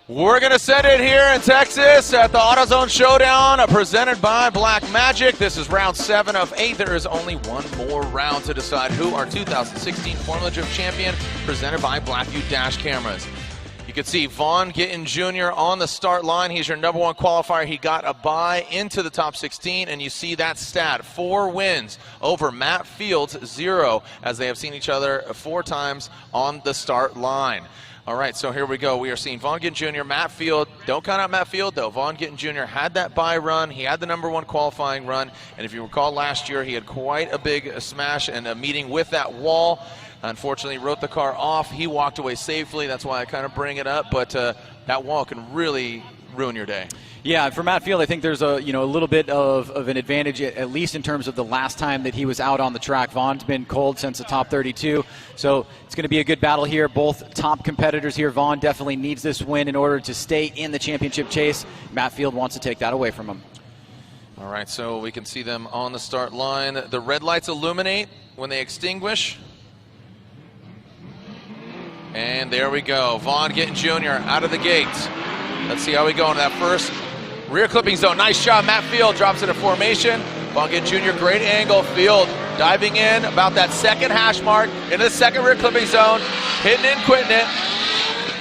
We're going to send it here in Texas at the AutoZone Showdown presented by Black Magic. This is round 7 of 8. There is only one more round to decide who our 2016 Formula Drift champion, presented by Blackview Dash Cameras. You can see Vaughn Gittin Jr. on the start line. He's your #1 qualifier. He got a bye into the top 16, and you see that stat, 4 wins over Matt Fields, 0, as they have seen each other 4 times on the start line. All right, so here we go. We are seeing Vaughn Gittin Jr., Matt Field. Don't count out Matt Field, though. Vaughn Gittin Jr. had that bye run. He had the #1 qualifying run. And if you recall last year, he had quite a big smash and a meeting with that wall. Unfortunately, wrote the car off. He walked away safely. That's why I kind of bring it up. But that wall can really ruin your day. Yeah, for Matt Field, I think there's a little bit of an advantage, at least in terms of the last time that he was out on the track. Vaughn's been cold since the top 32, so it's going to be a good battle here. Both top competitors here. Vaughn definitely needs this win in order to stay in the championship chase. Matt Field wants to take that away from him. All right, so we can see them on the start line. The red lights illuminate when they extinguish. And there we go. Vaughn Gittin Jr. out of the gate. Let's see how we go into that first rear clipping zone. Nice job. Matt Field drops into formation. Vaughn Gittin Jr. great angle. Field diving in about that second hash mark into the second rear clipping zone. Hitting it and quitting it.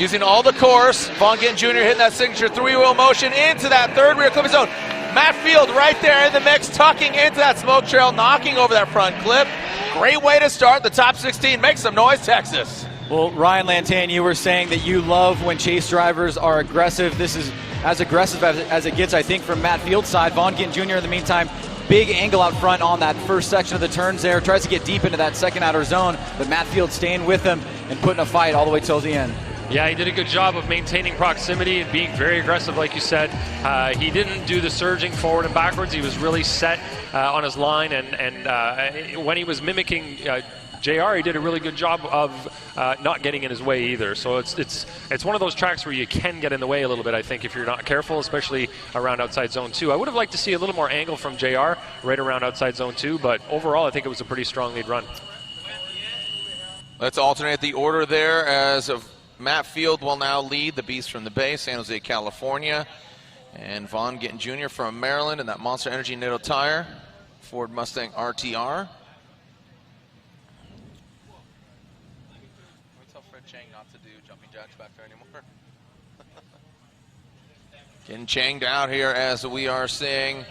Using all the course. Vaughn Gittin Jr. hitting that signature 3-wheel motion into that third rear clipping zone. Matt Field right there in the mix, tucking into that smoke trail, knocking over that front clip. Great way to start the top 16. Make some noise, Texas. Well, Ryan Lantan, you were saying that you love when chase drivers are aggressive. This is as aggressive as it gets, I think, from Matt Field's side. Vaughn Gittin Jr. in the meantime, big angle out front on that first section of the turns there. Tries to get deep into that second outer zone, but Matt Field staying with him and putting a fight all the way till the end. Yeah, he did a good job of maintaining proximity and being very aggressive, like you said. He didn't do the surging forward and backwards. He was really set on his line, and when he was mimicking JR, he did a really good job of not getting in his way either. So it's one of those tracks where you can get in the way a little bit, I think, if you're not careful, especially around outside zone 2. I would have liked to see a little more angle from JR right around outside zone 2, but overall I think it was a pretty strong lead run. Let's alternate the order there, as Matt Field will now lead the Beast from the Bay, San Jose, California. And Vaughn Gittin Jr. from Maryland in that Monster Energy NATO tire, Ford Mustang RTR. Not to do jumping jacks back there anymore. Getting changed out here as we are seeing.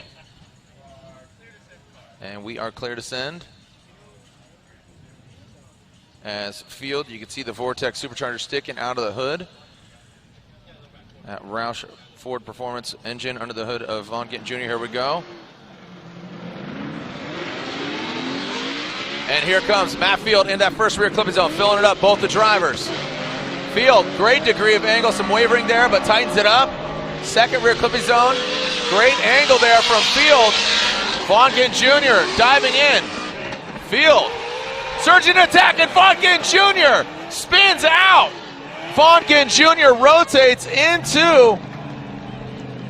And we are clear to send. As Field, you can see the Vortex supercharger sticking out of the hood. That Roush Ford Performance engine under the hood of Vaughn Gittin Jr. Here we go. And here comes Matt Field in that first rear clipping zone, filling it up, both the drivers. Field, great degree of angle, some wavering there, but tightens it up. Second rear clipping zone, great angle there from Field. Vaughn Gittin Jr. diving in. Field, surging attack, and Vaughn Gittin Jr. spins out. Vaughn Gittin Jr. rotates into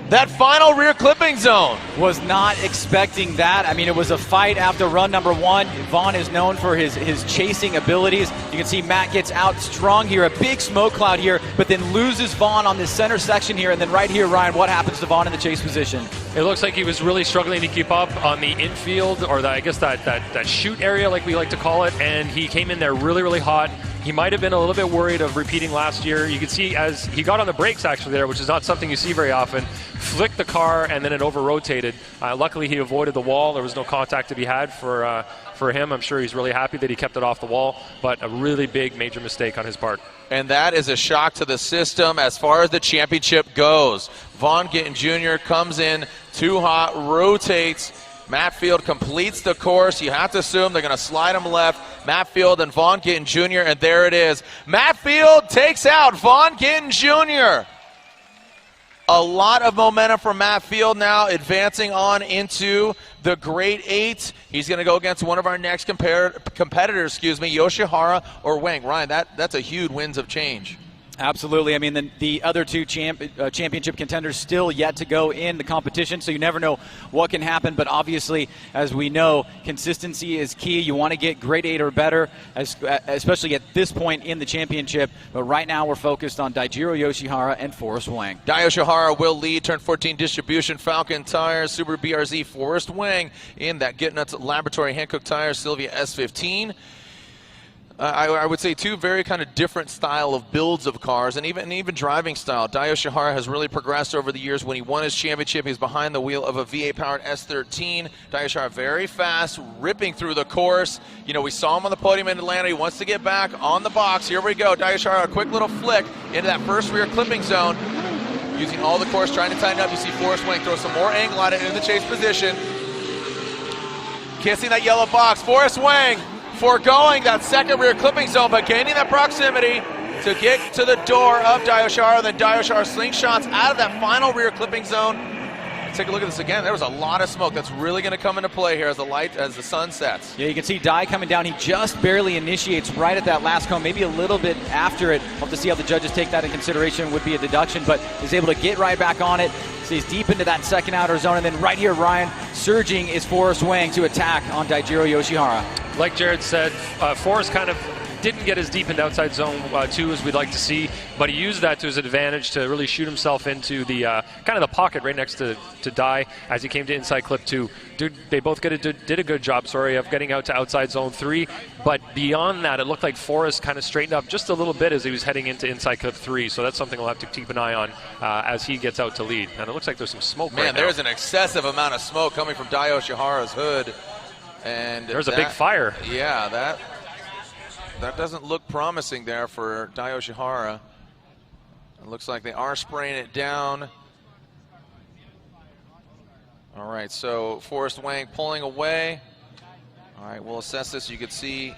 that final rear clipping zone. Was not expecting that. I mean, it was a fight after run #1. Vaughn is known for his chasing abilities. You can see Matt gets out strong here, a big smoke cloud here, but then loses Vaughn on this center section here. And then right here, Ryan, what happens to Vaughn in the chase position? It looks like he was really struggling to keep up on the infield, or I guess that shoot area, like we like to call it, and he came in there really, really hot. He might have been a little bit worried of repeating last year. You can see as he got on the brakes actually there, which is not something you see very often, flicked the car and then it over-rotated. Luckily he avoided the wall. There was no contact to be had for him. I'm sure he's really happy that he kept it off the wall, but a really big major mistake on his part. And that is a shock to the system as far as the championship goes. Vaughn Gittin Jr. comes in too hot, rotates. Matt Field completes the course. You have to assume they're going to slide him left. Matt Field and Vaughn Gittin Jr., and there it is. Matt Field takes out Vaughn Gittin Jr. A lot of momentum for Matt Field now, advancing on into the Great 8. He's going to go against one of our next competitors, Yoshihara or Wang. Ryan, that's a huge winds of change. Absolutely. I mean, the other two championship contenders still yet to go in the competition, so you never know what can happen. But obviously, as we know, consistency is key. You want to get grade 8 or better, especially at this point in the championship. But right now, we're focused on Daijiro Yoshihara and Forrest Wang. Dai Yoshihara will lead, turn 14 distribution, Falcon tires, Subaru BRZ. Forrest Wang in that Get Nuts Laboratory Hankook tires, Sylvia S15. I would say two very kind of different style of builds of cars, and even driving style. Dai Yoshihara has really progressed over the years. When he won his championship, he's behind the wheel of a V8-powered S13. Dai Yoshihara very fast, ripping through the course. You know, we saw him on the podium in Atlanta. He wants to get back on the box. Here we go. Dai Yoshihara, a quick little flick into that first rear clipping zone. Using all the course, trying to tighten up. You see Forrest Wang throw some more angle on it in the chase position. Kissing that yellow box. Forrest Wang foregoing that second rear clipping zone, but gaining that proximity to get to the door of Dai Yoshihara. Then Dai Yoshihara slingshots out of that final rear clipping zone. Take a look at this again. There was a lot of smoke that's really going to come into play here as the sun sets. Yeah, you can see Dai coming down. He just barely initiates right at that last cone, maybe a little bit after it. We'll have to see how the judges take that in consideration. Would be a deduction, but is able to get right back on it. Stays deep into that second outer zone, and then right here, Ryan, surging is Forrest Wang to attack on Daijiro Yoshihara. Like Jared said, Forrest kind of didn't get as deep into outside zone 2 as we'd like to see, but he used that to his advantage to really shoot himself into the kind of the pocket right next to Dai as he came to inside clip 2. They both did a good job, of getting out to outside zone 3, but beyond that, it looked like Forrest kind of straightened up just a little bit as he was heading into inside clip 3, so that's something we'll have to keep an eye on as he gets out to lead. And it looks like there's some smoke right now. There's an excessive amount of smoke coming from Dai Yoshihara's hood. And there's a big fire. Yeah, that doesn't look promising there for Dai Yoshihara. It looks like they are spraying it down. All right, so Forrest Wang pulling away. All right, we'll assess this. You can see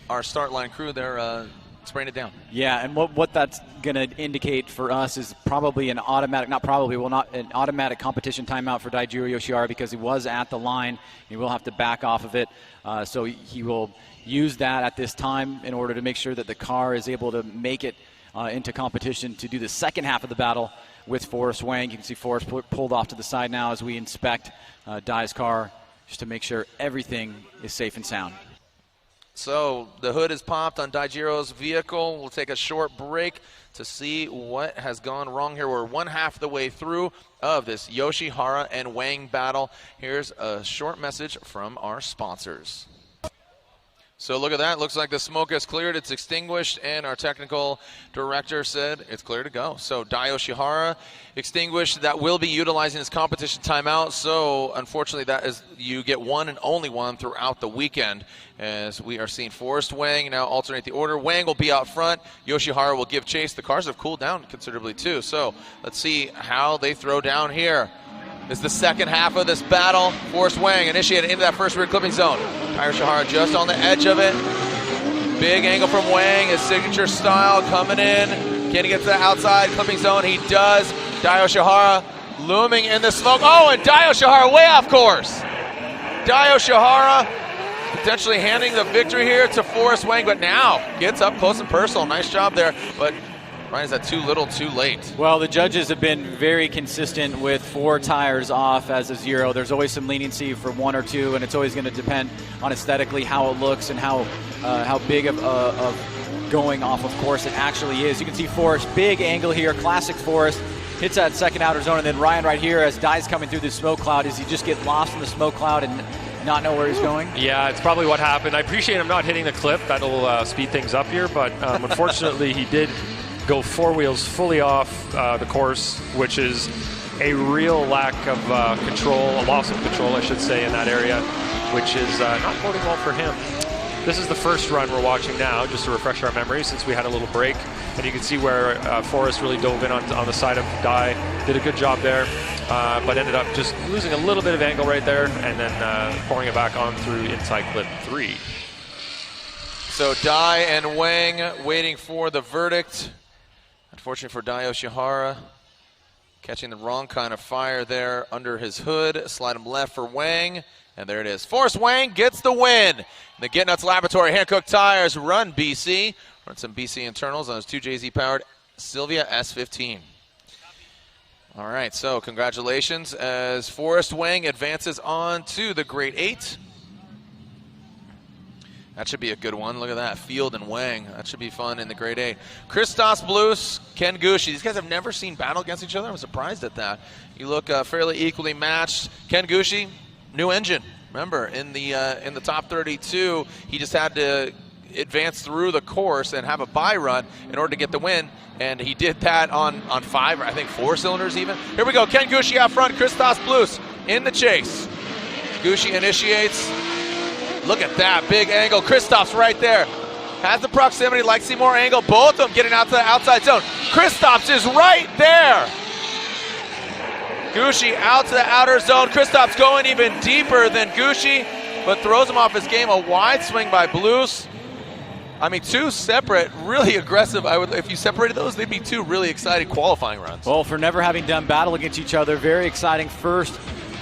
our start line crew there spraying it down. Yeah, and what that's going to indicate for us is probably an automatic, not an automatic competition timeout for Daijiro Yoshihara, because he was at the line. He will have to back off of it. So he will use that at this time in order to make sure that the car is able to make it into competition to do the second half of the battle with Forrest Wang. You can see Forrest pulled off to the side now as we inspect Dai's car just to make sure everything is safe and sound. So the hood is popped on Daijiro's vehicle. We'll take a short break to see what has gone wrong here. We're one half of the way through of this Yoshihara and Wang battle. Here's a short message from our sponsors. So look at that. Looks like the smoke has cleared. It's extinguished, and our technical director said it's clear to go. So Dai Yoshihara extinguished. That will be utilizing his competition timeout. So unfortunately, that is, you get one and only one throughout the weekend, as we are seeing Forrest Wang now alternate the order. Wang will be out front. Yoshihara will give chase. The cars have cooled down considerably too. So let's see how they throw down here. This is the second half of this battle. Forrest Wang initiated into that first rear clipping zone. Dai Yoshihara just on the edge of it. Big angle from Wang, his signature style coming in. Can he get to the outside clipping zone? He does. Dai Yoshihara looming in the smoke. Oh, and Dai Yoshihara way off course. Dai Yoshihara potentially handing the victory here to Forrest Wang, but now gets up close and personal. Nice job there, but Ryan, is that too little, too late? Well, the judges have been very consistent with 4 tires off as a 0. There's always some leniency for 1 or 2, and it's always going to depend on aesthetically how it looks and how big of going off of course it actually is. You can see Forrest, big angle here, classic Forrest, hits that second outer zone, and then Ryan right here as Dai's coming through the smoke cloud. Does he just get lost in the smoke cloud and not know where he's going? Yeah, it's probably what happened. I appreciate him not hitting the clip. That'll speed things up here, but unfortunately he did go 4 wheels fully off the course, which is a real lack of control, a loss of control, I should say, in that area, which is not boding well for him. This is the first run we're watching now, just to refresh our memory, since we had a little break. And you can see where Forrest really dove in on the side of Dai, did a good job there, but ended up just losing a little bit of angle right there, and then pouring it back on through inside clip 3. So Dai and Wang waiting for the verdict. Unfortunately for Dai Yoshihara, Catching the wrong kind of fire there under his hood. Slide him left for Wang. And there it is. Forrest Wang gets the win. The Get Nuts Laboratory Hankook Tires run BC. Run some BC internals on his 2JZ powered Sylvia S15. All right, so congratulations as Forrest Wang advances on to the Grade 8. That should be a good one. Look at that, Field and Wang. That should be fun in the Grade 8. Christos Blues, Ken Gushi. These guys have never seen battle against each other. I'm surprised at that. You look fairly equally matched. Ken Gushi, new engine. Remember, in the top 32, he just had to advance through the course and have a bye run in order to get the win, and he did that on 5 or I think 4 cylinders even. Here we go, Ken Gushi out front, Christos Blues in the chase. Gushi initiates. Look at that big angle. Christop's right there. Has the proximity, like see more angle. Both of them getting out to the outside zone. Christop's is right there. Gushi out to the outer zone. Christop's going even deeper than Gushi, but throws him off his game. A wide swing by Blues. I mean, 2 separate, really aggressive. If you separated those, they'd be 2 really exciting qualifying runs. Well, for never having done battle against each other, very exciting first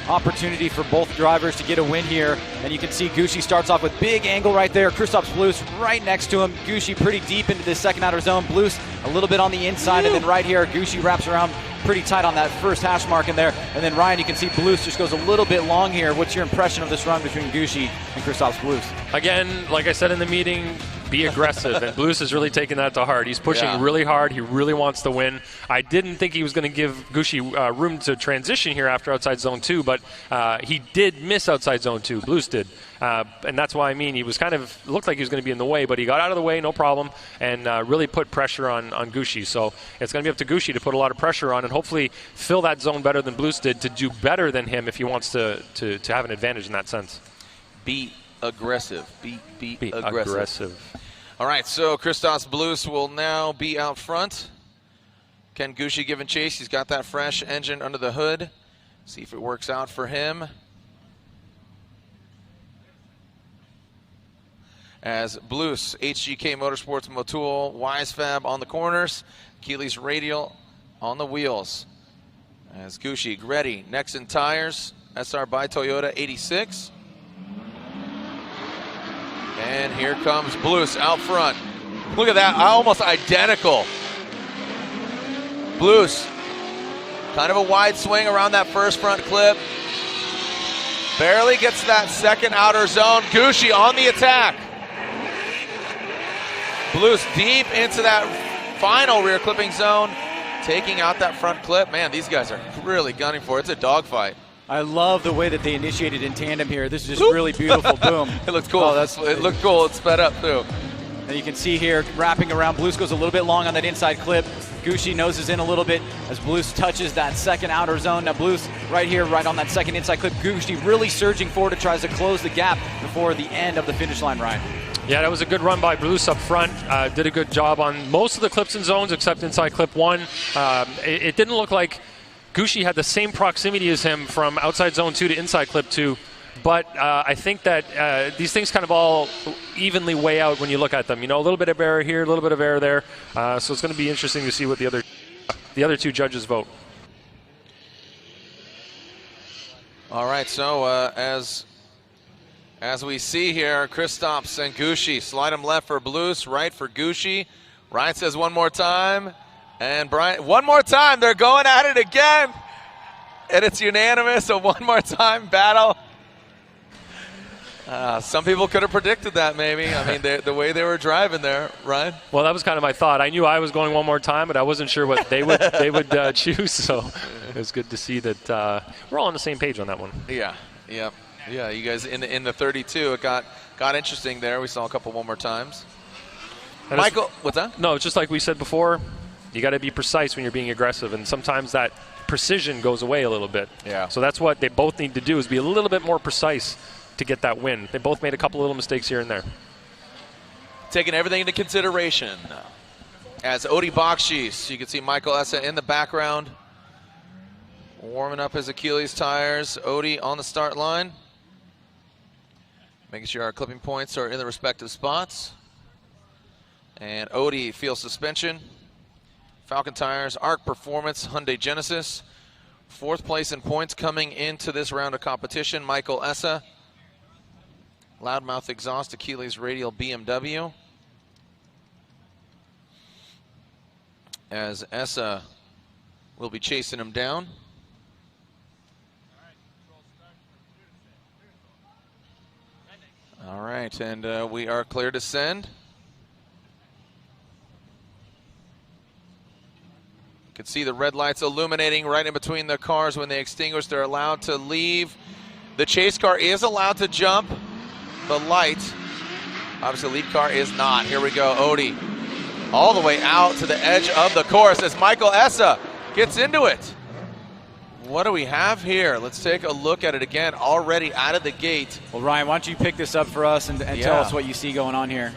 opportunity for both drivers to get a win here. And you can see Gushi starts off with big angle right there. Christoph Blues right next to him. Gushi pretty deep into the second outer zone. Blues a little bit on the inside, and then right here, Gushi wraps around pretty tight on that first hash mark in there. And then Ryan, you can see Blues just goes a little bit long here. What's your impression of this run between Gushi and Christoph Blues? Again, like I said in the meeting, be aggressive, and Blues is really taking that to heart. He's pushing really hard. He really wants to win. I didn't think he was going to give Gushi room to transition here after outside zone 2, but he did miss outside zone 2. Blues did. And that's why, I mean, he was kind of looked like he was going to be in the way, but he got out of the way, no problem, and really put pressure on Gushi. So it's going to be up to Gushi to put a lot of pressure on and hopefully fill that zone better than Blues did to do better than him if he wants to have an advantage in that sense. Be aggressive. Be aggressive. All right, so Christos Blues will now be out front. Ken Gushi giving chase. He's got that fresh engine under the hood. See if it works out for him. As Blues, HGK Motorsports, Motul, Wisefab on the corners. Keeley's Radial on the wheels. As Gushi ready. Nexen tires. SR by Toyota 86. And here comes Blues out front. Look at that, almost identical. Blues, kind of a wide swing around that first front clip. Barely gets to that second outer zone. Gushi on the attack. Blues deep into that final rear clipping zone, taking out that front clip. Man, these guys are really gunning for it. It's a dogfight. I love the way that they initiated in tandem here. This is just really beautiful. Boom. It looks cool. It looked cool. It sped up too. And you can see here, wrapping around, Blues goes a little bit long on that inside clip. Gushi noses in a little bit as Blues touches that second outer zone. Now Blues right here, right on that second inside clip. Gushi really surging forward to try to close the gap before the end of the finish line, Ryan. Yeah, that was a good run by Blues up front. Did a good job on most of the clips and zones except inside clip 1. It didn't look like Gushi had the same proximity as him from outside zone 2 to inside clip 2, but I think that these things kind of all evenly weigh out when you look at them. You know, a little bit of error here, a little bit of error there. So it's going to be interesting to see what the other 2 judges vote. All right, so as we see here, Kristaps and Gushi slide him left for Blues, right for Gushi. Ryan says one more time. And Brian, one more time, they're going at it again. And it's unanimous, a one more time battle. Some people could have predicted that maybe. I mean, the way they were driving there, Ryan. Well, that was kind of my thought. I knew I was going one more time, but I wasn't sure what they would choose. So it was good to see that we're all on the same page on that one. Yeah. You guys in the 32, it got interesting there. We saw a couple one more times. And Michael, what's that? No, it's just like we said before. You got to be precise when you're being aggressive, and sometimes that precision goes away a little bit. Yeah. So that's what they both need to do, is be a little bit more precise to get that win. They both made a couple little mistakes here and there. Taking everything into consideration. As Odi Bakshis, you can see Michael Essa in the background, warming up his Achilles tires. Odi on the start line, making sure our clipping points are in the respective spots. And Odi feels suspension. Falcon Tires, Arc Performance, Hyundai Genesis. 4th place in points coming into this round of competition, Michael Essa. Loudmouth Exhaust, Achilles Radial BMW. As Essa will be chasing him down. All right, and we are clear to send. You can see the red lights illuminating right in between the cars. When they extinguish, they're allowed to leave. The chase car is allowed to jump the light. Obviously, the lead car is not. Here we go, Odie. All the way out to the edge of the course as Michael Essa gets into it. What do we have here? Let's take a look at it again, already out of the gate. Well, Ryan, why don't you pick this up for us and tell us what you see going on here?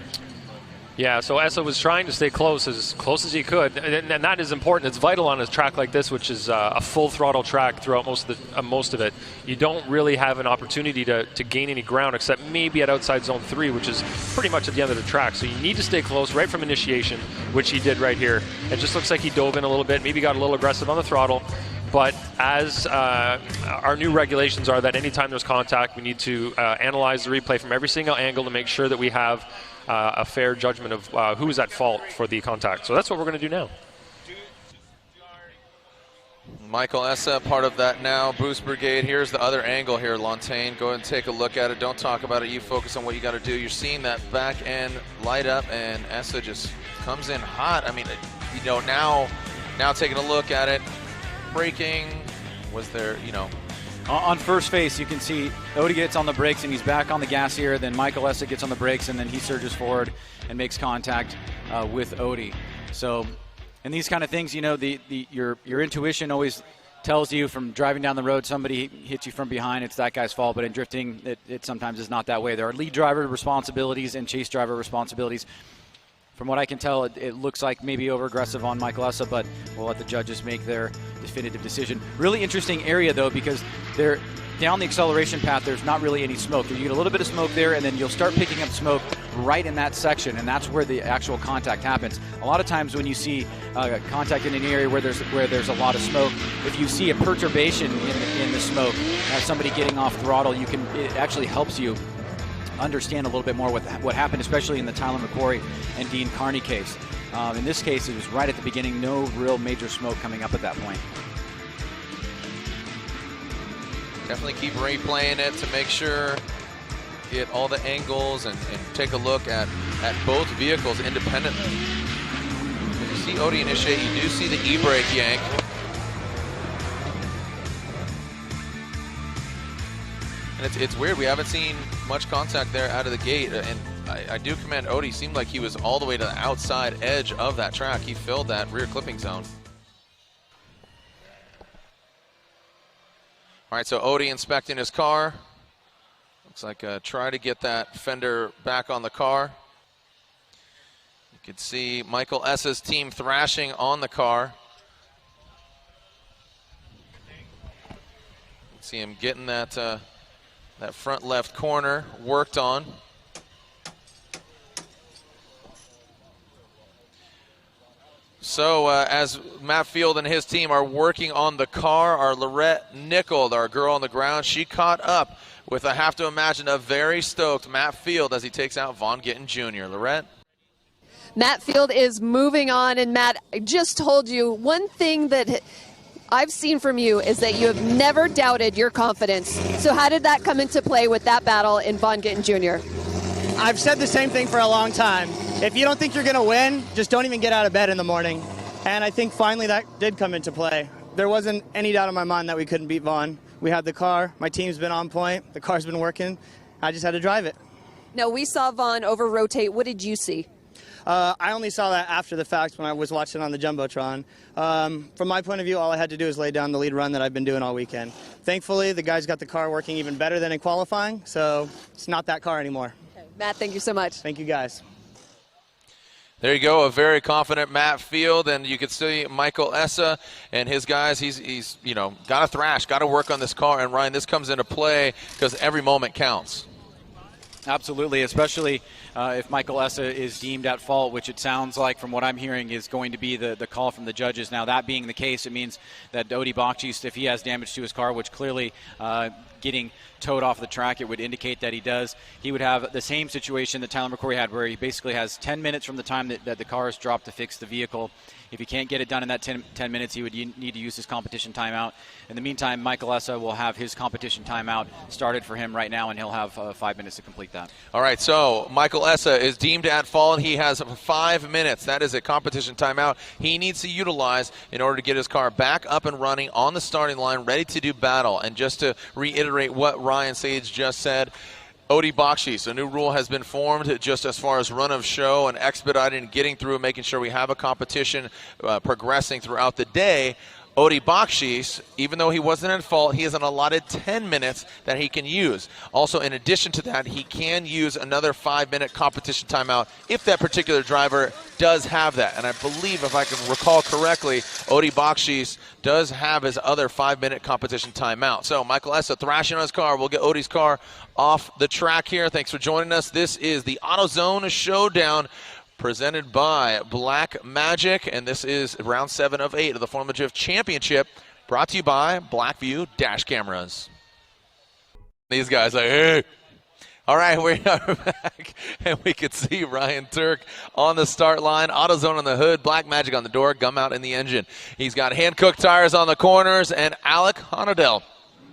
Yeah, so Essa was trying to stay close as he could, and that is important. It's vital on a track like this, which is a full throttle track throughout most of it. You don't really have an opportunity to gain any ground except maybe at outside zone 3, which is pretty much at the end of the track. So you need to stay close right from initiation, which he did right here. It just looks like he dove in a little bit, maybe got a little aggressive on the throttle. But as our new regulations are that anytime there's contact, we need to analyze the replay from every single angle to make sure that we have a fair judgment of who is at fault for the contact. So that's what we're going to do now. Michael Essa, part of that now. Boost Brigade, here's the other angle here, Lontaine. Go ahead and take a look at it. Don't talk about it. You focus on what you got to do. You're seeing that back end light up, and Essa just comes in hot. I mean, you know, now taking a look at it, braking, was there, you know. On first face, you can see Odie gets on the brakes and he's back on the gas here. Then Michael Essa gets on the brakes and then he surges forward and makes contact with Odie. So, and these kind of things, you know, your intuition always tells you from driving down the road, somebody hits you from behind, it's that guy's fault. But in drifting, it sometimes is not that way. There are lead driver responsibilities and chase driver responsibilities. From what I can tell, it looks like maybe over-aggressive on Michael Essa, but we'll let the judges make their definitive decision. Really interesting area, though, because they're down the acceleration path, there's not really any smoke. You get a little bit of smoke there, and then you'll start picking up smoke right in that section, and that's where the actual contact happens. A lot of times when you see contact in an area where there's a lot of smoke, if you see a perturbation in the smoke, somebody getting off throttle, it actually helps you understand a little bit more what happened, especially in the Tyler McQuarrie and Dean Carney case. In this case, it was right at the beginning, no real major smoke coming up at that point. Definitely keep replaying it to make sure, get all the angles and take a look at both vehicles independently. When you see Odie initiate, you do see the e-brake yank. And it's weird, we haven't seen much contact there out of the gate, and I do commend Odie. Seemed like he was all the way to the outside edge of that track. He filled that rear clipping zone. All right, so Odie inspecting his car. Looks like try to get that fender back on the car. You can see Michael Essa's team thrashing on the car. See him getting that front left corner worked on. So as Matt Field and his team are working on the car, our Lorette Nickel, our girl on the ground, she caught up with, I have to imagine, a very stoked Matt Field as he takes out Von Gittin Jr. Lorette? Matt Field is moving on, and Matt, I just told you one thing that I've seen from you is that you have never doubted your confidence. So how did that come into play with that battle in Von Gittin Jr.? I've said the same thing for a long time. If you don't think you're going to win, just don't even get out of bed in the morning. And I think finally that did come into play. There wasn't any doubt in my mind that we couldn't beat Von. We had the car. My team's been on point. The car's been working. I just had to drive it. Now, we saw Von over-rotate. What did you see? I only saw that after the fact when I was watching on the Jumbotron. From my point of view, all I had to do is lay down the lead run that I've been doing all weekend. Thankfully, the guys got the car working even better than in qualifying, so it's not that car anymore. Okay. Matt, thank you so much. Thank you, guys. There you go, a very confident Matt Field, and you can see Michael Essa and his guys. He's you know, got to thrash, got to work on this car. And Ryan, this comes into play because every moment counts. Absolutely, especially if Michael Essa is deemed at fault, which it sounds like from what I'm hearing is going to be the call from the judges. Now, that being the case, it means that Odi Bakchis, if he has damage to his car, which clearly getting towed off the track, it would indicate that he does, he would have the same situation that Tyler McCoy had, where he basically has 10 minutes from the time that the car is dropped to fix the vehicle. If he can't get it done in that 10 minutes, he would need to use his competition timeout. In the meantime, Michael Essa will have his competition timeout started for him right now, and he'll have 5 minutes to complete that. All right, so Michael Essa is deemed at fault. He has 5 minutes. That is a competition timeout he needs to utilize in order to get his car back up and running on the starting line, ready to do battle. And just to reiterate what Ryan Sage just said, Odi Bakchis, a new rule has been formed just as far as run of show and expediting, getting through, making sure we have a competition progressing throughout the day. Odi Bakchis, even though he wasn't at fault, he has an allotted 10 minutes that he can use. Also, in addition to that, he can use another 5-minute competition timeout if that particular driver does have that. And I believe, if I can recall correctly, Odi Bakchis does have his other 5-minute competition timeout. So Michael Essa thrashing on his car. We'll get Odi's car off the track here. Thanks for joining us. This is the AutoZone Showdown, presented by Black Magic, and this is round 7 of 8 of the Formula Drift Championship, brought to you by Blackview Dash Cameras. These guys are, hey. All right, we are back, and we can see Ryan Turk on the start line, AutoZone on the hood, Black Magic on the door, gum out in the engine. He's got hand-cooked tires on the corners, and Alec Honadel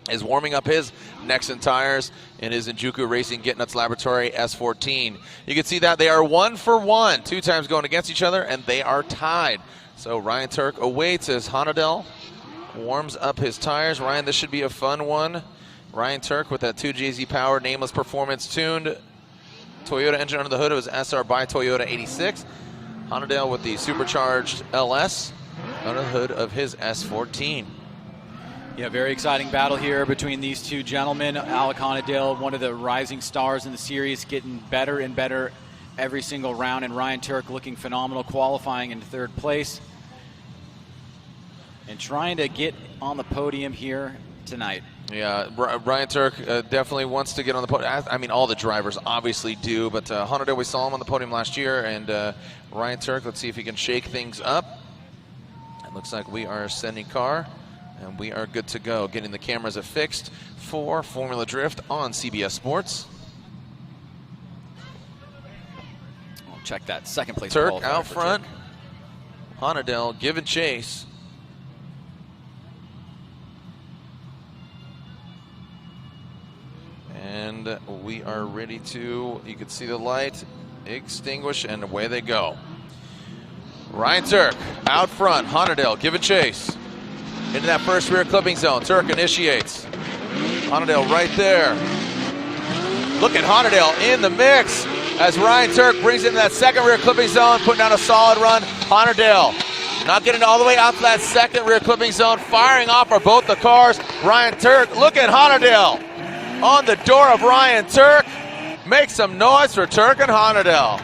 is warming up his Nexen tires in his Injuku Racing Get Nuts Laboratory S14. You can see that they are 1 for 1, 2 times going against each other, and they are tied. So Ryan Turk awaits as Honadel warms up his tires. Ryan, this should be a fun one. Ryan Turk with that 2GZ powered, nameless performance tuned Toyota engine under the hood of his SR by Toyota 86. Honadel with the supercharged LS under the hood of his S14. Yeah, very exciting battle here between these two gentlemen. Alec Honadel, one of the rising stars in the series, getting better and better every single round, and Ryan Turk looking phenomenal, qualifying in 3rd place and trying to get on the podium here tonight. Yeah, Ryan Turk definitely wants to get on the podium. I mean, all the drivers obviously do, but Honadel, we saw him on the podium last year, and Ryan Turk, let's see if he can shake things up. It looks like we are sending car. And we are good to go, getting the cameras affixed for Formula Drift on CBS Sports. We'll check that 2nd place. Turk out front. Honadel giving chase. And we are ready to, you can see the light extinguish, and away they go. Ryan Turk out front. Honadel giving chase into that first rear clipping zone. Turk initiates. Honadel right there. Look at Honadel in the mix as Ryan Turk brings into that 2nd rear clipping zone, putting down a solid run. Honadel not getting all the way out to that 2nd rear clipping zone, firing off for both the cars. Ryan Turk, look at Honadel on the door of Ryan Turk. Make some noise for Turk and Honadel.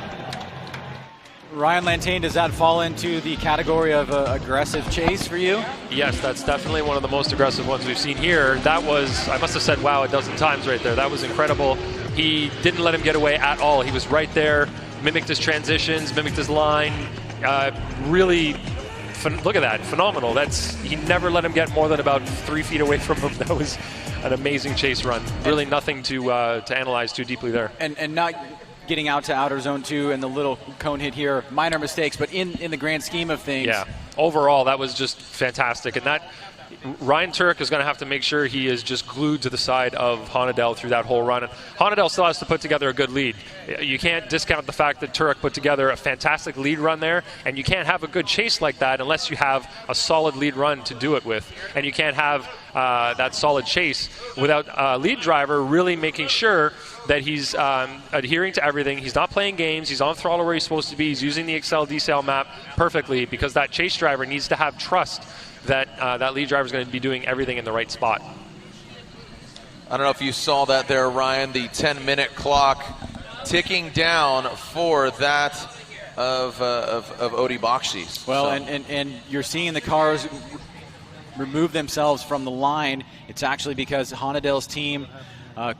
Ryan Lantain, does that fall into the category of aggressive chase for you? Yes, that's definitely one of the most aggressive ones we've seen here. That was, I must have said wow a dozen times right there. That was incredible. He didn't let him get away at all. He was right there, mimicked his transitions, mimicked his line. Really, look at that, phenomenal. He never let him get more than about 3 feet away from him. That was an amazing chase run. Really nothing to analyze too deeply there. And not getting out to outer zone 2 and the little cone hit here, minor mistakes, but in the grand scheme of things. Yeah, overall that was just fantastic. And that Ryan Turk is going to have to make sure he is just glued to the side of Honadel through that whole run. And Honadel still has to put together a good lead. You can't discount the fact that Turk put together a fantastic lead run there, and you can't have a good chase like that unless you have a solid lead run to do it with. And you can't have that solid chase without a lead driver really making sure that he's adhering to everything. He's not playing games. He's on throttle where he's supposed to be. He's using the Excel decel map perfectly, because that chase driver needs to have trust that that lead driver is going to be doing everything in the right spot. I don't know if you saw that there, Ryan, the 10-minute clock ticking down for that of Odi Bakchis. Well, so. and you're seeing the cars remove themselves from the line. It's actually because Honadel's team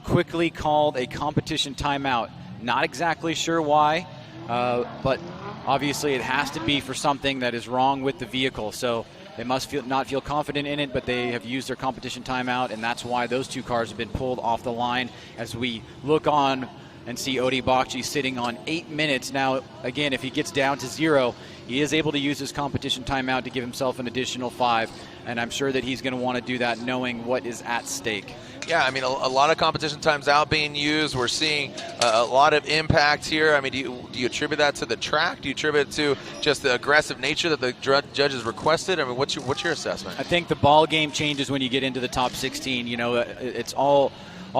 quickly called a competition timeout. Not exactly sure why, but obviously it has to be for something that is wrong with the vehicle. So they must not feel confident in it, but they have used their competition timeout, and that's why those two cars have been pulled off the line. As we look on and see Odi Bakci sitting on 8 minutes. Now, again, if he gets down to 0, he is able to use his competition timeout to give himself an additional 5, and I'm sure that he's going to want to do that knowing what is at stake. Yeah, I mean, a lot of competition times out being used. We're seeing a lot of impact here. I mean, do you attribute that to the track? Do you attribute it to just the aggressive nature that the judges requested? I mean, what's your assessment? I think the ball game changes when you get into the top 16. You know, it's all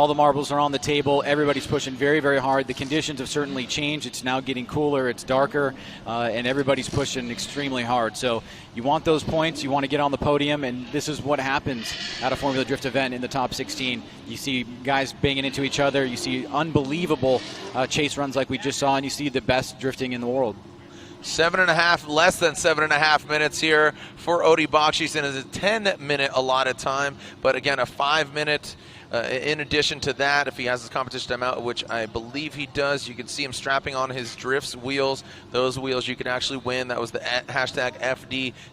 the marbles are on the table. Everybody's pushing very, very hard. The conditions have certainly changed. It's now getting cooler. It's darker, and everybody's pushing extremely hard. So you want those points. You want to get on the podium, and this is what happens at a Formula Drift event in the top 16. You see guys banging into each other. You see unbelievable chase runs like we just saw, and you see the best drifting in the world. Less than 7.5 minutes here for Odi Bakci in his 10-minute allotted time. But again, a 5-minute. In addition to that, if he has his competition timeout, which I believe he does, you can see him strapping on his drifts wheels. Those wheels you can actually win. That was the hashtag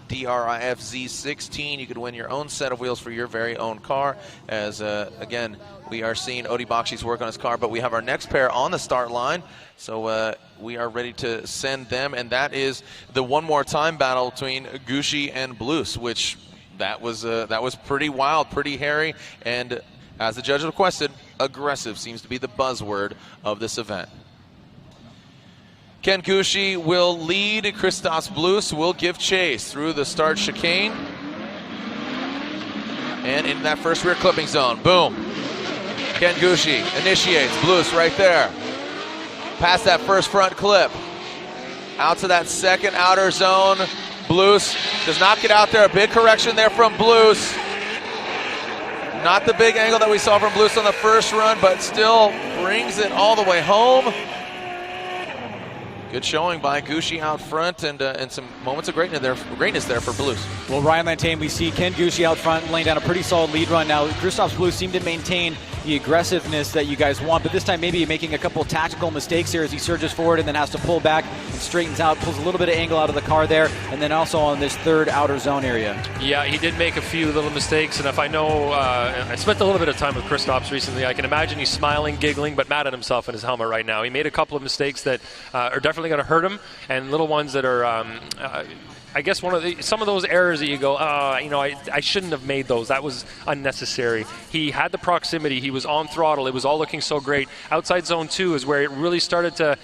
FDDRIFZ16. You could win your own set of wheels for your very own car. As again, we are seeing Odi Bakci's work on his car, but we have our next pair on the start line. So we are ready to send them, and that is the one more time battle between Gucci and Blues, which that was pretty wild, pretty hairy, and as the judge requested, aggressive seems to be the buzzword of this event. Ken Gucci will lead. Christophe Blues will give chase through the start chicane. And in that first rear clipping zone, boom. Ken Gucci initiates. Blues right there. Past that first front clip. Out to that second outer zone. Blues does not get out there. A big correction there from Blues. Not the big angle that we saw from Blues on the first run, but still brings it all the way home. Good showing by Gucci out front, and some moments of greatness there for Blues. Well, Ryan Lantane, we see Ken Gucci out front laying down a pretty solid lead run. Now, Christophe Blues seem to maintain the aggressiveness that you guys want, but this time maybe making a couple tactical mistakes here as he surges forward and then has to pull back and straightens out, pulls a little bit of angle out of the car there, and then also on this third outer zone area. Yeah, he did make a few little mistakes, and if I know, I spent a little bit of time with Christophe recently, I can imagine he's smiling, giggling, but mad at himself in his helmet right now. He made a couple of mistakes that are definitely going to hurt him, and little ones that are I guess some of those errors that you go, I shouldn't have made those. That was unnecessary. He had the proximity. He was on throttle. It was all looking so great. Outside zone 2 is where it really started to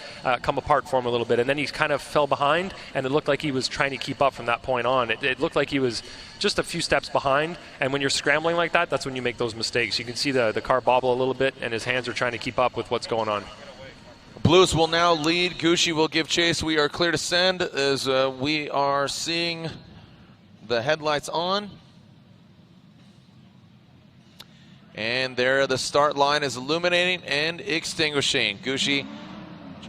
come apart for him a little bit, and then he kind of fell behind, and it looked like he was trying to keep up from that point on. It looked like he was just a few steps behind, and when you're scrambling like that, that's when you make those mistakes. You can see the car bobble a little bit, and his hands are trying to keep up with what's going on. Blues will now lead. Gucci will give chase. We are clear to send as we are seeing the headlights on. And there the start line is illuminating and extinguishing. Gucci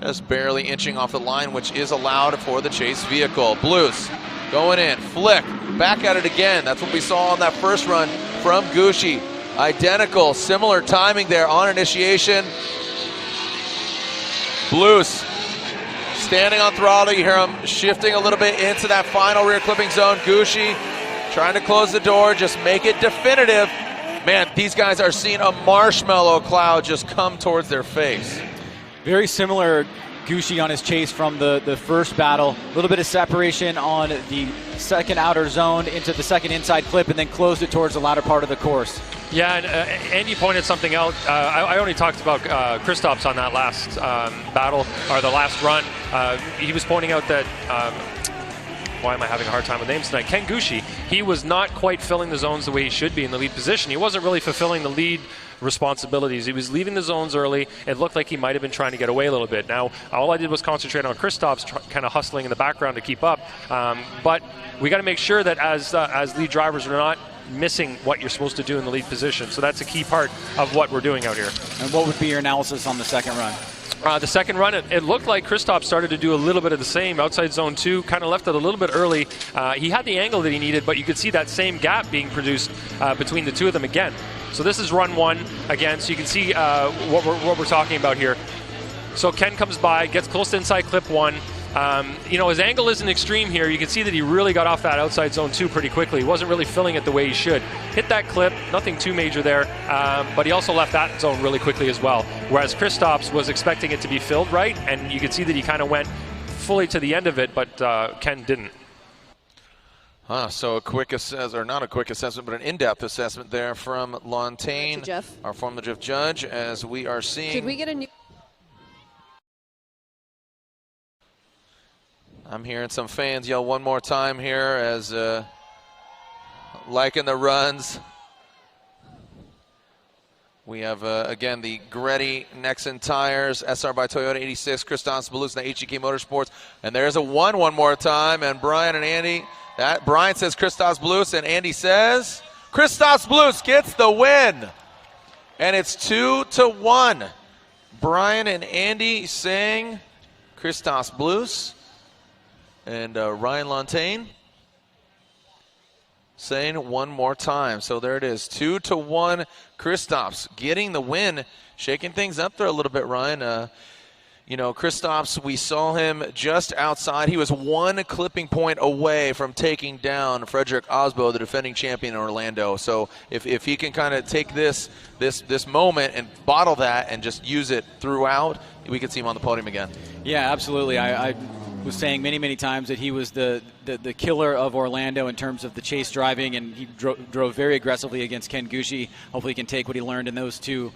just barely inching off the line, which is allowed for the chase vehicle. Blues going in, flick, back at it again. That's what we saw on that first run from Gucci. Identical, similar timing there on initiation. Blues standing on throttle. You hear him shifting a little bit into that final rear clipping zone. Gucci trying to close the door, just make it definitive. Man, these guys are seeing a marshmallow cloud just come towards their face. Very similar Gucci on his chase from the first battle. A little bit of separation on the second outer zone into the second inside clip, and then closed it towards the latter part of the course. Yeah, and Andy pointed something out. I only talked about Christophe's on that last battle, or the last run. He was pointing out that, why am I having a hard time with names tonight? Ken Gucci, he was not quite filling the zones the way he should be in the lead position. He wasn't really fulfilling the lead responsibilities. He was leaving the zones early. It looked like he might have been trying to get away a little bit. Now, all I did was concentrate on Christophe's kind of hustling in the background to keep up. But we got to make sure that as lead drivers, we're not missing what you're supposed to do in the lead position. So that's a key part of what we're doing out here. And what would be your analysis on the second run? The second run, it looked like Kristaps started to do a little bit of the same. Outside zone 2, kind of left it a little bit early. He had the angle that he needed, but you could see that same gap being produced between the two of them again. So this is run 1 again, so you can see what we're talking about here. So Ken comes by, gets close to inside clip 1. His angle isn't extreme here. You can see that he really got off that outside zone 2 pretty quickly. He wasn't really filling it the way he should. Hit that clip, nothing too major there, but he also left that zone really quickly as well. Whereas Kristaps was expecting it to be filled right, and you can see that he kind of went fully to the end of it, but Ken didn't. So a quick assessment, or not a quick assessment, but an in-depth assessment there from Lontaine, our formative judge, as we are seeing. Could we get a new... I'm hearing some fans yell one more time here as liking the runs. We have, again, the Greddy Nexen tires, SR by Toyota 86, Kristaps Blus and the HGK Motorsports. And there's a one more time, and Brian and Andy. Brian says Kristaps Blus, and Andy says Kristaps Blus gets the win. And it's 2-1. Brian and Andy saying Kristaps Blus. And Ryan Lontaine saying one more time. So there it is, 2-1. Kristaps getting the win, shaking things up there a little bit, Ryan. Kristaps, we saw him just outside. He was one clipping point away from taking down Frederick Osbo, the defending champion in Orlando. So if he can kind of take this moment and bottle that and just use it throughout, we could see him on the podium again. Yeah, absolutely. I was saying many times that he was the killer of Orlando in terms of the chase driving, and he drove very aggressively against Ken Gucci. Hopefully he can take what he learned in those two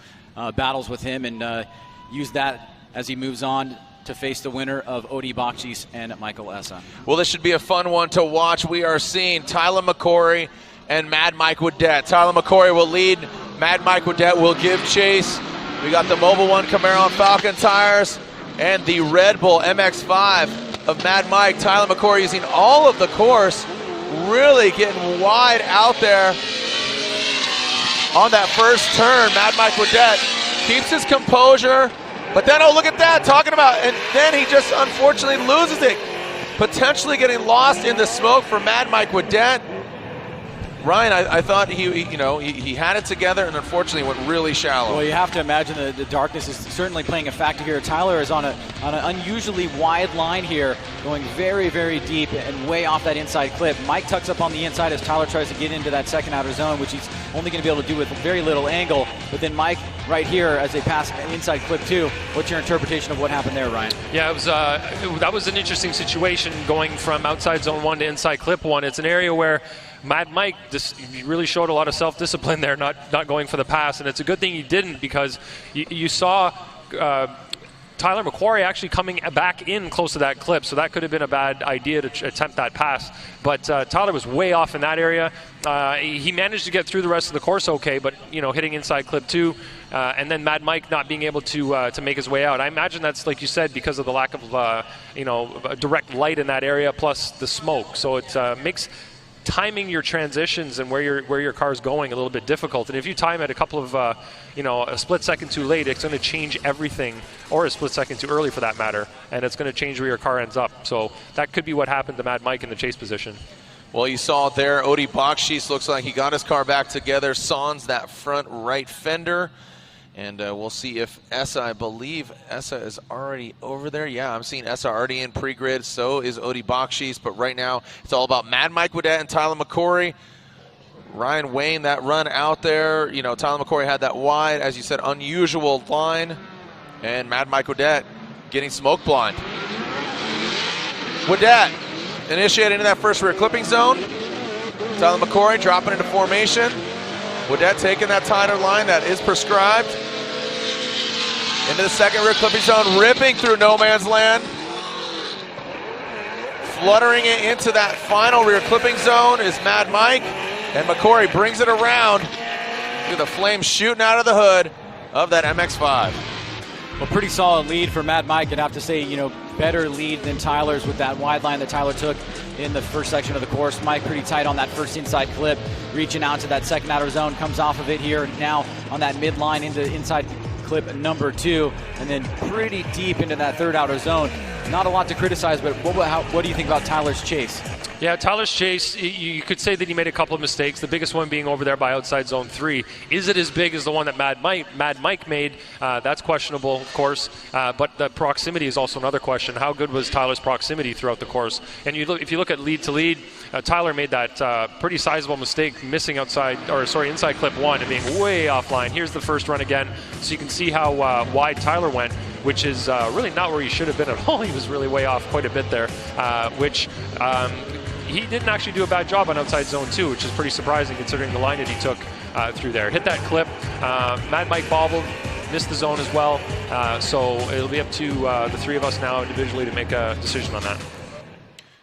battles with him and use that as he moves on to face the winner of Odi Bakshis and Michael Essa. Well, this should be a fun one to watch. We are seeing Tyler McCory and Mad Mike Woodette. Tyler McCory will lead. Mad Mike Woodette will give chase. We got the Mobil 1 Camaro and Falcon tires and the Red Bull MX-5 of Mad Mike. Tyler McCory using all of the course, really getting wide out there on that first turn. Mad Mike Woodette keeps his composure. But then, oh, look at that, talking about, and then he just unfortunately loses it. Potentially getting lost in the smoke for Mad Mike Woodette. Ryan, I thought he had it together, and unfortunately went really shallow. Well, you have to imagine the darkness is certainly playing a factor here. Tyler is on an unusually wide line here, going very deep and way off that inside clip. Mike tucks up on the inside as Tyler tries to get into that second outer zone, which he's only going to be able to do with very little angle. But then Mike right here as they pass inside clip 2. What's your interpretation of what happened there, Ryan? Yeah, it was that was an interesting situation going from outside zone 1 to inside clip 1. It's an area where Mad Mike really showed a lot of self-discipline there, not going for the pass, and it's a good thing he didn't, because you saw Tyler McCory actually coming back in close to that clip, so that could have been a bad idea to attempt that pass. But Tyler was way off in that area. He managed to get through the rest of the course okay, but hitting inside clip 2, and then Mad Mike not being able to make his way out. I imagine that's, like you said, because of the lack of direct light in that area, plus the smoke. So it makes timing your transitions and where your car's going a little bit difficult. And if you time it a couple of a split second too late, it's going to change everything, or a split second too early for that matter, and it's going to change where your car ends up. So that could be what happened to Mad Mike in the chase position. Well, you saw it there. Odi Bakshis looks like he got his car back together, sans that front right fender. And we'll see if Essa, I believe Essa is already over there. Yeah, I'm seeing Essa already in pre-grid. So is Odi Bakshis. But right now, it's all about Mad Mike Woodette and Tyler McCory. Ryan weighing that run out there. Tyler McCory had that wide, as you said, unusual line. And Mad Mike Woodette getting smoke blind. Woodette initiating into that first rear clipping zone. Tyler McCory dropping into formation. Woodette taking that tighter line that is prescribed. Into the second rear clipping zone, ripping through no man's land. Fluttering it into that final rear clipping zone is Mad Mike. And McCory brings it around. Look at the flames shooting out of the hood of that MX-5. Well, pretty solid lead for Mad Mike. I'd have to say, better lead than Tyler's with that wide line that Tyler took in the first section of the course. Mike pretty tight on that first inside clip, reaching out to that second outer zone, comes off of it here now on that midline into inside clip number 2, and then pretty deep into that third outer zone. Not a lot to criticize, but what do you think about Tyler's chase? Yeah, Tyler's chase, you could say that he made a couple of mistakes, the biggest one being over there by outside zone 3. Is it as big as the one that Mad Mike made? That's questionable, of course, but the proximity is also another question. How good was Tyler's proximity throughout the course? And if you look at lead to lead, Tyler made that pretty sizable mistake, missing inside clip 1 and being way offline. Here's the first run again, so you can see how wide Tyler went, which is really not where he should have been at all. He was really way off quite a bit there, he didn't actually do a bad job on outside zone 2, which is pretty surprising considering the line that he took through there. Hit that clip. Mad Mike bobbled, missed the zone as well. So it'll be up to the 3 of us now individually to make a decision on that.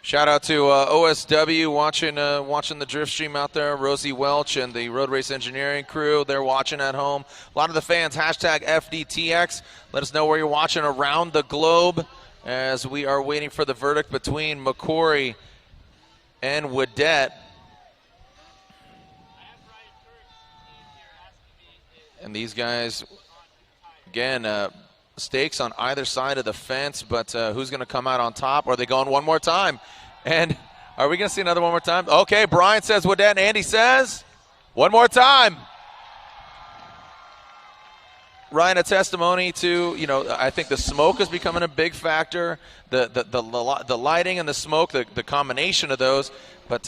Shout out to OSW watching the drift stream out there. Rosie Welch and the Road Race Engineering crew, they're watching at home. A lot of the fans, hashtag FDTX. Let us know where you're watching around the globe as we are waiting for the verdict between McCory and Woodette. And these guys, again, stakes on either side of the fence, but who's going to come out on top? Are they going one more time? And are we going to see another one more time? Okay, Brian says Woodette, and Andy says one more time. Ryan, a testimony to, I think the smoke is becoming a big factor. The lighting and the smoke, the combination of those. But,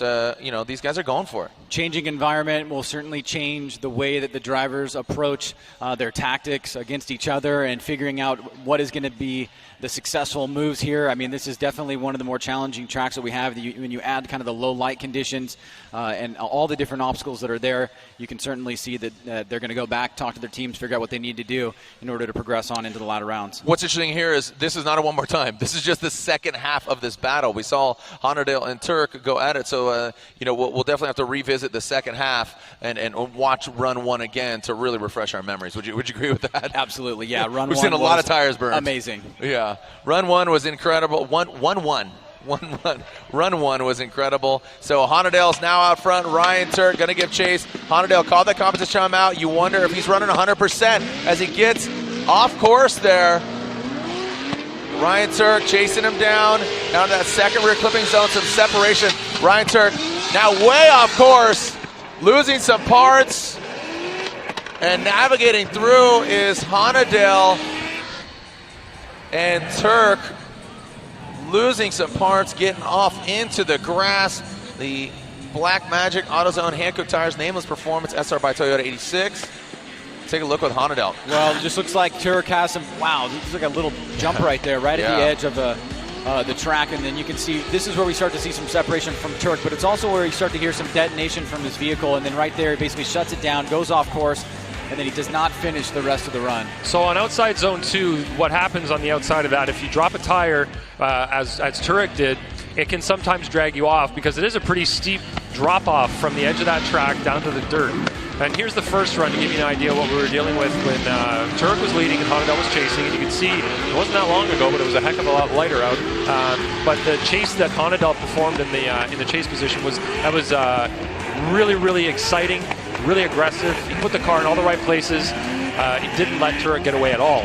these guys are going for it. Changing environment will certainly change the way that the drivers approach their tactics against each other and figuring out what is going to be the successful moves here. I mean, this is definitely one of the more challenging tracks that we have. When you add kind of the low light conditions and all the different obstacles that are there, you can certainly see that they're going to go back, talk to their teams, figure out what they need to do in order to progress on into the latter rounds. What's interesting here is this is not a one more time. This is just the second half of this battle. We saw Honnerdale and Turk go at it, so we'll definitely have to revisit the second half and watch run 1 again to really refresh our memories. Would you agree with that? Absolutely, yeah. We've seen a lot of tires burned. Amazing. Yeah. Run 1 was incredible. Run 1 was incredible. So Honnerdale's now out front. Ryan Turk going to give chase. Honnerdale called that competition time out. You wonder if he's running 100% as he gets off course there. Ryan Turk chasing him down to that second rear clipping zone, some separation. Ryan Turk now way off course, losing some parts, and navigating through is Honnerdale, and Turk losing some parts, getting off into the grass. The Black Magic AutoZone Hankook Tires Nameless Performance SR by Toyota 86. Take a look with Honnerdale. Well, it just looks like Turk has some, wow, looks like a little jump right there, right at the edge of the track, and then you can see, this is where we start to see some separation from Turk, but it's also where you start to hear some detonation from his vehicle, and then right there, he basically shuts it down, goes off course, and then he does not finish the rest of the run. So on outside zone 2, what happens on the outside of that, if you drop a tire, as Turek did, it can sometimes drag you off because it is a pretty steep drop off from the edge of that track down to the dirt. And here's the first run to give you an idea of what we were dealing with when Turk was leading and Honnerdale was chasing. And you can see it wasn't that long ago, but it was a heck of a lot lighter out. But the chase that Honnerdale performed in the chase position was really, really exciting, really aggressive. He put the car in all the right places. He didn't let Turek get away at all.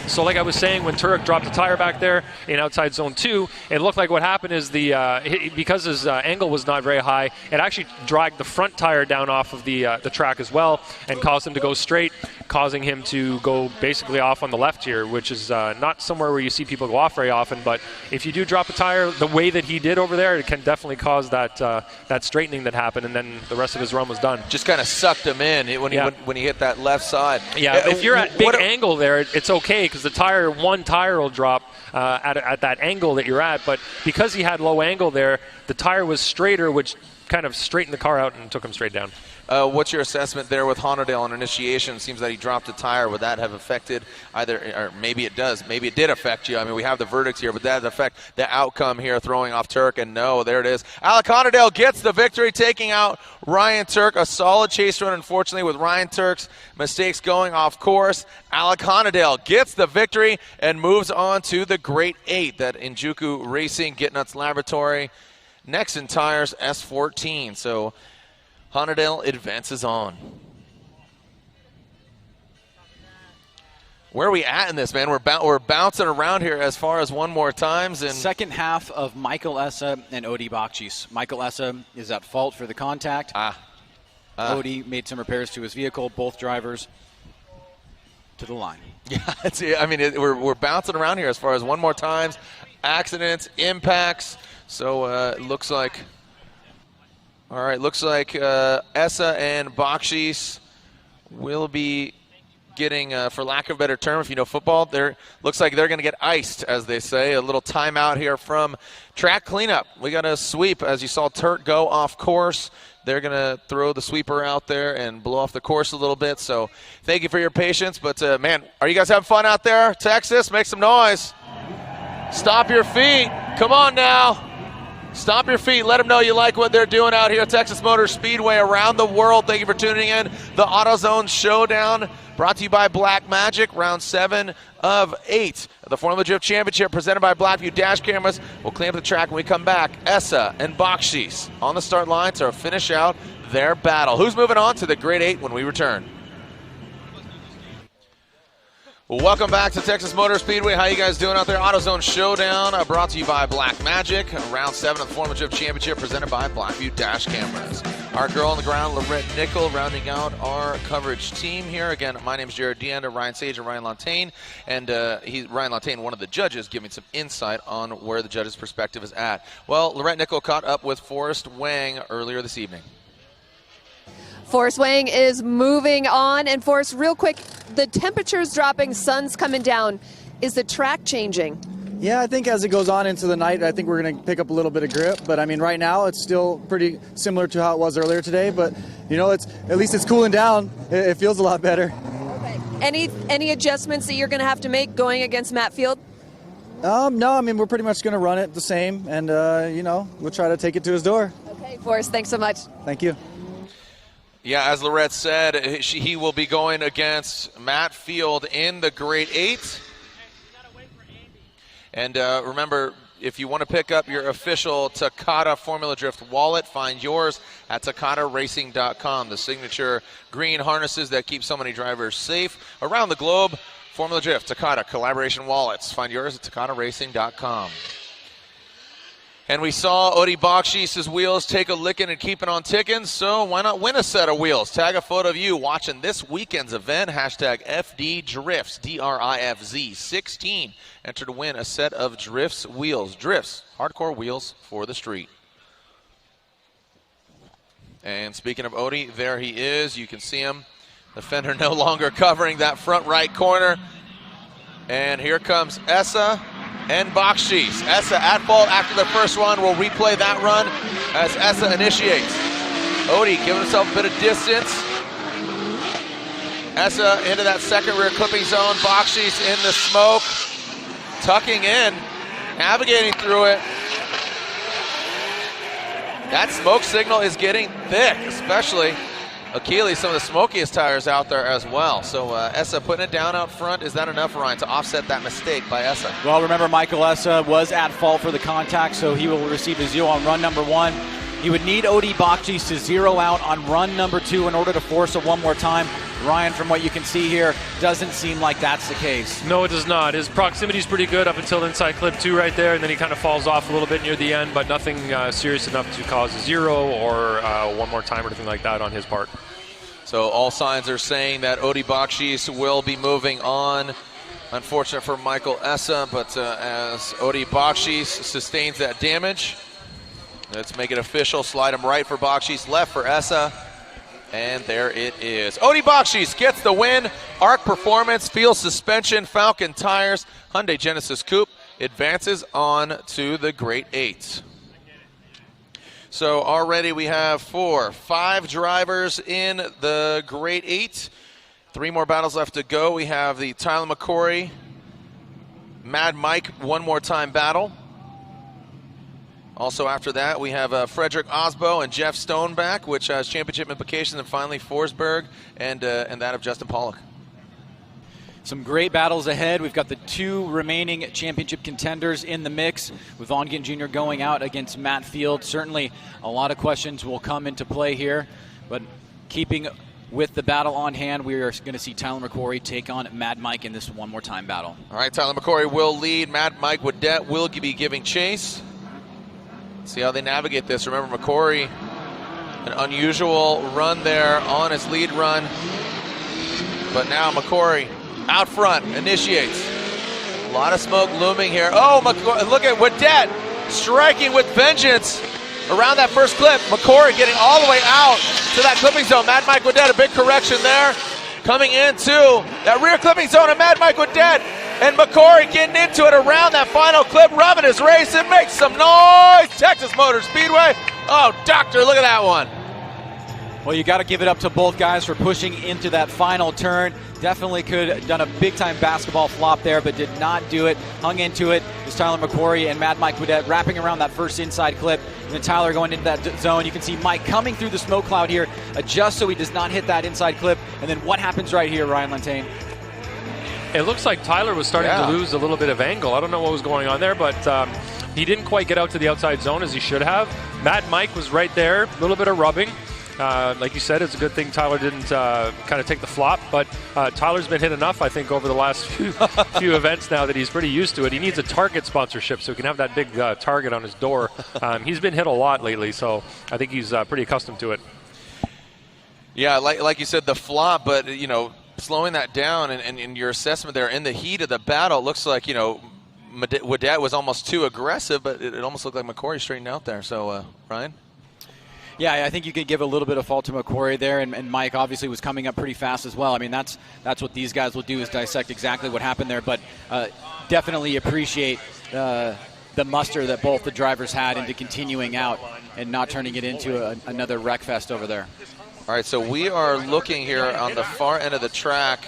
So like I was saying, when Turek dropped the tire back there in outside zone 2, it looked like what happened is because his angle was not very high, it actually dragged the front tire down off of the track as well and caused him to go straight, causing him to go basically off on the left here, which is not somewhere where you see people go off very often. But if you do drop a tire the way that he did over there, it can definitely cause that straightening that happened, and then the rest of his run was done. Just kind of sucked him in when he hit that left side. Yeah, if you're at big angle there, it's okay because the one tire will drop at that angle that you're at, but because he had low angle there, the tire was straighter, which kind of straightened the car out and took him straight down. What's your assessment there with Honnerdale on initiation? Seems that he dropped a tire. Would that have affected either, or maybe it does, maybe it did affect you. I mean, we have the verdicts here, but that affect the outcome here, throwing off Turk, and no, there it is. Alec Honnerdale gets the victory, taking out Ryan Turk. A solid chase run, unfortunately, with Ryan Turk's mistakes going off course. Alec Honnerdale gets the victory and moves on to the Great 8 that Injuku Racing, Get Nuts Laboratory, Nexen Tires S14. So Honnerdale advances on. Where are we at in this, man? We're bouncing around here as far as one more times. And second half of Michael Essa and Odi Bakchis. Michael Essa is at fault for the contact. Odi made some repairs to his vehicle. Both drivers to the line. Yeah, we're bouncing around here as far as one more times. Accidents, impacts. So it looks like, all right, Essa and Bakchis will be getting, for lack of a better term, if you know football, looks like they're going to get iced, as they say. A little timeout here from track cleanup. We got a sweep, as you saw Turt go off course. They're going to throw the sweeper out there and blow off the course a little bit. So thank you for your patience. But, man, are you guys having fun out there? Texas, make some noise. Stop your feet. Come on now. Stop your feet. Let them know you like what they're doing out here at Texas Motor Speedway around the world. Thank you for tuning in. The AutoZone Showdown brought to you by Black Magic, round 7 of 8. The Formula Drift Championship presented by Blackview Dash Cameras. We'll clean up the track when we come back. Essa and Bakchis on the start line to finish out their battle. Who's moving on to the Grade 8 when we return? Welcome back to Texas Motor Speedway. How you guys doing out there? AutoZone Showdown brought to you by Black Magic. Round 7 of the Formula Drift Championship presented by Blackview Dash Cameras. Our girl on the ground, Lorette Nickel, rounding out our coverage team here. Again, my name is Jared Deanda, Ryan Sage, and Ryan Lantain. And Ryan Lantain, one of the judges, giving some insight on where the judge's perspective is at. Well, Lorette Nickel caught up with Forrest Wang earlier this evening. Forrest Wang is moving on. And Forrest, real quick, the temperature's dropping, sun's coming down. Is the track changing? Yeah, I think as it goes on into the night, I think we're going to pick up a little bit of grip. But, I mean, right now it's still pretty similar to how it was earlier today. But, you know, at least it's cooling down. It feels a lot better. Okay. Any adjustments that you're going to have to make going against Matt Field? No, I mean, we're pretty much going to run it the same. And, you know, we'll try to take it to his door. Okay, Forrest, thanks so much. Thank you. Yeah, as Lorette said, he will be going against Matt Field in the Grade 8. And remember, if you want to pick up your official Takata Formula Drift wallet, find yours at TakataRacing.com. The signature green harnesses that keep so many drivers safe around the globe. Formula Drift, Takata collaboration wallets. Find yours at TakataRacing.com. And we saw Odi Bakchis' wheels take a licking and keep it on ticking, so why not win a set of wheels? Tag a photo of you watching this weekend's event, hashtag FDDrifts, DRIFZ 16. Enter to win a set of Drifts wheels. Drifts, hardcore wheels for the street. And speaking of Odi, there he is. You can see him. The fender no longer covering that front right corner. And here comes Essa and Bakchis. Essa at fault after the first run. We'll replay that run as Essa initiates. Odi giving himself a bit of distance. Essa into that second rear clipping zone. Bakchis in the smoke. Tucking in. Navigating through it. That smoke signal is getting thick, especially Achilles, some of the smokiest tires out there as well. So Essa putting it down out front. Is that enough, Ryan, to offset that mistake by Essa? Well, remember, Michael Essa was at fault for the contact, so he will receive a 0 on run number 1. He would need Odi Bakchis to 0 out on run number 2 in order to force it one more time. Ryan, from what you can see here, doesn't seem like that's the case. No, it does not. His proximity is pretty good up until inside clip 2 right there, and then he kind of falls off a little bit near the end, but nothing serious enough to cause a 0 or one more time or anything like that on his part. So all signs are saying that Odi Bakchis will be moving on. Unfortunate for Michael Essa, but as Odi Bakchis sustains that damage, let's make it official. Slide him right for Bakchis, left for Essa. And there it is. Odi Bakchis gets the win. Arc Performance, Field Suspension, Falcon Tires, Hyundai Genesis Coupe advances on to the Grade 8. So already we have 5 drivers in the Grade 8. 3 more battles left to go. We have the Tyler McCory, Mad Mike one more time battle. Also after that, we have Frederick Osbo and Jeff Stoneback, which has championship implications, and finally Forsberg and that of Justin Pollock. Some great battles ahead. We've got the 2 remaining championship contenders in the mix, with Vaughn Ginn Jr. going out against Matt Field. Certainly a lot of questions will come into play here, but keeping with the battle on hand, we are going to see Tyler McCory take on Mad Mike in this one more time battle. All right, Tyler McCory will lead. Mad Mike Wadette will be giving chase. See how they navigate this. Remember, McCory, an unusual run there on his lead run. But now McCory out front, initiates. A lot of smoke looming here. Oh, McCory, look at Wadette striking with vengeance around that first clip. McCory getting all the way out to that clipping zone. Mad Mike Wadette, a big correction there. Coming into that rear clipping zone, and Mad Mike Wadette and McCory getting into it around that final clip. Robin is racing, makes some noise. Texas Motor Speedway. Oh, doctor, look at that one. Well, you got to give it up to both guys for pushing into that final turn. Definitely could have done a big-time basketball flop there, but did not do it. Hung into it. It was Tyler McCory and Mad Mike Wadette wrapping around that first inside clip. And then Tyler going into that zone. You can see Mike coming through the smoke cloud here, adjust so he does not hit that inside clip. And then what happens right here, Ryan Lantane? It looks like Tyler was starting to lose a little bit of angle. I don't know what was going on there, but he didn't quite get out to the outside zone as he should have. Mad Mike was right there, a little bit of rubbing. Like you said, it's a good thing Tyler didn't kind of take the flop, but Tyler's been hit enough, I think, over the last few events now that he's pretty used to it. He needs a Target sponsorship so he can have that big Target on his door. He's been hit a lot lately, so I think he's pretty accustomed to it. Yeah, like you said, the flop, but, you know, slowing that down and your assessment there in the heat of the battle, it looks like, you know, Wadette was almost too aggressive, but it almost looked like McCory straightened out there. So, Ryan? Yeah, I think you could give a little bit of fault to McCory there, and Mike obviously was coming up pretty fast as well. I mean, that's what these guys will do, is dissect exactly what happened there, but definitely appreciate the muster that both the drivers had into continuing out and not turning it into another wreck fest over there. All right, so we are looking here on the far end of the track,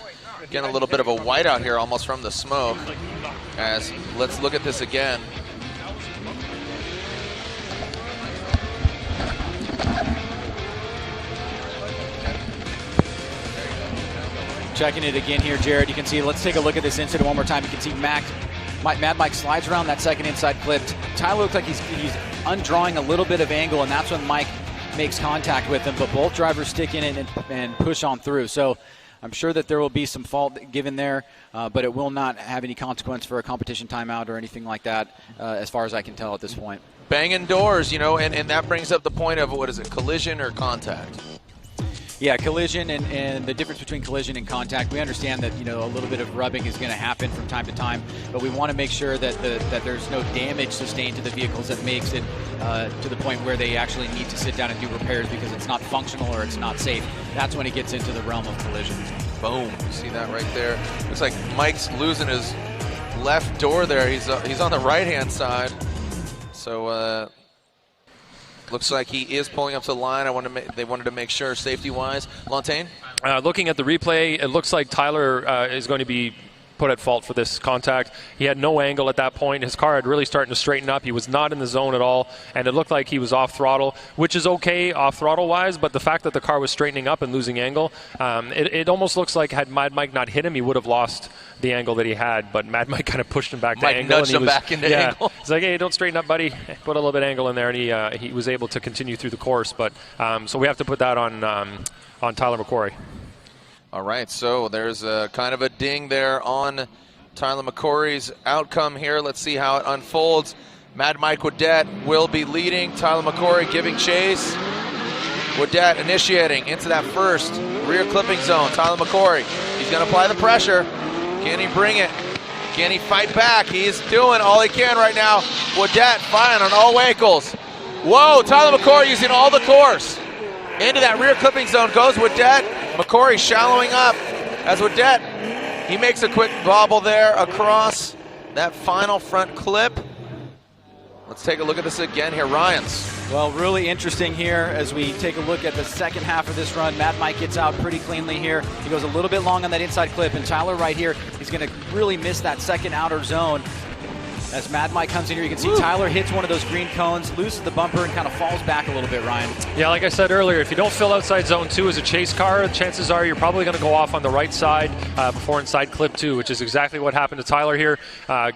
getting a little bit of a whiteout here almost from the smoke. As let's look at this again. Checking it again here, Jared. You can see, let's take a look at this incident one more time. You can see Mad Mike slides around that second inside clip. Tyler looks like he's undrawing a little bit of angle, and that's when Mike makes contact with him, but both drivers stick in it and push on through. So I'm sure that there will be some fault given there, but it will not have any consequence for a competition timeout or anything like that, as far as I can tell at this point. Banging doors, you know, and that brings up the point of, what is it, collision or contact? Yeah, collision and the difference between collision and contact. We understand that, you know, a little bit of rubbing is going to happen from time to time, but we want to make sure that that there's no damage sustained to the vehicles that makes it to the point where they actually need to sit down and do repairs because it's not functional or it's not safe. That's when it gets into the realm of collisions. Boom! You see that right there? Looks like Mike's losing his left door there. He's on the right-hand side. So. Looks like he is pulling up to the line. They wanted to make sure safety-wise. Lantane? Looking at the replay, it looks like Tyler is going to be put at fault for this contact. He had no angle at that point. His car had really started to straighten up. He was not in the zone at all, and it looked like he was off throttle, which is okay off throttle-wise, but the fact that the car was straightening up and losing angle, it almost looks like had Mad Mike not hit him, he would have lost the angle that he had, but Mad Mike kind of pushed him back to angle. Nudged him back into angle. He's like, hey, don't straighten up, buddy. Put a little bit of angle in there, and he was able to continue through the course. But so we have to put that on Tyler McCory. All right, so there's a kind of a ding there on Tyler McCory's outcome here. Let's see how it unfolds. Mad Mike Wadette will be leading. Tyler McCory giving chase. Wadette initiating into that first rear clipping zone. Tyler McCory, he's going to apply the pressure. Can he bring it? Can he fight back? He's doing all he can right now. Wadette firing on all ankles. Whoa, Tyler McCory using all the course. Into that rear clipping zone goes Wadette. McCory shallowing up as Wadette, he makes a quick bobble there across that final front clip. Let's take a look at this again here, Ryans. Well, really interesting here as we take a look at the second half of this run. Mad Mike gets out pretty cleanly here. He goes a little bit long on that inside clip, and Tyler right here, he's going to really miss that second outer zone. As Mad Mike comes in here, you can see Tyler hits one of those green cones, loses the bumper, and kind of falls back a little bit, Ryan. Yeah, like I said earlier, if you don't fill outside zone 2 as a chase car, chances are you're probably going to go off on the right side before inside clip 2, which is exactly what happened to Tyler here,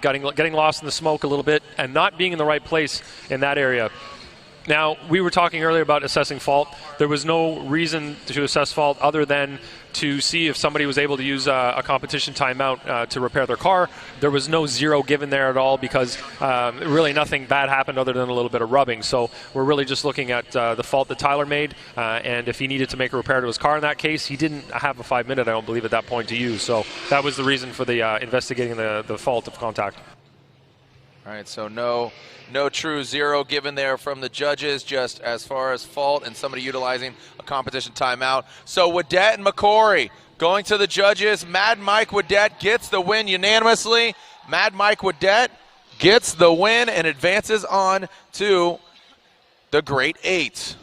getting lost in the smoke a little bit and not being in the right place in that area. Now, we were talking earlier about assessing fault. There was no reason to assess fault other than to see if somebody was able to use a competition timeout to repair their car. There was no zero given there at all because really nothing bad happened other than a little bit of rubbing. So we're really just looking at the fault that Tyler made, and if he needed to make a repair to his car in that case, he didn't have a 5-minute, I don't believe, at that point to use. So that was the reason for the investigating the fault of contact. All right, so no true zero given there from the judges, just as far as fault and somebody utilizing a competition timeout. So Wadette and McCory going to the judges. Mad Mike Wadette gets the win unanimously. Mad Mike Wadette gets the win and advances on to the Great Eight.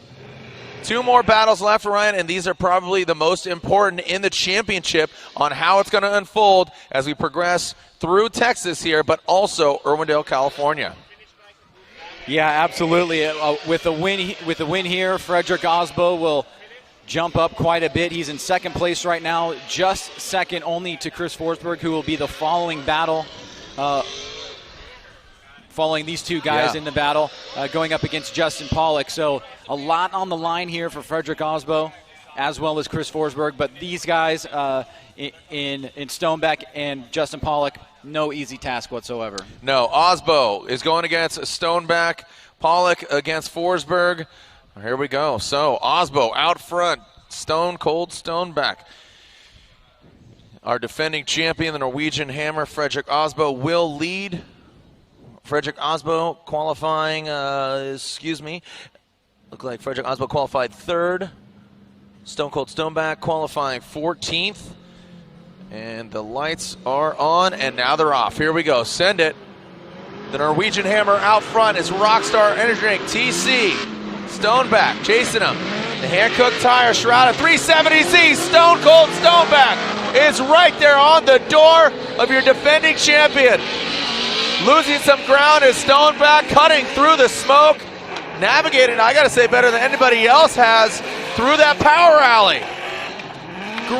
2 more battles left, Ryan, and these are probably the most important in the championship on how it's going to unfold as we progress through Texas here, but also Irwindale, California. Yeah, absolutely. With the win here, Frederick Osbo will jump up quite a bit. He's in second place right now, just second only to Chris Forsberg, who will be the following battle. Following these two guys in the battle, going up against Justin Pollock. So a lot on the line here for Frederick Osbo, as well as Chris Forsberg. But these guys in Stonebeck and Justin Pollock, no easy task whatsoever. No, Osbo is going against Stonebeck, Pollock against Forsberg. Here we go. So Osbo out front, Stone Cold Stonebeck. Our defending champion, the Norwegian Hammer, Frederick Osbo, will lead. Frederick Osbo qualifying, look like Frederick Osbo qualified 3rd. Stone Cold Stoneback qualifying 14th. And the lights are on, and now they're off. Here we go, send it. The Norwegian Hammer out front is Rockstar Energy Drink, TC. Stoneback chasing him. The hand-cooked tire shrouded 370Z. Stone Cold Stoneback is right there on the door of your defending champion. Losing some ground is Stoneback, cutting through the smoke, navigating, I gotta say, better than anybody else has through that power alley.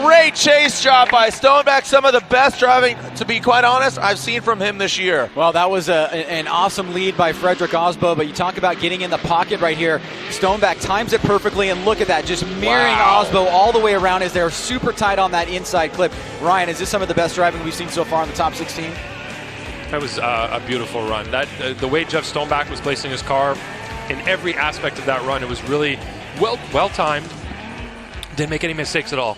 Great chase job by Stoneback, some of the best driving, to be quite honest, I've seen from him this year. Well, that was an awesome lead by Frederick Osbo, but you talk about getting in the pocket right here. Stoneback times it perfectly, and look at that, just mirroring Osbo all the way around as they're super tight on that inside clip. Ryan, is this some of the best driving we've seen so far in the top 16? That was a beautiful run. The way Jeff Stoneback was placing his car in every aspect of that run, it was really well timed. Didn't make any mistakes at all.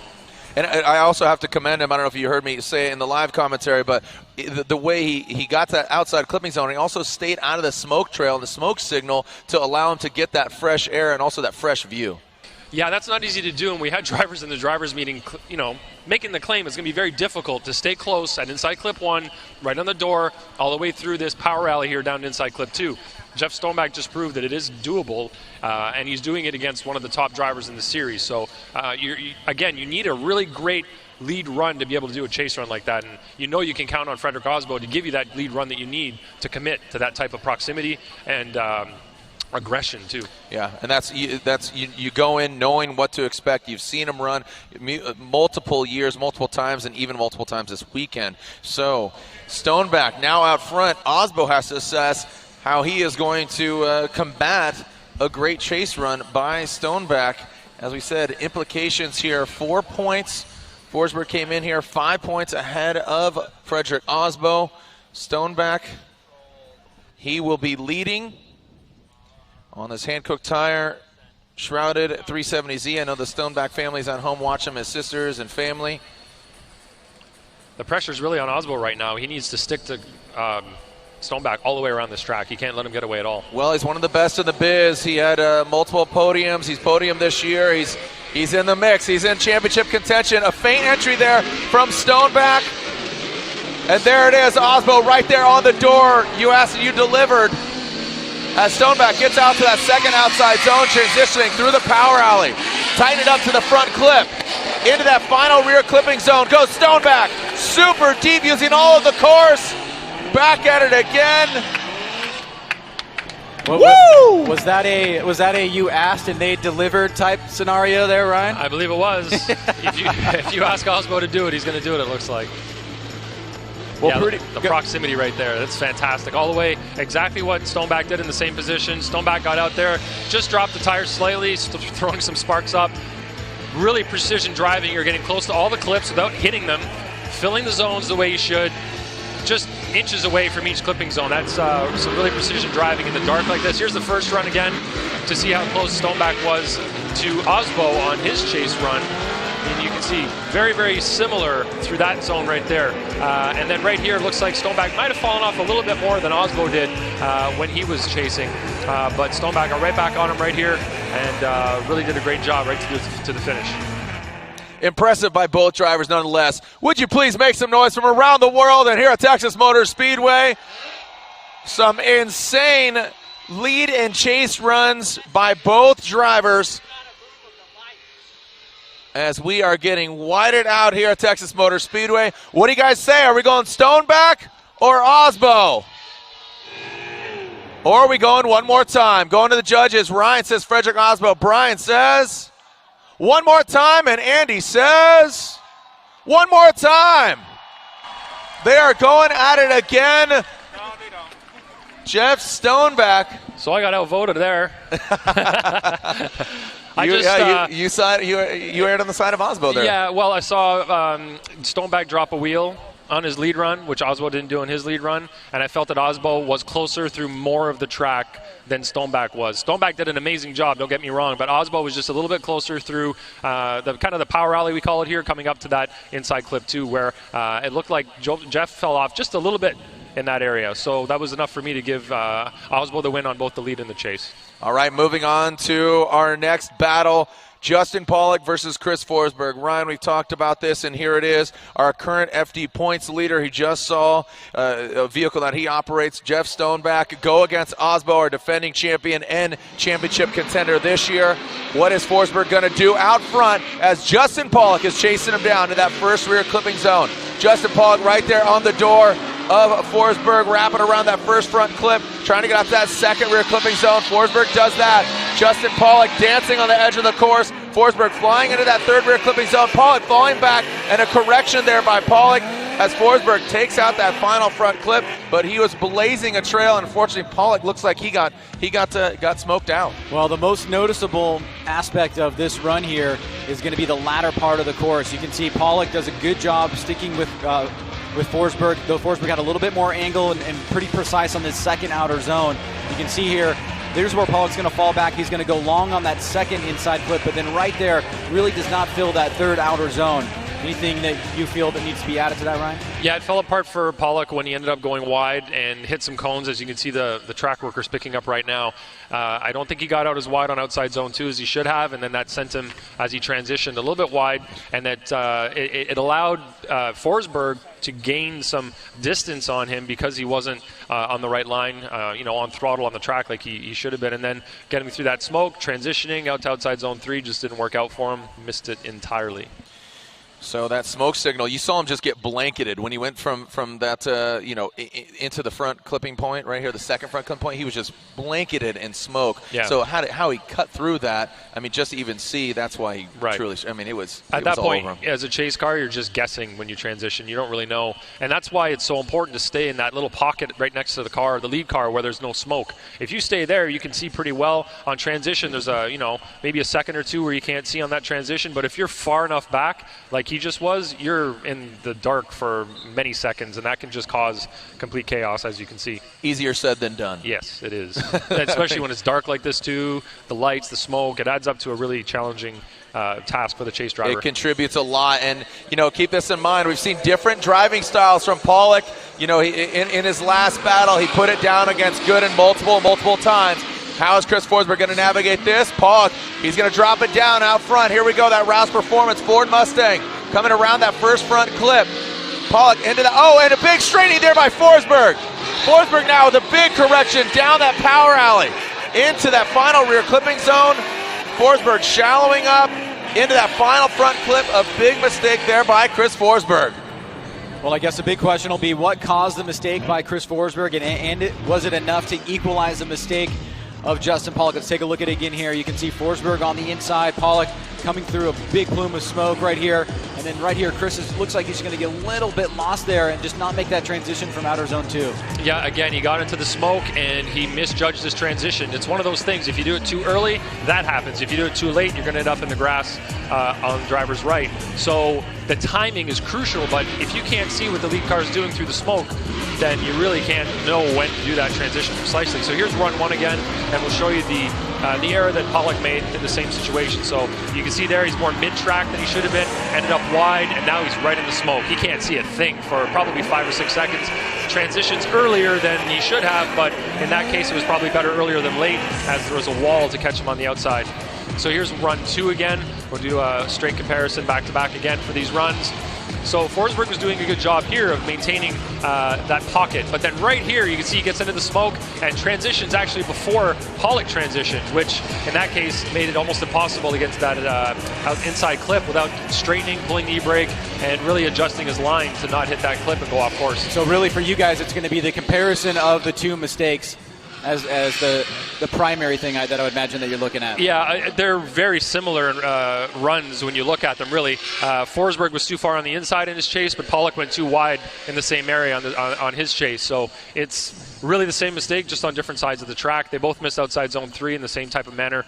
And I also have to commend him. I don't know if you heard me say it in the live commentary, but the way he got to that outside clipping zone, he also stayed out of the smoke trail and the smoke signal to allow him to get that fresh air and also that fresh view. Yeah, that's not easy to do, and we had drivers in the drivers' meeting, making the claim it's going to be very difficult to stay close at inside clip 1, right on the door, all the way through this power alley here down to inside clip 2. Jeff Stoneback just proved that it is doable, and he's doing it against one of the top drivers in the series. So, you need a really great lead run to be able to do a chase run like that, and you can count on Frederick Osbo to give you that lead run that you need to commit to that type of proximity and aggression too. Yeah, and that's you go in knowing what to expect. You've seen him run multiple years, multiple times, and even multiple times this weekend. So Stoneback now out front. Osbo has to assess how he is going to combat a great chase run by Stoneback. As we said, implications here, 4 points. Forsberg came in here 5 points ahead of Frederick Osbo. Stoneback, he will be leading on this hand-cooked tire, shrouded 370Z. I know the Stoneback family's at home watching him, his sisters and family. The pressure's really on Osbo right now. He needs to stick to Stoneback all the way around this track. He can't let him get away at all. Well, he's one of the best in the biz. He had multiple podiums. He's podiumed this year. He's in the mix. He's in championship contention. A faint entry there from Stoneback. And there it is, Osbo right there on the door. You asked and you delivered. As Stoneback gets out to that second outside zone, transitioning through the power alley. Tighten it up to the front clip. Into that final rear clipping zone goes Stoneback. Super deep, using all of the course. Back at it again. Woo! Was that a you asked and they delivered type scenario there, Ryan? I believe it was. If you ask Osbo to do it, he's going to do it, it looks like. Well, the proximity right there, that's fantastic. All the way, exactly what Stoneback did in the same position. Stoneback got out there, just dropped the tires slightly, throwing some sparks up. Really precision driving. You're getting close to all the clips without hitting them, filling the zones the way you should, just inches away from each clipping zone. That's some really precision driving in the dark like this. Here's the first run again to see how close Stoneback was to Osbo on his chase run. And you can see very, very similar through that zone right there. And then right here, it looks like Stoneback might have fallen off a little bit more than Osbo did when he was chasing. But Stoneback got right back on him right here and really did a great job right to the finish. Impressive by both drivers nonetheless. Would you please make some noise from around the world and here at Texas Motor Speedway? Some insane lead and chase runs by both drivers as we are getting whited out here at Texas Motor Speedway. What do you guys say? Are we going Stoneback or Osbo? Or are we going one more time? Going to the judges. Ryan says Frederick Osbo. Brian says one more time, and Andy says one more time. They are going at it again. No, they don't. Jeff Stoneback. So I got outvoted there. You aired on the side of Osbo there. Yeah, well, I saw Stoneback drop a wheel on his lead run, which Osbo didn't do in his lead run, and I felt that Osbo was closer through more of the track than Stoneback was. Stoneback did an amazing job, don't get me wrong, but Osbo was just a little bit closer through the power alley, we call it here, coming up to that inside clip too, where it looked like Jeff fell off just a little bit in that area. So that was enough for me to give Osbo the win on both the lead and the chase. All right, moving on to our next battle. Justin Pollock versus Chris Forsberg. Ryan, we've talked about this, and here it is. Our current FD points leader. He just saw a vehicle that he operates, Jeff Stoneback, go against Osbo, our defending champion and championship contender this year. What is Forsberg going to do out front as Justin Pollock is chasing him down to that first rear clipping zone? Justin Pollock right there on the door of Forsberg, wrapping around that first front clip, trying to get out to that second rear clipping zone. Forsberg does that. Justin Pollock dancing on the edge of the course. Forsberg flying into that third rear clipping zone. Pollock falling back, and a correction there by Pollock as Forsberg takes out that final front clip, but he was blazing a trail, and unfortunately Pollock looks like he got smoked out. Well, the most noticeable aspect of this run here is going to be the latter part of the course. You can see Pollock does a good job sticking with Forsberg, though Forsberg got a little bit more angle and pretty precise on this second outer zone. You can see here, there's where Pollock's going to fall back. He's going to go long on that second inside clip, but then right there really does not fill that third outer zone. Anything that you feel that needs to be added to that, Ryan? Yeah, it fell apart for Pollock when he ended up going wide and hit some cones, as you can see the track workers picking up right now. I don't think he got out as wide on outside zone 2 as he should have, and then that sent him, as he transitioned, a little bit wide, and that it allowed Forsberg to gain some distance on him because he wasn't on the right line, on throttle on the track like he should have been, and then getting through that smoke, transitioning out to outside zone 3 just didn't work out for him, missed it entirely. So that smoke signal, you saw him just get blanketed when he went from that, into the front clipping point right here, the second front clipping point. He was just blanketed in smoke. Yeah. So how he cut through that, just to even see, that's why he truly, it was at that all point, over him. as a chase car, you're just guessing when you transition. You don't really know. And that's why it's so important to stay in that little pocket right next to the car, the lead car, where there's no smoke. If you stay there, you can see pretty well. On transition, there's maybe a second or two where you can't see on that transition. But if you're far enough back, like he just was, you're in the dark for many seconds, and that can just cause complete chaos, as you can see. Easier said than done. Yes, it is. Especially when it's dark like this too, the lights, the smoke, it adds up to a really challenging task for the chase driver. It contributes a lot, and keep this in mind. We've seen different driving styles from Pollock. He, in his last battle, he put it down against Gooden multiple times. How is Chris Forsberg going to navigate this? Pollock, he's going to drop it down out front. Here we go, that Rouse Performance Ford Mustang coming around that first front clip. Pollock into and a big straightening there by Forsberg. Forsberg now with a big correction down that power alley into that final rear clipping zone. Forsberg shallowing up into that final front clip. A big mistake there by Chris Forsberg. Well, I guess the big question will be what caused the mistake by Chris Forsberg, and was it enough to equalize the mistake of Justin Pollock? Let's take a look at it again here. You can see Forsberg on the inside, Pollock coming through a big plume of smoke right here, and And then right here, looks like he's going to get a little bit lost there and just not make that transition from outer zone 2. Yeah, again, he got into the smoke and he misjudged his transition. It's one of those things. If you do it too early, that happens. If you do it too late, you're going to end up in the grass on the driver's right. So the timing is crucial, but if you can't see what the lead car is doing through the smoke, then you really can't know when to do that transition precisely. So here's run 1 again, and we'll show you the error that Pollock made in the same situation. So you can see there he's more mid-track than he should have been, ended up wide, and now he's right in the smoke. He can't see a thing for probably 5 or 6 seconds. Transitions earlier than he should have, but in that case it was probably better earlier than late, as there was a wall to catch him on the outside. So here's run 2 again. We'll do a straight comparison back-to-back again for these runs. So Forsberg was doing a good job here of maintaining that pocket. But then right here, you can see he gets into the smoke and transitions actually before Pollock transitioned, which in that case made it almost impossible to get to that inside clip without straightening, pulling the e-brake, and really adjusting his line to not hit that clip and go off course. So really for you guys, it's going to be the comparison of the two mistakes as the primary thing that I would imagine that you're looking at. Yeah, they're very similar runs when you look at them, really. Forsberg was too far on the inside in his chase, but Pollock went too wide in the same area on his chase. So it's really the same mistake, just on different sides of the track. They both missed outside zone 3 in the same type of manner.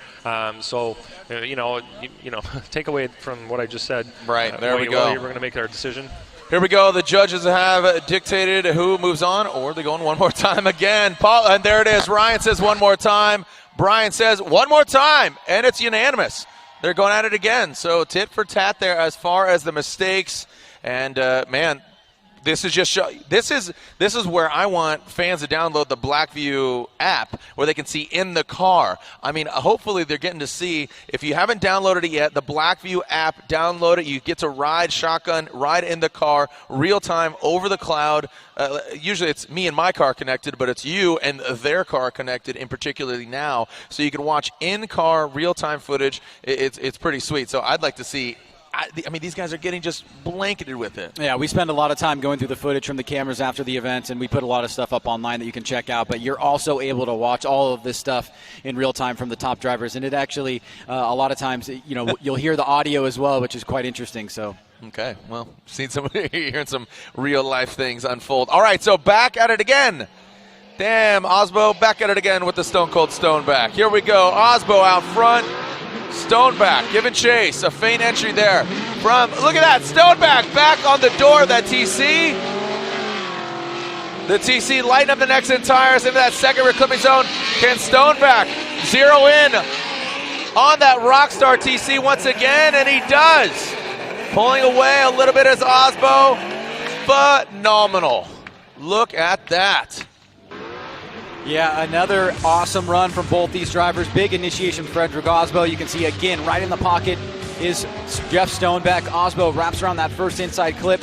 So, take away from what I just said. Right, there we go. We're going to make our decision. Here we go. The judges have dictated who moves on, or they're going one more time again. And there it is. Ryan says one more time. Brian says one more time, and it's unanimous. They're going at it again. So tit for tat there as far as the mistakes. And man, this is where I want fans to download the Blackview app where they can see in the car. I mean, hopefully they're getting to see, if you haven't downloaded it yet, the Blackview app, download it. You get to ride shotgun, ride in the car, real time, over the cloud. Usually it's me and my car connected, but it's you and their car connected, in particularly now. So you can watch in-car, real-time footage. It's pretty sweet. So I'd like to see. I mean, these guys are getting just blanketed with it. Yeah, we spend a lot of time going through the footage from the cameras after the event, and we put a lot of stuff up online that you can check out. But you're also able to watch all of this stuff in real time from the top drivers. And it actually, a lot of times, you'll hear the audio as well, which is quite interesting. So. Okay, well, hearing some real-life things unfold. All right, so back at it again. Damn, Osbo, back at it again with the Stone Cold Stoneback. Here we go. Osbo out front. Stoneback giving chase. A feint entry there from, look at that, Stoneback back on the door of that TC. The TC lighting up the next end tires into that second rear clipping zone. Can Stoneback zero in on that Rockstar TC once again? And he does. Pulling away a little bit as Osbo. Phenomenal. Look at that. Yeah, another awesome run from both these drivers. Big initiation from Frederick Osbo. You can see again right in the pocket is Jeff Stoneback. Osbo wraps around that first inside clip,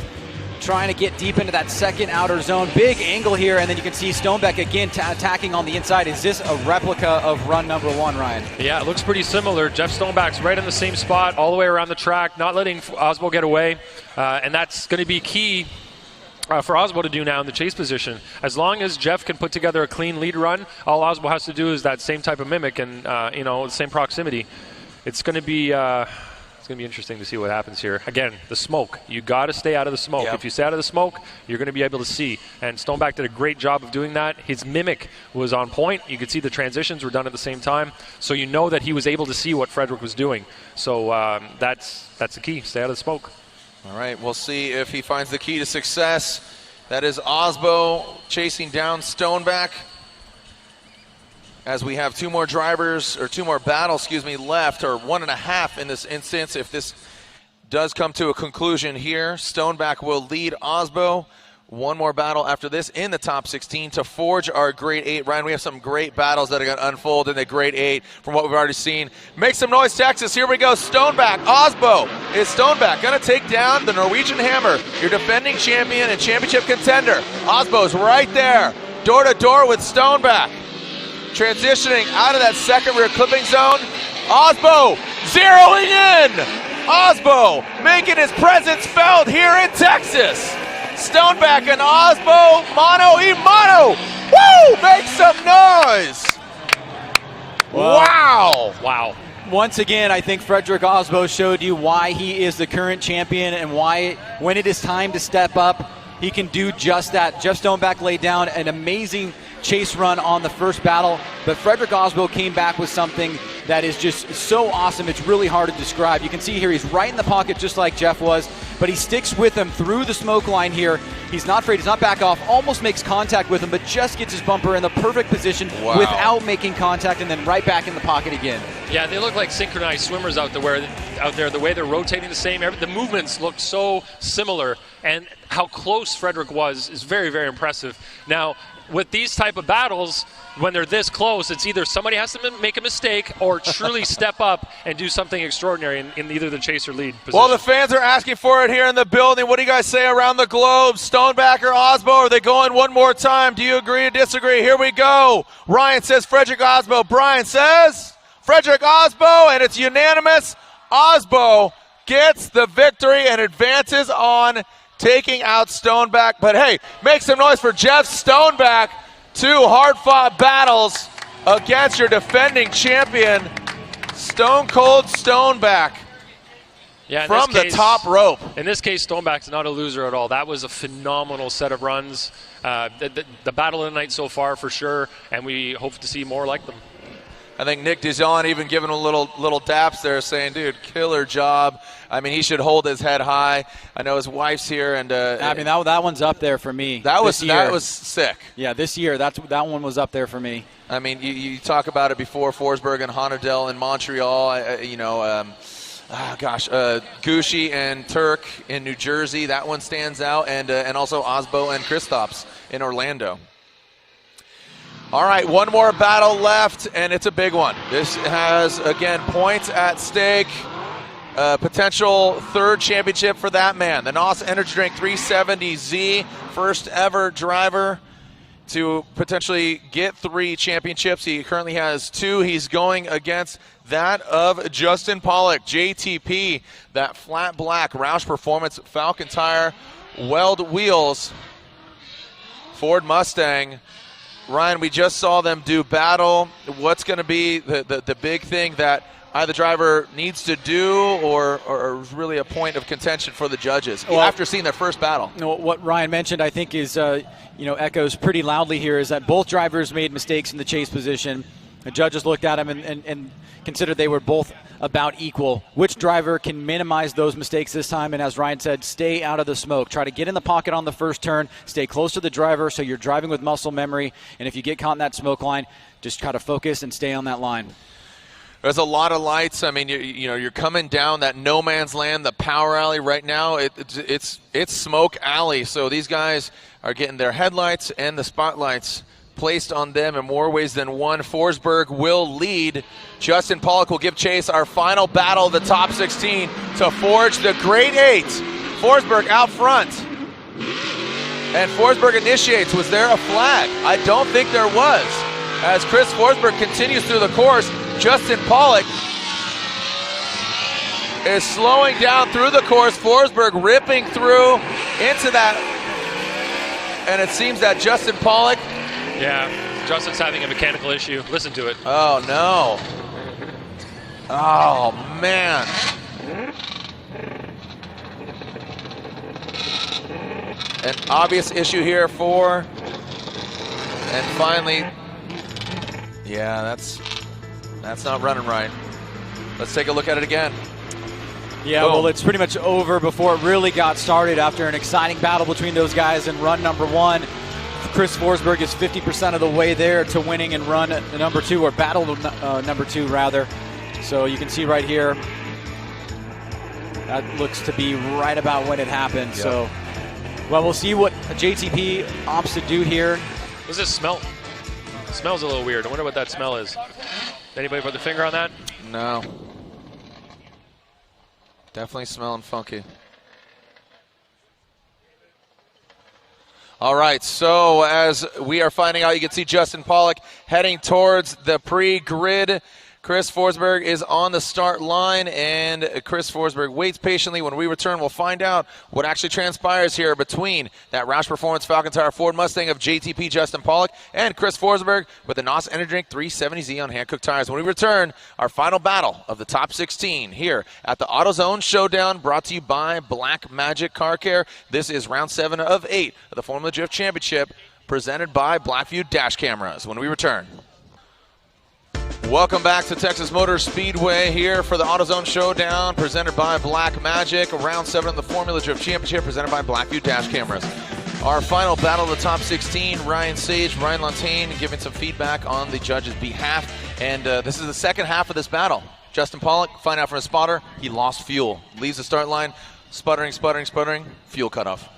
trying to get deep into that second outer zone. Big angle here, and then you can see Stoneback again attacking on the inside. Is this a replica of run number 1, Ryan? Yeah, it looks pretty similar. Jeff Stoneback's right in the same spot all the way around the track, not letting Osbo get away, and that's going to be key for Osbo to do now in the chase position. As long as Jeff can put together a clean lead run, all Osbo has to do is that same type of mimic and the same proximity. It's going to be interesting to see what happens here. Again, the smoke. You got to stay out of the smoke. Yep. If you stay out of the smoke, you're going to be able to see. And Stoneback did a great job of doing that. His mimic was on point. You could see the transitions were done at the same time. So you know that he was able to see what Frederick was doing. So that's the key. Stay out of the smoke. All right, we'll see if he finds the key to success. That is Osbo chasing down Stoneback. As we have two more battles, left, or 1.5 in this instance. If this does come to a conclusion here, Stoneback will lead Osbo. One more battle after this in the top 16 to forge our Grade 8. Ryan, we have some great battles that are going to unfold in the Grade 8 from what we've already seen. Make some noise, Texas. Here we go. Stoneback. Osbo is Stoneback going to take down the Norwegian Hammer, your defending champion and championship contender. Osbo's right there, door to door with Stoneback. Transitioning out of that second rear clipping zone. Osbo zeroing in. Osbo making his presence felt here in Texas. Stoneback and Osbo, mano y mano. Woo! Make some noise. Wow. once again, I think Frederick Osbo showed you why he is the current champion and why when it is time to step up, he can do just that. Jeff Stoneback laid down an amazing chase run on the first battle, but Frederick Osbo came back with something that is just so awesome. It's really hard to describe. You can see here he's right in the pocket just like Jeff was, but he sticks with him through the smoke line here. He's not afraid, he's not back off, almost makes contact with him, but just gets his bumper in the perfect position without making contact, and then right back in the pocket again. Yeah, they look like synchronized swimmers out there. The way they're rotating the same, the movements look so similar, and how close Frederick was is very, very impressive. Now, with these type of battles, when they're this close, it's either somebody has to make a mistake or truly step up and do something extraordinary in either the chase or lead position. Well, the fans are asking for it here in the building. What do you guys say around the globe? Stoneback or Osbo? Are they going one more time? Do you agree or disagree? Here we go. Ryan says Frederick Osbo. Brian says Frederick Osbo, and it's unanimous. Osbo gets the victory and advances on taking out Stoneback. But hey, make some noise for Jeff Stoneback. 2 hard-fought battles against your defending champion, Stone Cold Stoneback. Yeah, from the top rope. In this case, Stoneback's not a loser at all. That was a phenomenal set of runs. The battle of the night so far for sure, and we hope to see more like them. I think Nick Dijon even giving a little daps there, saying, dude, killer job. I mean, he should hold his head high. I know his wife's here. And I mean, that one's up there for me. That was sick. Yeah, this year, that one was up there for me. I mean, you talk about it before, Forsberg and Honadel in Montreal, Gucci and Turk in New Jersey. That one stands out. And also Osbo and Kristaps in Orlando. All right, one more battle left, and it's a big one. This has, again, points at stake. Potential 3rd championship for that man. The NOS Energy Drink 370Z, first ever driver to potentially get 3 championships. He currently has 2. He's going against that of Justin Pollock, JTP, that flat black Roush Performance Falcon tire, weld wheels, Ford Mustang. Ryan, we just saw them do battle. What's going to be the big thing that either driver needs to do or really a point of contention for the judges after seeing their first battle? What Ryan mentioned, I think, is echoes pretty loudly here, is that both drivers made mistakes in the chase position. The judges looked at them and considered they were both about equal. Which driver can minimize those mistakes this time? And as Ryan said, stay out of the smoke. Try to get in the pocket on the first turn. Stay close to the driver so you're driving with muscle memory. And if you get caught in that smoke line, just try to focus and stay on that line. There's a lot of lights. I mean, you're coming down that no man's land, the power alley right now. It's smoke alley. So these guys are getting their headlights and the spotlights placed on them in more ways than one. Forsberg will lead. Justin Pollock will give chase. Our final battle of the top 16 to forge the Great 8. Forsberg out front. And Forsberg initiates. Was there a flag? I don't think there was. As Chris Forsberg continues through the course, Justin Pollock is slowing down through the course. Forsberg ripping through into that. And it seems that Justin Pollock. Yeah, Justin's having a mechanical issue. Listen to it. Oh, no. Oh, man. An obvious issue here for. And finally. Yeah, that's not running right. Let's take a look at it again. Yeah, Boom. Well, it's pretty much over before it really got started after an exciting battle between those guys in run number 1. Chris Forsberg is 50% of the way there to winning in run number 2, or battle number 2, rather. So you can see right here, that looks to be right about when it happened. Yep. So, well, we'll see what JTP opts to do here. What's this smell? It smells a little weird. I wonder what that smell is. Anybody put the finger on that? No. Definitely smelling funky. All right, so as we are finding out, you can see Justin Pollock heading towards the pre-grid Chris Forsberg is on the start line, and Chris Forsberg waits patiently. When we return, we'll find out what actually transpires here between that Roush Performance Falcon Tire Ford Mustang of JTP Justin Pollock and Chris Forsberg with the NOS Energy Drink 370Z on Hankook Tires. When we return, our final battle of the top 16 here at the AutoZone Showdown, brought to you by Black Magic Car Care. This is round 7 of 8 of the Formula Drift Championship, presented by Blackview Dash Cameras. When we return. Welcome back to Texas Motor Speedway here for the AutoZone Showdown, presented by Black Magic. Round 7 of the Formula Drift Championship, presented by Blackview Dash Cameras. Our final battle of the top 16, Ryan Sage, Ryan Lantain giving some feedback on the judges' behalf. And this is the second half of this battle. Justin Pollock, find out from his spotter, he lost fuel. Leaves the start line, sputtering, fuel cutoff.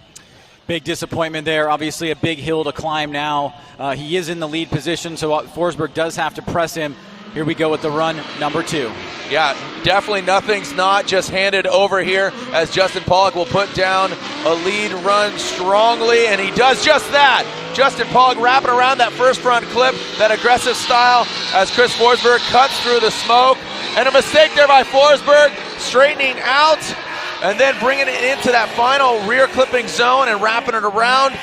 Big disappointment there. Obviously a big hill to climb now. He is in the lead position, so Forsberg does have to press him. Here we go with the run number 2. Yeah, definitely nothing's not just handed over here, as Justin Pollock will put down a lead run strongly, and he does just that. Justin Pollock wrapping around that first front clip, that aggressive style, as Chris Forsberg cuts through the smoke. And a mistake there by Forsberg, straightening out, and then bringing it into that final rear clipping zone and wrapping it around.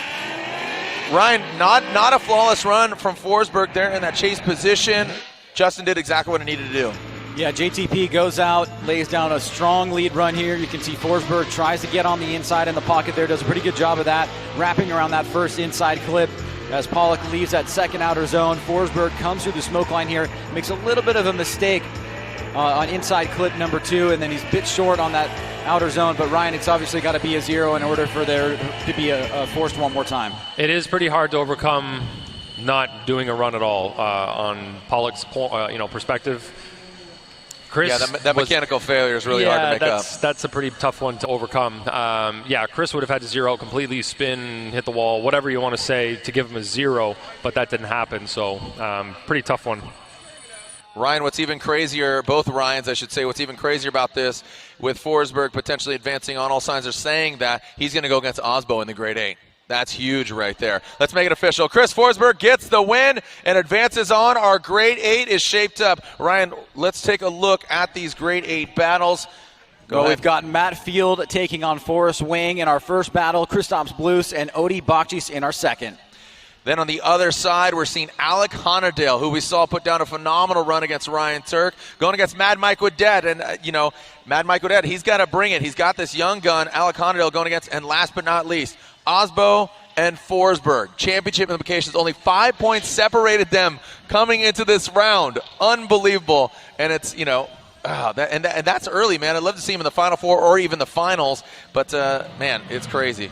Ryan, not a flawless run from Forsberg there in that chase position. Justin did exactly what he needed to do. Yeah, JTP goes out, lays down a strong lead run here. You can see Forsberg tries to get on the inside in the pocket there, does a pretty good job of that, wrapping around that first inside clip. As Pollock leaves that second outer zone, Forsberg comes through the smoke line here, makes a little bit of a mistake on inside clip number 2, and then he's a bit short on that outer zone. But Ryan, it's obviously got to be a 0 in order for there to be a forced one more time. It is pretty hard to overcome not doing a run at all on Pollock's perspective. Chris, yeah, that mechanical failure is really hard to make up. That's a pretty tough one to overcome. Chris would have had to zero out completely, spin, hit the wall, whatever you want to say to give him a 0, but that didn't happen. So pretty tough one. Ryan, what's even crazier, both Ryans, I should say, what's even crazier about this, with Forsberg potentially advancing on, all signs are saying that he's going to go against Osbo in the Grade 8. That's huge right there. Let's make it official. Chris Forsberg gets the win and advances on. Our Grade 8 is shaped up. Ryan, let's take a look at these Grade 8 battles. We've got Matt Field taking on Forrest Wing in our first battle, Kristaps Blues and Odi Bakchis in our second. Then on the other side, we're seeing Alec Honadale, who we saw put down a phenomenal run against Ryan Turk, going against Mad Mike Woodette. And, Mad Mike Woodette, he's got to bring it. He's got this young gun, Alec Honadale, going against, and last but not least, Osbo and Forsberg. Championship implications, only 5 points separated them coming into this round. Unbelievable. And it's, that's early, man. I'd love to see him in the Final Four or even the finals. But, man, it's crazy.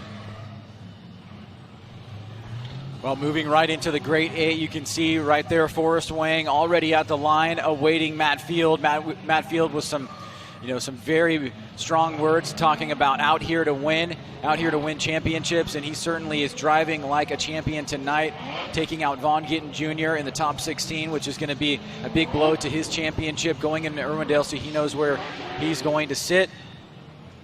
Well, moving right into the Grade 8, you can see right there Forrest Wang already at the line awaiting Matt Field. Matt Field with some very strong words talking about out here to win championships, and he certainly is driving like a champion tonight, taking out Vaughn Gittin Jr. in the top 16, which is going to be a big blow to his championship going into Irwindale, so he knows where he's going to sit.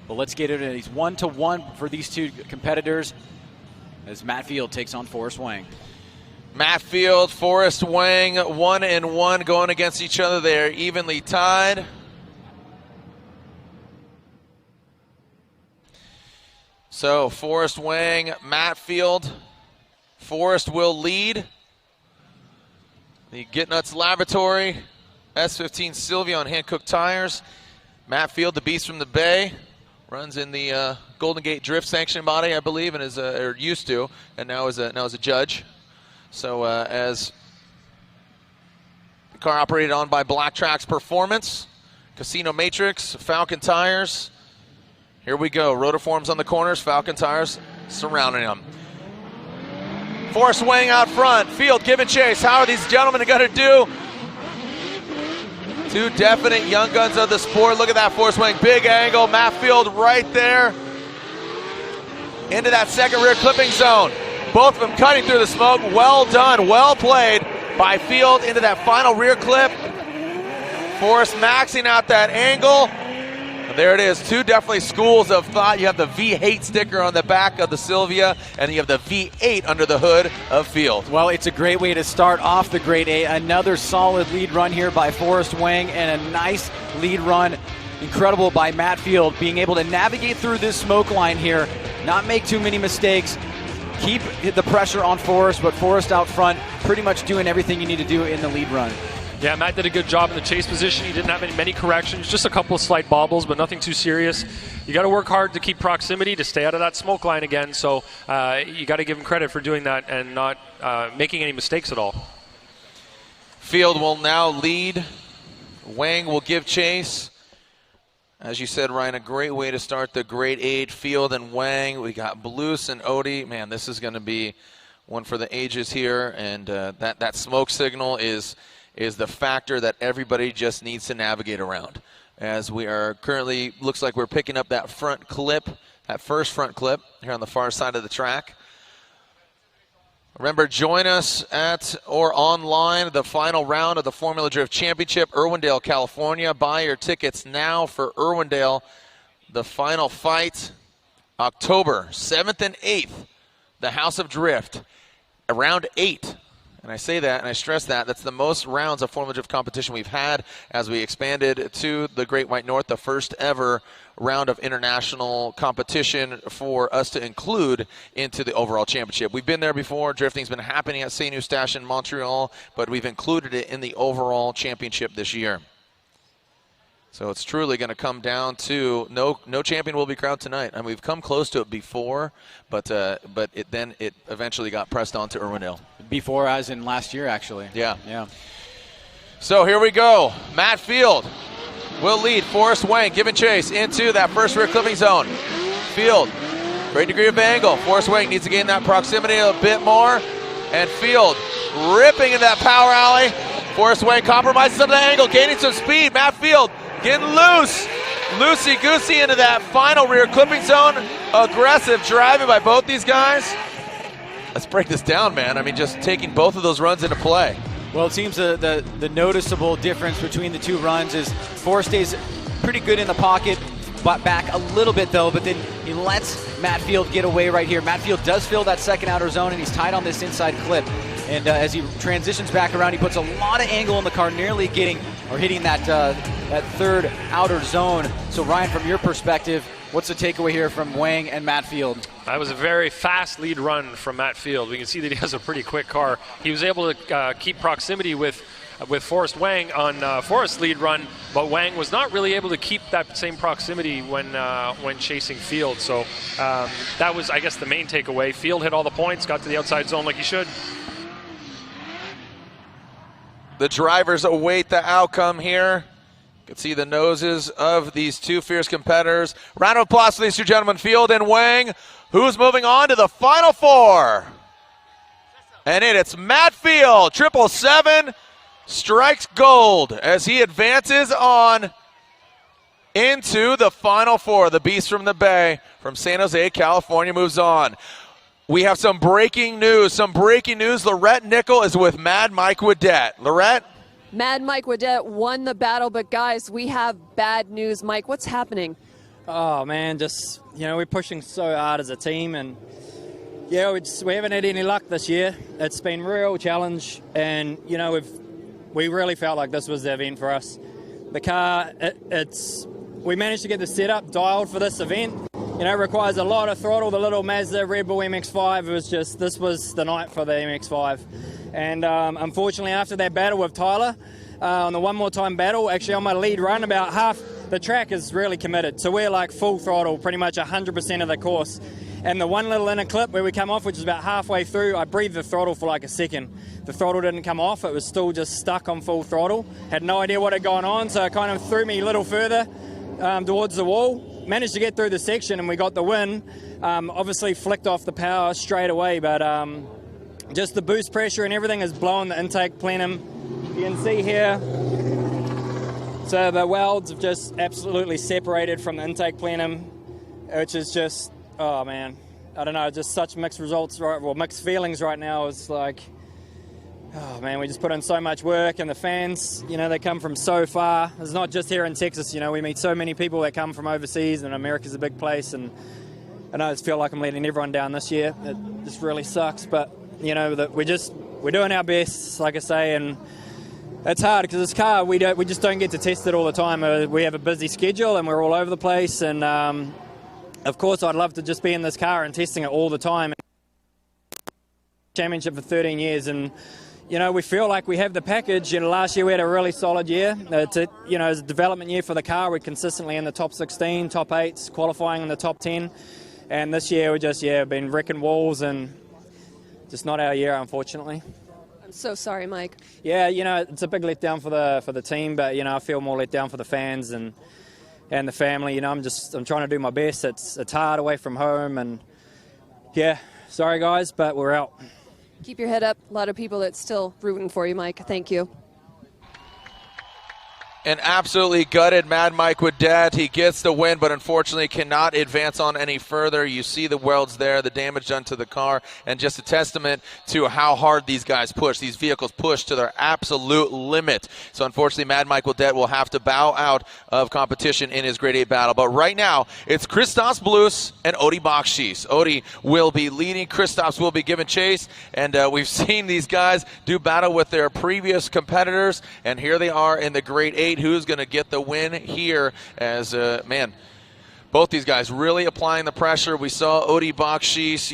But let's get it in. He's 1-1 for these two competitors as Matt Field takes on Forrest Wang. Matt Field, Forrest Wang, 1-1 going against each other. They're evenly tied. So Forrest Wang, Matt Field. Forrest will lead. The Gitnuts Laboratory, S15 Sylvia on Hankook Tires. Matt Field, the Beast from the Bay, runs in the Golden Gate Drift Sanction Body, I believe, and is or used to, and now is a judge. So as the car operated on by Black Tracks Performance, Casino Matrix, Falcon Tires. Here we go. Rotiforms on the corners, Falcon Tires surrounding them. Forrest Wang out front. Field giving chase. How are these gentlemen going to do? Two definite young guns of the sport. Look at that Forrest Wang. Big angle. Matt Field right there. Into that second rear clipping zone. Both of them cutting through the smoke. Well done. Well played by Field into that final rear clip. Forrest maxing out that angle. There it is. Two definitely schools of thought. You have the V8 sticker on the back of the Sylvia, and you have the V8 under the hood of Field. Well, it's a great way to start off the Grade 8. Another solid lead run here by Forrest Wang, and a nice lead run, incredible by Matt Field, being able to navigate through this smoke line here, not make too many mistakes, keep the pressure on Forrest, but Forrest out front, pretty much doing everything you need to do in the lead run. Yeah, Matt did a good job in the chase position. He didn't have many corrections, just a couple of slight bobbles, but nothing too serious. You got to work hard to keep proximity, to stay out of that smoke line again, so you got to give him credit for doing that and not making any mistakes at all. Field will now lead. Wang will give chase. As you said, Ryan, a great way to start the Grade 8. Field and Wang. We got Blues and Odie. Man, this is going to be one for the ages here, and that smoke signal is the factor that everybody just needs to navigate around. As we are currently, looks like we're picking up that front clip, that first front clip here on the far side of the track. Remember, join us at or online the final round of the Formula Drift Championship, Irwindale, California. Buy your tickets now for Irwindale, the final fight, October 7th and 8th, the House of Drift, around 8. And I say that, and I stress that, that's the most rounds of Formula Drift competition we've had as we expanded to the Great White North, the first ever round of international competition for us to include into the overall championship. We've been there before. Drifting's been happening at St. Eustache in Montreal, but we've included it in the overall championship this year. So it's truly going to come down to no champion will be crowned tonight. And we've come close to it before, but it eventually got pressed on to Irwindale. Before, as in last year, actually. Yeah. So here we go. Matt Field will lead. Forrest Wang giving chase into that first rear clipping zone. Field, great degree of angle. Forrest Wang needs to gain that proximity a bit more. And Field ripping into that power alley. Forrest Wang compromises some of the angle, gaining some speed. Matt Field getting loose. Loosey-goosey into that final rear clipping zone. Aggressive driving by both these guys. Let's break this down, man. I mean, just taking both of those runs into play. Well, it seems the noticeable difference between the two runs is Forrest stays pretty good in the pocket, but back a little bit though, but then he lets Matt Field get away right here. Matt Field does fill that second outer zone, and he's tied on this inside clip. And as he transitions back around, he puts a lot of angle in the car, nearly getting or hitting that third outer zone. So Ryan, from your perspective, what's the takeaway here from Wang and Matt Field? That was a very fast lead run from Matt Field. We can see that he has a pretty quick car. He was able to keep proximity with Forrest Wang on Forrest's lead run, but Wang was not really able to keep that same proximity when chasing Field. So that was, I guess, the main takeaway. Field hit all the points, got to the outside zone like he should. The drivers await the outcome here. You can see the noses of these two fierce competitors. Round of applause for these two gentlemen, Field and Wang, who's moving on to the Final Four. And it's Matt Field, 777, strikes gold as he advances on into the Final Four. The Beast from the Bay from San Jose, California moves on. We have some breaking news. Lorette Nickel is with Mad Mike Wadette. Lorette? Mad Mike Wadette won the battle, but guys, we have bad news. Mike, what's happening? Oh man, just, we're pushing so hard as a team, and we haven't had any luck this year. It's been a real challenge, and we really felt like this was the event for us. The car, we managed to get the setup dialed for this event. It requires a lot of throttle. The little Mazda Red Bull MX-5 this was the night for the MX-5. And unfortunately, after that battle with Tyler, on the one more time battle, actually on my lead run, about half the track is really committed. So we're like full throttle, pretty much 100% of the course. And the one little inner clip where we come off, which is about halfway through, I breathed the throttle for like a second. The throttle didn't come off. It was still just stuck on full throttle. Had no idea what had gone on, so it kind of threw me a little further towards the wall. Managed to get through the section and we got the win. Obviously flicked off the power straight away, but just the boost pressure and everything is blowing the intake plenum. You can see here, so the welds have just absolutely separated from the intake plenum, which is just, oh man, I don't know, just such mixed results, mixed feelings right now. It's like, Oh man, we just put in so much work, and the fans, you know, they come from so far. It's not just here in Texas, you know, we meet so many people that come from overseas, and America's a big place, and I just feel like I'm letting everyone down this year. It just really sucks, but you know, that we're doing our best, like I say, and it's hard because this car, we just don't get to test it all the time. We have a busy schedule, and we're all over the place, and of course, I'd love to just be in this car and testing it all the time. Championship for 13 years, and you know, we feel like we have the package. You know, last year we had a really solid year. It's a development year for the car. We're consistently in the top 16, top 8s, qualifying in the top 10. And this year we just, been wrecking walls, and just not our year, unfortunately. I'm so sorry, Mike. Yeah, you know, it's a big letdown for the team, but you know, I feel more let down for the fans and the family. You know, I'm trying to do my best. It's hard away from home, and yeah, sorry guys, but we're out. Keep your head up. A lot of people that's still rooting for you, Mike. Thank you. An absolutely gutted Mad Mike Wadette. He gets the win, but unfortunately cannot advance on any further. You see the welds there, the damage done to the car, and just a testament to how hard these guys push. These vehicles push to their absolute limit. So unfortunately, Mad Mike Wadette will have to bow out of competition in his Grade 8 battle. But right now, it's Christos Blues and Odi Bakshis. Odi will be leading. Christos will be giving chase. And we've seen these guys do battle with their previous competitors, and here they are in the Grade 8. Who's going to get the win here as, man, both these guys really applying the pressure. We saw Odi Bakshis,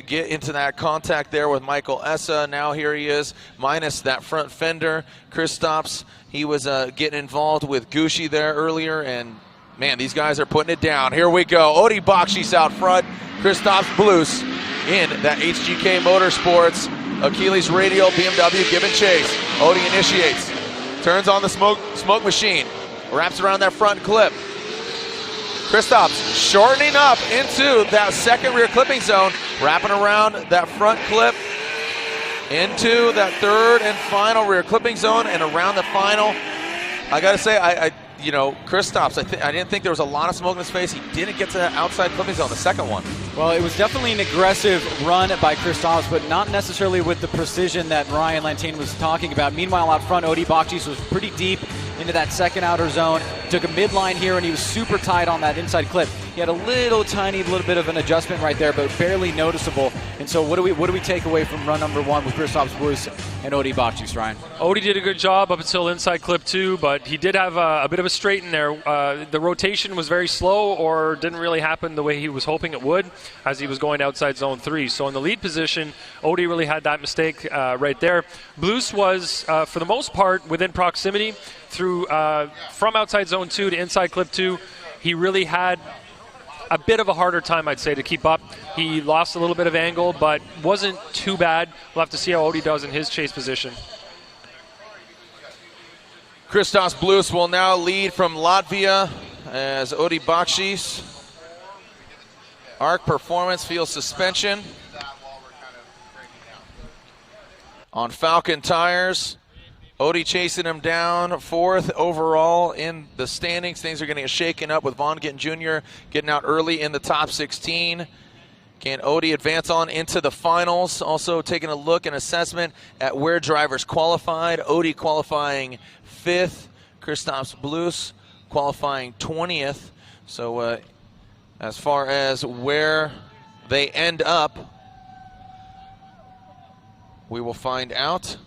get into that contact there with Michael Essa. Now here he is, minus that front fender. Kristaps, he was getting involved with Gucci there earlier, and, man, these guys are putting it down. Here we go. Odi Bakshis out front. Kristaps Blues in that HGK Motorsports Achilles Radial BMW giving chase. Odi initiates. Turns on the smoke machine, wraps around that front clip. Kristaps shortening up into that second rear clipping zone, wrapping around that front clip into that third and final rear clipping zone and around the final. I gotta say, Kristaps, I didn't think there was a lot of smoke in his face. He didn't get to that outside clipping zone, the second one. Well, it was definitely an aggressive run by Kristaps, but not necessarily with the precision that Ryan Lantane was talking about. Meanwhile, out front, Odi Bakshis was pretty deep into that second outer zone. Took a midline here, and he was super tight on that inside clip. He had a little bit of an adjustment right there, but barely noticeable. And so what do we take away from run number one with Kristaps Blues and Odi Bakshis, Ryan? Odi did a good job up until inside clip 2, but he did have a bit of a straight in there. The rotation was very slow, or didn't really happen the way he was hoping it would as he was going outside zone 3. So in the lead position, Odi really had that mistake right there. Blues was, for the most part, within proximity through from outside zone 2 to inside clip 2. He really had a bit of a harder time, I'd say, to keep up. He lost a little bit of angle, but wasn't too bad. We'll have to see how Odi does in his chase position. Christos Blues will now lead from Latvia as Odi Bakshis. Arc Performance feels suspension on Falcon tires. Odi chasing him down, 4th overall in the standings. Things are going to get shaken up with Von Gittin Jr. getting out early in the top 16. Can Odi advance on into the finals? Also taking a look and assessment at where drivers qualified. Odi qualifying 5th. Kristaps Blues qualifying 20th. So as far as where they end up, we will find out,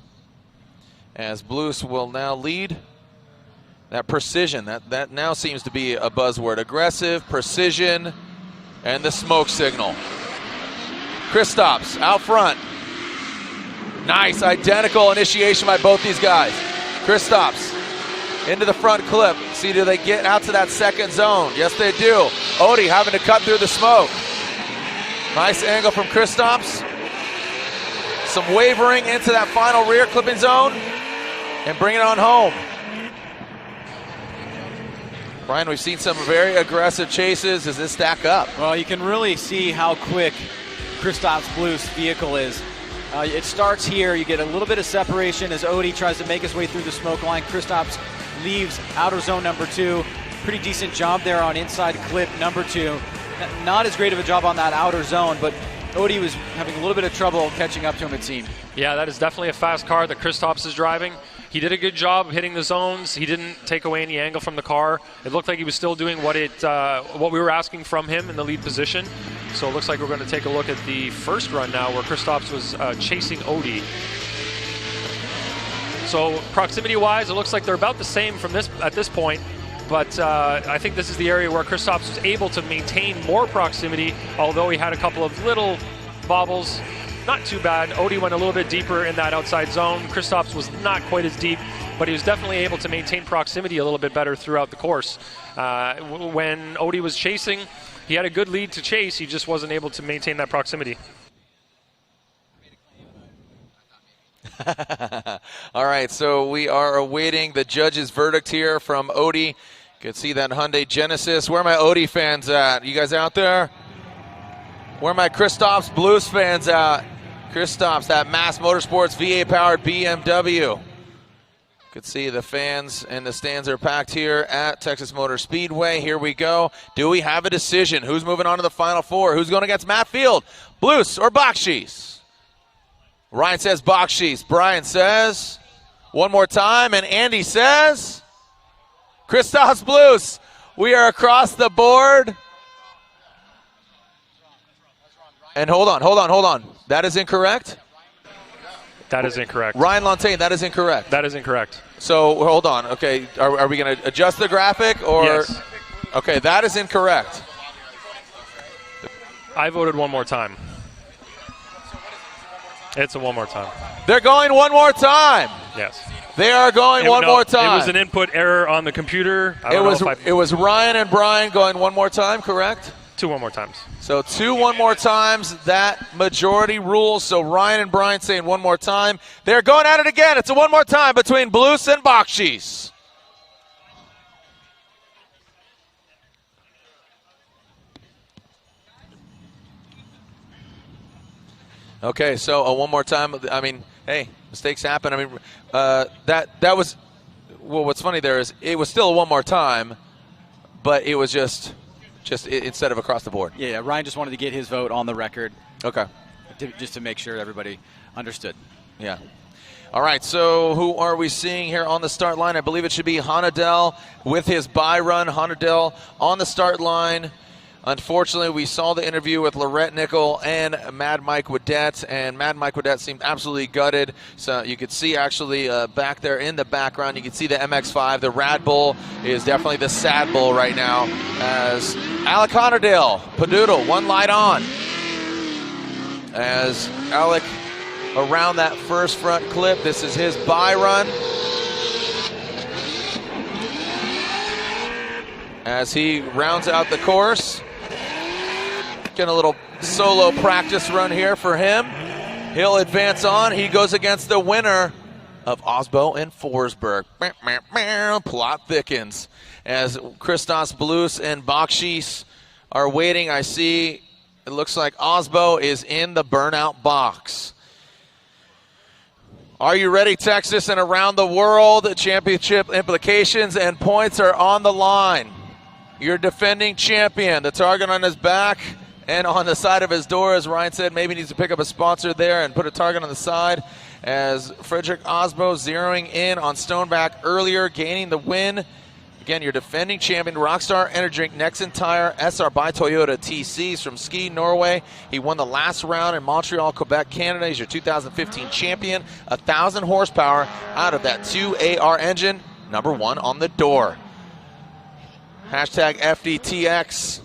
as Blues will now lead. That precision, that now seems to be a buzzword. Aggressive, precision, and the smoke signal. Kristaps out front. Nice, identical initiation by both these guys. Kristaps into the front clip. See, do they get out to that second zone? Yes, they do. Odi having to cut through the smoke. Nice angle from Kristaps. Some wavering into that final rear clipping zone and bring it on home. Brian, we've seen some very aggressive chases. Does this stack up? Well, you can really see how quick Kristaps Blues' vehicle is. It starts here. You get a little bit of separation as Odi tries to make his way through the smoke line. Kristaps leaves outer zone number 2. Pretty decent job there on inside clip number 2. Not as great of a job on that outer zone, but Odie was having a little bit of trouble catching up to him, it seemed. Yeah, that is definitely a fast car that Kristaps is driving. He did a good job hitting the zones. He didn't take away any angle from the car. It looked like he was still doing what we were asking from him in the lead position. So it looks like we're going to take a look at the first run now where Kristaps was chasing Odie. So proximity-wise, it looks like they're about the same at this point. But I think this is the area where Kristaps was able to maintain more proximity, although he had a couple of little bobbles. Not too bad. Odie went a little bit deeper in that outside zone. Kristaps was not quite as deep, but he was definitely able to maintain proximity a little bit better throughout the course. When Odie was chasing, he had a good lead to chase. He just wasn't able to maintain that proximity. All right, so we are awaiting the judge's verdict here from Odie. You can see that Hyundai Genesis. Where are my Odie fans at? You guys out there? Where are my Kristaps Blues fans at? Kristaps, that Mass Motorsports VA-powered BMW. You can see the fans and the stands are packed here at Texas Motor Speedway. Here we go. Do we have a decision? Who's moving on to the Final Four? Who's going against Matt Field? Blues or Bakshis? Ryan says Bakshis. Brian says one more time. And Andy says Kristaps Blues. We are across the board. And hold on. That is incorrect? That is incorrect. Ryan Lontaine, that is incorrect. That is incorrect. So hold on. Okay, are we going to adjust the graphic? Or? Yes. Okay, that is incorrect. I voted one more time. It's a one more time. They're going one more time. Yes. They are going one more time. It was an input error on the computer. It was Ryan and Brian going one more time, correct? Two one more times. So two one more times, that majority rules. So Ryan and Brian saying one more time. They're going at it again. It's a one more time between Blues and Bakshis. Okay, so one more time. I mean, hey, mistakes happen. I mean, that was, well, what's funny there is it was still a one more time, but it was just instead of across the board. Yeah, Ryan just wanted to get his vote on the record. Okay. Just to make sure everybody understood. Yeah. All right, so who are we seeing here on the start line? I believe it should be Hanadel with his bye run. Hanadel on the start line. Unfortunately, we saw the interview with Lorette Nickel and Mad Mike Wadette, and Mad Mike Wadette seemed absolutely gutted. So you could see actually back there in the background, you can see the MX-5. The Rad Bull is definitely the sad bull right now, as Alec Hanadel, Padoodle, one light on. As Alec around that first front clip, this is his bye run. As he rounds out the course. Getting a little solo practice run here for him. He'll advance on. He goes against the winner of Osbo and Forsberg. Plot thickens. As Kristaps Blues and Bakshis are waiting, I see it looks like Osbo is in the burnout box. Are you ready, Texas and around the world? Championship implications and points are on the line. Your defending champion, the target on his back and on the side of his door, as Ryan said, maybe needs to pick up a sponsor there and put a target on the side, as Frederick Osbo zeroing in on Stoneback earlier, gaining the win. Again, your defending champion, Rockstar Energy Drink, Nexen Tire, SR by Toyota TCs from Ski, Norway. He won the last round in Montreal, Quebec, Canada. He's your 2015 champion. 1,000 horsepower out of that 2AR engine, number one on the door. Hashtag FDTX.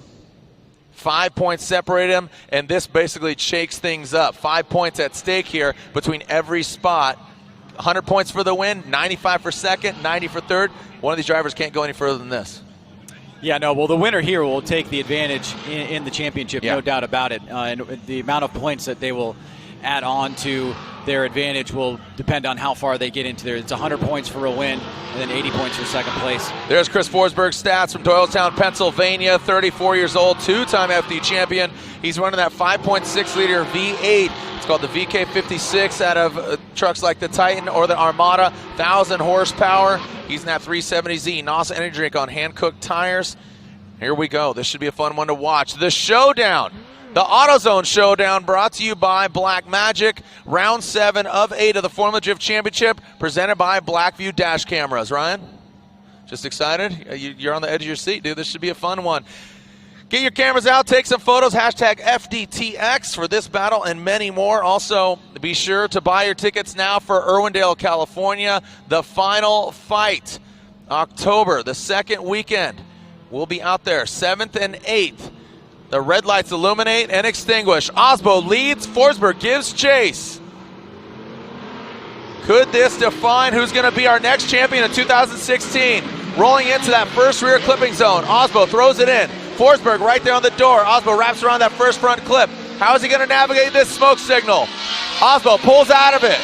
5 points separate him, and this basically shakes things up. 5 points at stake here between every spot. 100 points for the win, 95 for second, 90 for third. One of these drivers can't go any further than this. Yeah, no, well, the winner here will take the advantage in the championship, no doubt about it. And the amount of points that they will add on to their advantage will depend on how far they get into there. It's 100 points for a win and then 80 points for second place. There's Chris Forsberg's stats from Doylestown, Pennsylvania, 34 years old, two-time FD champion. He's running that 5.6-liter V8. It's called the VK56 out of trucks like the Titan or the Armada, 1,000 horsepower. He's in that 370Z NOS Energy Drink on hand-cooked tires. Here we go. This should be a fun one to watch. The showdown The AutoZone Showdown brought to you by Black Magic. Round 7 of 8 of the Formula Drift Championship presented by Blackview Dash Cameras. Ryan, just excited? You're on the edge of your seat, dude. This should be a fun one. Get your cameras out, take some photos, hashtag FDTX for this battle and many more. Also, be sure to buy your tickets now for Irwindale, California. The final fight, October, the second weekend. We'll be out there, 7th and 8th. The red lights illuminate and extinguish. Osbo leads, Forsberg gives chase. Could this define who's going to be our next champion in 2016? Rolling into that first rear clipping zone. Osbo throws it in. Forsberg right there on the door. Osbo wraps around that first front clip. How is he going to navigate this smoke signal? Osbo pulls out of it.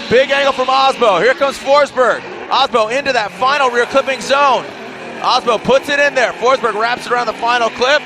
Big angle from Osbo. Here comes Forsberg. Osbo into that final rear clipping zone. Osbo puts it in there. Forsberg wraps it around the final clip.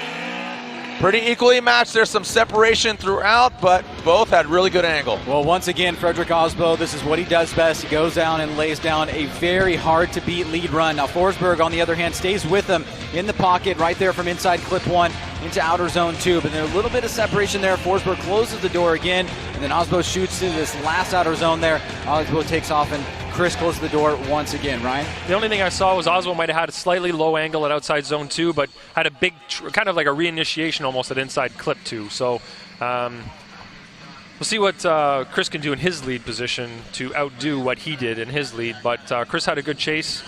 Pretty equally matched. There's some separation throughout, but both had really good angle. Well, once again, Frederick Osbo, this is what he does best. He goes down and lays down a very hard-to-beat lead run. Now, Forsberg, on the other hand, stays with him in the pocket right there from inside clip 1 into outer zone 2. But then a little bit of separation there. Forsberg closes the door again, and then Osbo shoots to this last outer zone there. Osbo takes off, and Chris closes the door once again. Ryan? The only thing I saw was Oswald might have had a slightly low angle at outside zone 2, but had a big, kind of like a reinitiation almost at inside clip 2. So we'll see what Chris can do in his lead position to outdo what he did in his lead. But Chris had a good chase,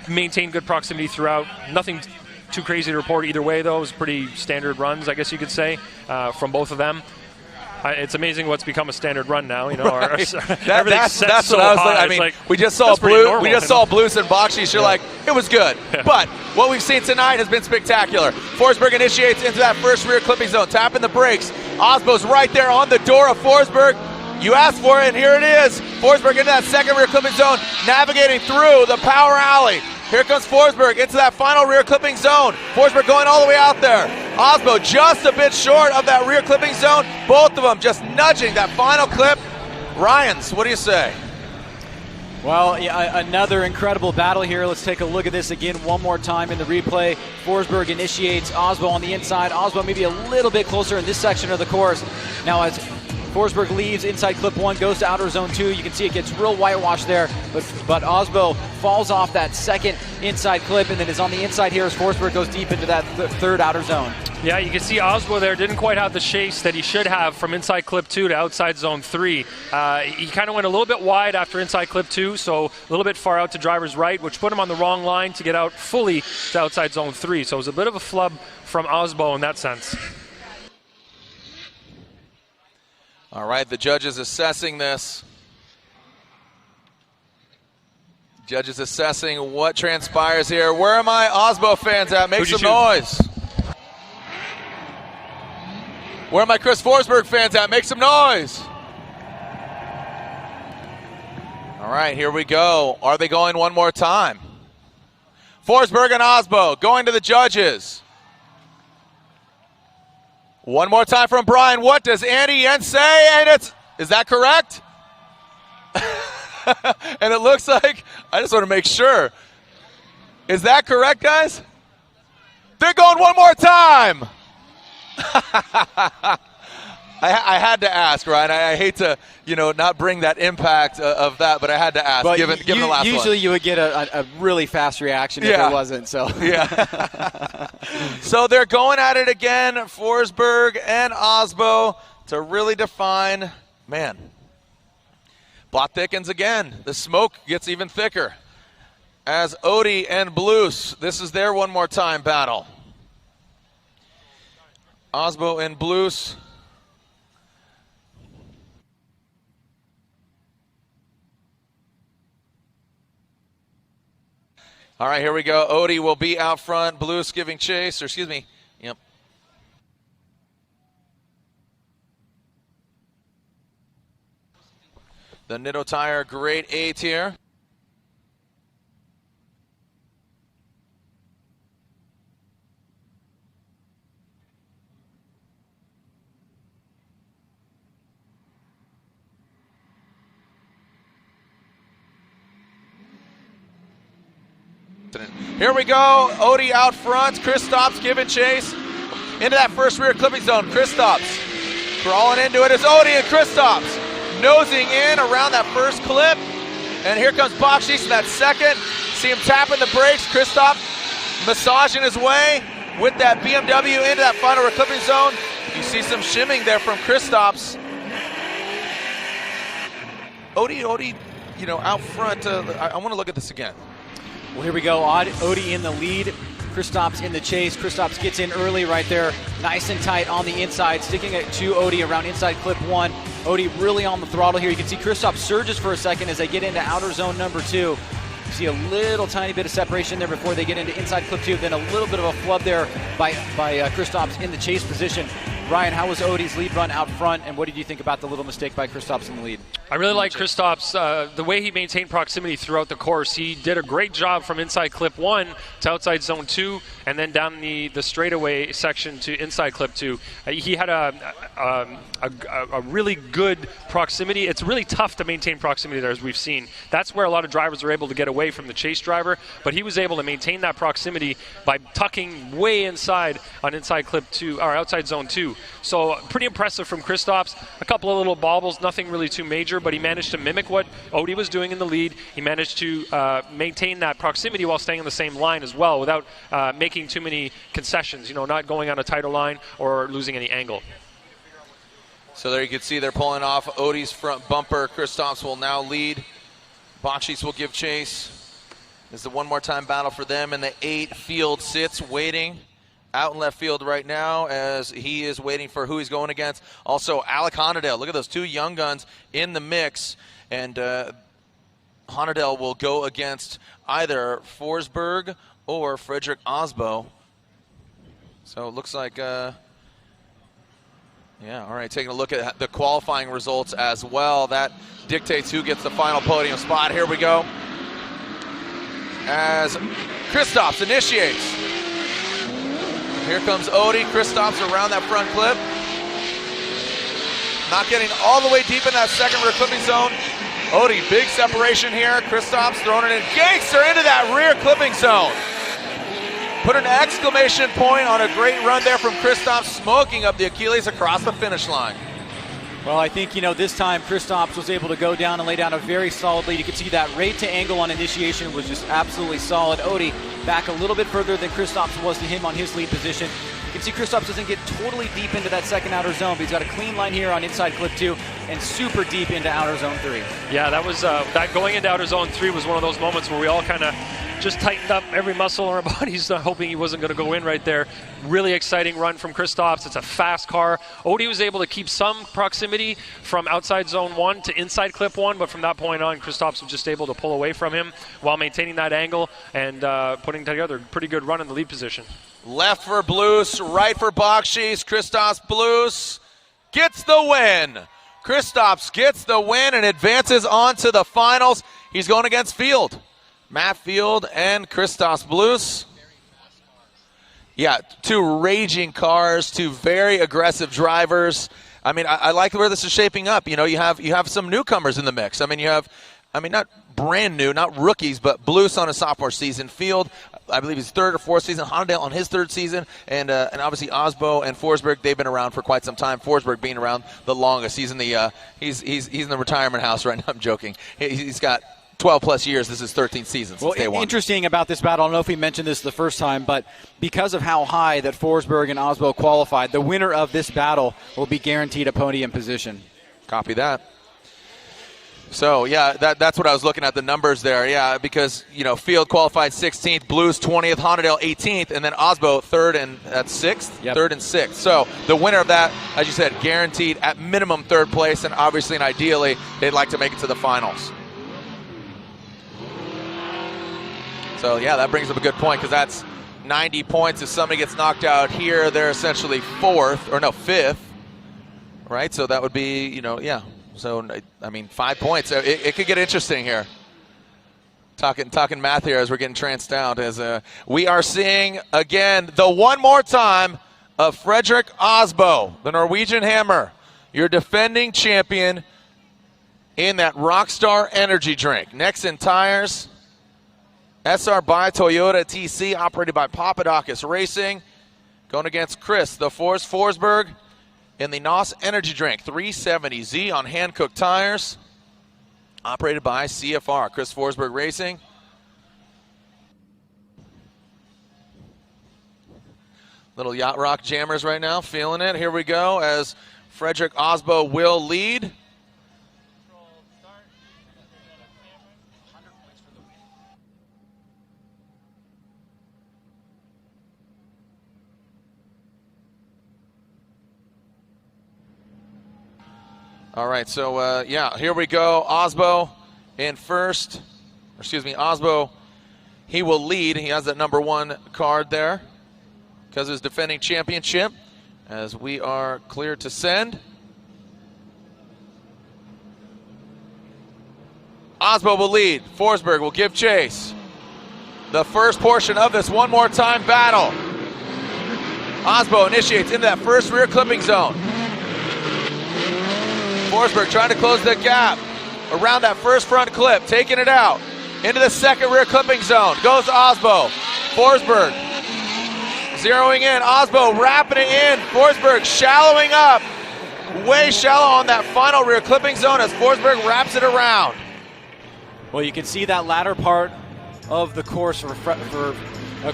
maintained good proximity throughout. Nothing too crazy to report either way, though. It was pretty standard runs, I guess you could say, from both of them. It's amazing what's become a standard run now. You know, Right. everything's set that's so what I was high. I mean, like, we just saw normal, Blues and Bakshish. You're like, it was good. Yeah. But what we've seen tonight has been spectacular. Forsberg initiates into that first rear clipping zone, tapping the brakes. Osbo's right there on the door of Forsberg. You asked for it, and here it is. Forsberg into that second rear clipping zone, navigating through the power alley. Here comes Forsberg into that final rear clipping zone. Forsberg going all the way out there. Osbo just a bit short of that rear clipping zone. Both of them just nudging that final clip. Ryans, what do you say? Well, yeah, another incredible battle here. Let's take a look at this again one more time in the replay. Forsberg initiates Osbo on the inside. Osbo maybe a little bit closer in this section of the course. Now as Forsberg leaves inside clip 1, goes to outer zone 2. You can see it gets real whitewashed there, but Osbo falls off that second inside clip and then is on the inside here as Forsberg goes deep into that third outer zone. Yeah, you can see Osbo there didn't quite have the chase that he should have from inside clip 2 to outside zone 3. He kind of went a little bit wide after inside clip 2, so a little bit far out to driver's right, which put him on the wrong line to get out fully to outside zone 3. So it was a bit of a flub from Osbo in that sense. All right, the judges assessing this. Judges assessing what transpires here. Where are my Osbo fans at? Make some noise. Where are my Chris Forsberg fans at? Make some noise. All right, here we go. Are they going one more time? Forsberg and Osbo going to the judges. One more time from Brian. What does Andy Jens say? And is that correct? And it looks like, I just want to make sure. Is that correct, guys? They're going one more time. I had to ask, Ryan. I hate to, not bring that impact of that, but I had to ask, given the last one. Usually you would get a really fast reaction if it wasn't, so. Yeah. So they're going at it again, Forsberg and Osbo, to really define, man. Plot thickens again. The smoke gets even thicker. As Odie and Blues, this is their one more time battle. Osbo and Blues. All right, here we go. Odie will be out front. Blues giving chase, or excuse me. Yep. The Nitto Tire Grade 8 here. Here we go. Odie out front. Chris stops giving chase. into that first rear clipping zone. Kristaps crawling into it is Odie, and Kristaps nosing in around that first clip. And here comes Bakshis in that second. See him tapping the brakes. Kristaps massaging his way with that BMW into that final rear clipping zone. You see some shimming there from Kristaps. Odie, you know, out front. I want to look at this again. Well, here we go. Odie in the lead. Kristaps in the chase. Kristaps gets in early right there, nice and tight on the inside, sticking it to Odie around inside clip 1. Odie really on the throttle here. You can see Kristaps surges for a second as they get into outer zone number 2. You see a little tiny bit of separation there before they get into inside clip 2, then a little bit of a flub there by Kristaps in the chase position. Ryan, how was Odie's lead run out front, and what did you think about the little mistake by Kristaps in the lead? I really like Kristaps, the way he maintained proximity throughout the course. He did a great job from inside clip 1 to outside zone 2, and then down the straightaway section to inside clip 2. He had a really good proximity. It's really tough to maintain proximity there, as we've seen. That's where a lot of drivers are able to get away from the chase driver, but he was able to maintain that proximity by tucking way inside on inside clip 2, or outside zone 2. So pretty impressive from Kristaps. A couple of little bobbles, nothing really too major, but he managed to mimic what Odie was doing in the lead. He managed to maintain that proximity while staying on the same line as well, without making too many concessions, you know, not going on a tighter line or losing any angle. So there you can see they're pulling off Odie's front bumper. Kristaps will now lead. Bakshis will give chase. This is the one more time battle for them, and the 8 field sits waiting out in left field right now as he is waiting for who he's going against. Also, Alec Honadale. Look at those 2 young guns in the mix. And Honadale will go against either Forsberg or Frederick Osbo. So it looks like, yeah, all right, taking a look at the qualifying results as well. That dictates who gets the final podium spot. Here we go. As Kristaps initiates. Here comes Odie. Kristaps around that front clip. Not getting all the way deep in that second rear clipping zone. Odie, big separation here. Kristaps throwing it in. Gangster into that rear clipping zone. Put an exclamation point on a great run there from Kristaps, smoking up the Achilles across the finish line. Well, I think, you know, this time Kristaps was able to go down and lay down a very solid lead. You can see that rate to angle on initiation was just absolutely solid. Odie back a little bit further than Kristaps was to him on his lead position. You can see Kristaps doesn't get totally deep into that second outer zone, but he's got a clean line here on inside clip 2 and super deep into outer zone 3. Yeah, that was that going into outer zone 3 was one of those moments where we all kind of just tightened up every muscle in our bodies, hoping he wasn't going to go in right there. Really exciting run from Kristaps. It's a fast car. Odie was able to keep some proximity from outside zone 1 to inside clip 1, but from that point on, Kristaps was just able to pull away from him while maintaining that angle and putting together a pretty good run in the lead position. Left for Blues, right for Bakshis. Kristaps Blues gets the win. Kristaps gets the win and advances on to the finals. He's going against Field. Matt Field and Kristaps Blues. Yeah, 2 raging cars, 2 very aggressive drivers. I mean, I like where this is shaping up. You know, you have some newcomers in the mix. I mean, not brand new, not rookies, but Blues on his sophomore season. Field, I believe his 3rd or 4th season. Honadale on his 3rd season, and obviously Osbo and Forsberg. They've been around for quite some time. Forsberg being around the longest. He's in the he's in the retirement house right now. I'm joking. He's got 12-plus years. This is 13th season since day 1. Interesting about this battle, I don't know if we mentioned this the first time, but because of how high that Forsberg and Osbo qualified, the winner of this battle will be guaranteed a podium position. Copy that. So, yeah, that's what I was looking at, the numbers there. Yeah, because, you know, Field qualified 16th, Blues 20th, Honadale 18th, and then Osbo 3rd and 6th? Yep. 3rd and 6th. So the winner of that, as you said, guaranteed at minimum 3rd place, and obviously and ideally they'd like to make it to the finals. So, yeah, that brings up a good point because that's 90 points. If somebody gets knocked out here, they're essentially 5th, right? So that would be, you know, yeah. So, I mean, 5 points. It could get interesting here. Talking math here as we're getting tranced out. As we are seeing, again, the one more time of Frederick Osbo, the Norwegian Hammer, your defending champion in that Rockstar energy drink. Nexen Tires, SR by Toyota TC, operated by Papadakis Racing. going against Chris, the Force Forsberg, in the NOS Energy Drink 370Z on hand-cooked tires, operated by CFR. Chris Forsberg Racing. Little Yacht Rock jammers right now, feeling it. Here we go as Frederick Osbo will lead. All right, so yeah, here we go. Osbo in first. Excuse me, Osbo, he will lead. He has that number 1 card there because of his defending championship, as we are clear to send. Osbo will lead. Forsberg will give chase. The first portion of this one more time battle. Osbo initiates into that first rear clipping zone. Forsberg trying to close the gap around that first front clip, taking it out. Into the second rear clipping zone. Goes Osbo. Forsberg zeroing in. Osbo wrapping it in. Forsberg shallowing up. Way shallow on that final rear clipping zone as Forsberg wraps it around. Well, you can see that latter part of the course for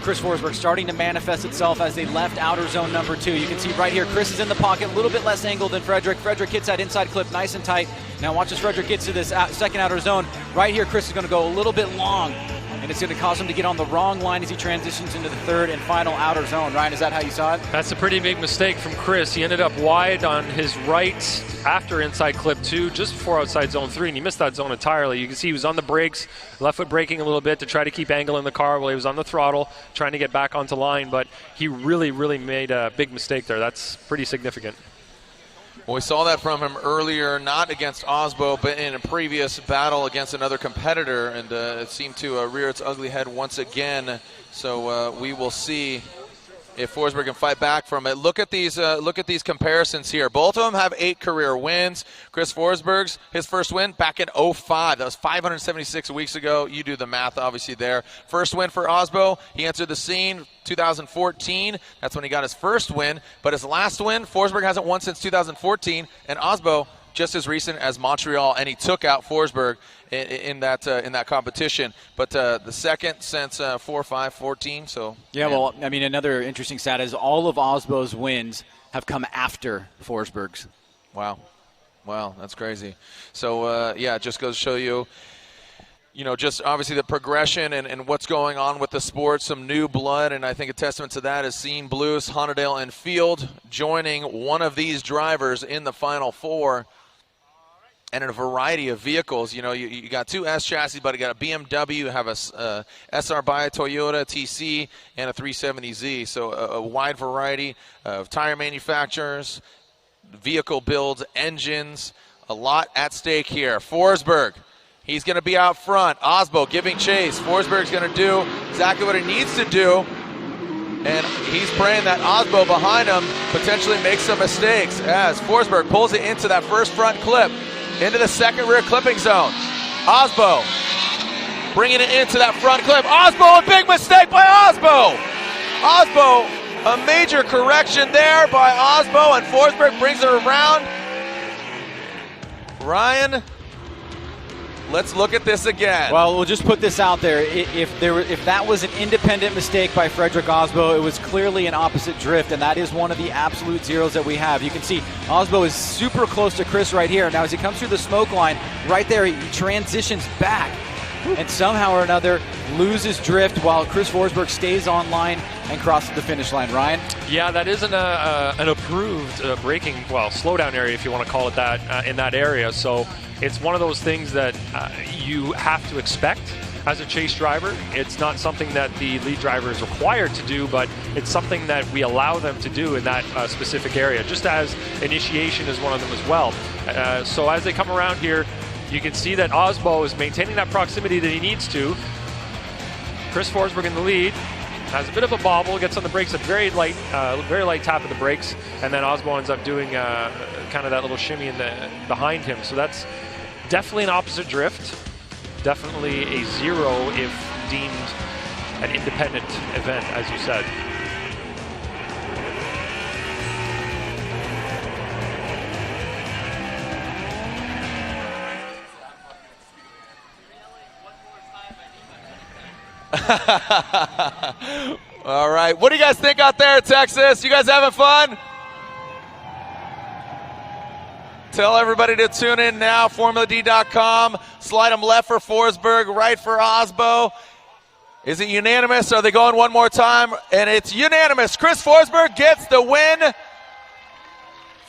Chris Forsberg starting to manifest itself as they left outer zone number 2. You can see right here, Chris is in the pocket, a little bit less angled than Frederick. Frederick hits that inside clip nice and tight. Now watch as Frederick gets to this second outer zone. Right here, Chris is going to go a little bit long, and it's going to cause him to get on the wrong line as he transitions into the third and final outer zone. Ryan, is that how you saw it? That's a pretty big mistake from Chris. He ended up wide on his right after inside clip 2, just before outside zone 3, and he missed that zone entirely. You can see he was on the brakes, left foot braking a little bit to try to keep angle in the car while he was on the throttle, trying to get back onto line, but he really, really made a big mistake there. That's pretty significant. Well, we saw that from him earlier, not against Osbo, but in a previous battle against another competitor, and it seemed to rear its ugly head once again. So we will see if Forsberg can fight back from it. Look at these comparisons here. Both of them have 8 career wins. Chris Forsberg's, his first win back in 05. That was 576 weeks ago. You do the math, obviously, there. First win for Osbo. He entered the scene 2014. That's when he got his first win. But his last win, Forsberg hasn't won since 2014. And Osbo, just as recent as Montreal, and he took out Forsberg in that competition. But the second since 4-5-14. So yeah, well, I mean, another interesting stat is all of Osbo's wins have come after Forsberg's. Wow, that's crazy. So yeah, it just goes to show you, just obviously the progression and what's going on with the sport, some new blood, and I think a testament to that is seeing Blues, Honadale, and Field joining one of these drivers in the Final Four. And in a variety of vehicles, you got 2 S chassis, but you got a BMW, you have a SR by Toyota TC, and a 370Z. So a wide variety of tire manufacturers, vehicle builds, engines, a lot at stake here. Forsberg, he's going to be out front. Osbo giving chase. Forsberg's going to do exactly what he needs to do. And he's praying that Osbo behind him potentially makes some mistakes as Forsberg pulls it into that first front clip. Into the second rear clipping zone. Osbo bringing it into that front clip. Osbo, a big mistake by Osbo. Osbo, a major correction there by Osbo, and Forsberg brings it around. Ryan, let's look at this again. Well, we'll just put this out there. If that was an independent mistake by Frederick Osbo, it was clearly an opposite drift, and that is one of the absolute zeros that we have. You can see Osbo is super close to Chris right here. Now, as he comes through the smoke line, right there, he transitions back and somehow or another loses drift while Chris Forsberg stays on line and crosses the finish line. Ryan? Yeah, that isn't an approved braking, slowdown area, if you want to call it that, in that area. So it's one of those things that you have to expect as a chase driver. It's not something that the lead driver is required to do, but it's something that we allow them to do in that specific area, just as initiation is one of them as well. So as they come around here, you can see that Osbo is maintaining that proximity that he needs to. Chris Forsberg in the lead, has a bit of a bobble, gets on the brakes, a very light tap of the brakes, and then Osbo ends up doing kind of that little shimmy behind him. So that's definitely an opposite drift, definitely a zero if deemed an independent event, as you said. All right. What do you guys think out there in Texas? You guys having fun? Tell everybody to tune in now. FormulaD.com. Slide them left for Forsberg, right for Osbo. Is it unanimous? Are they going one more time? And it's unanimous. Chris Forsberg gets the win.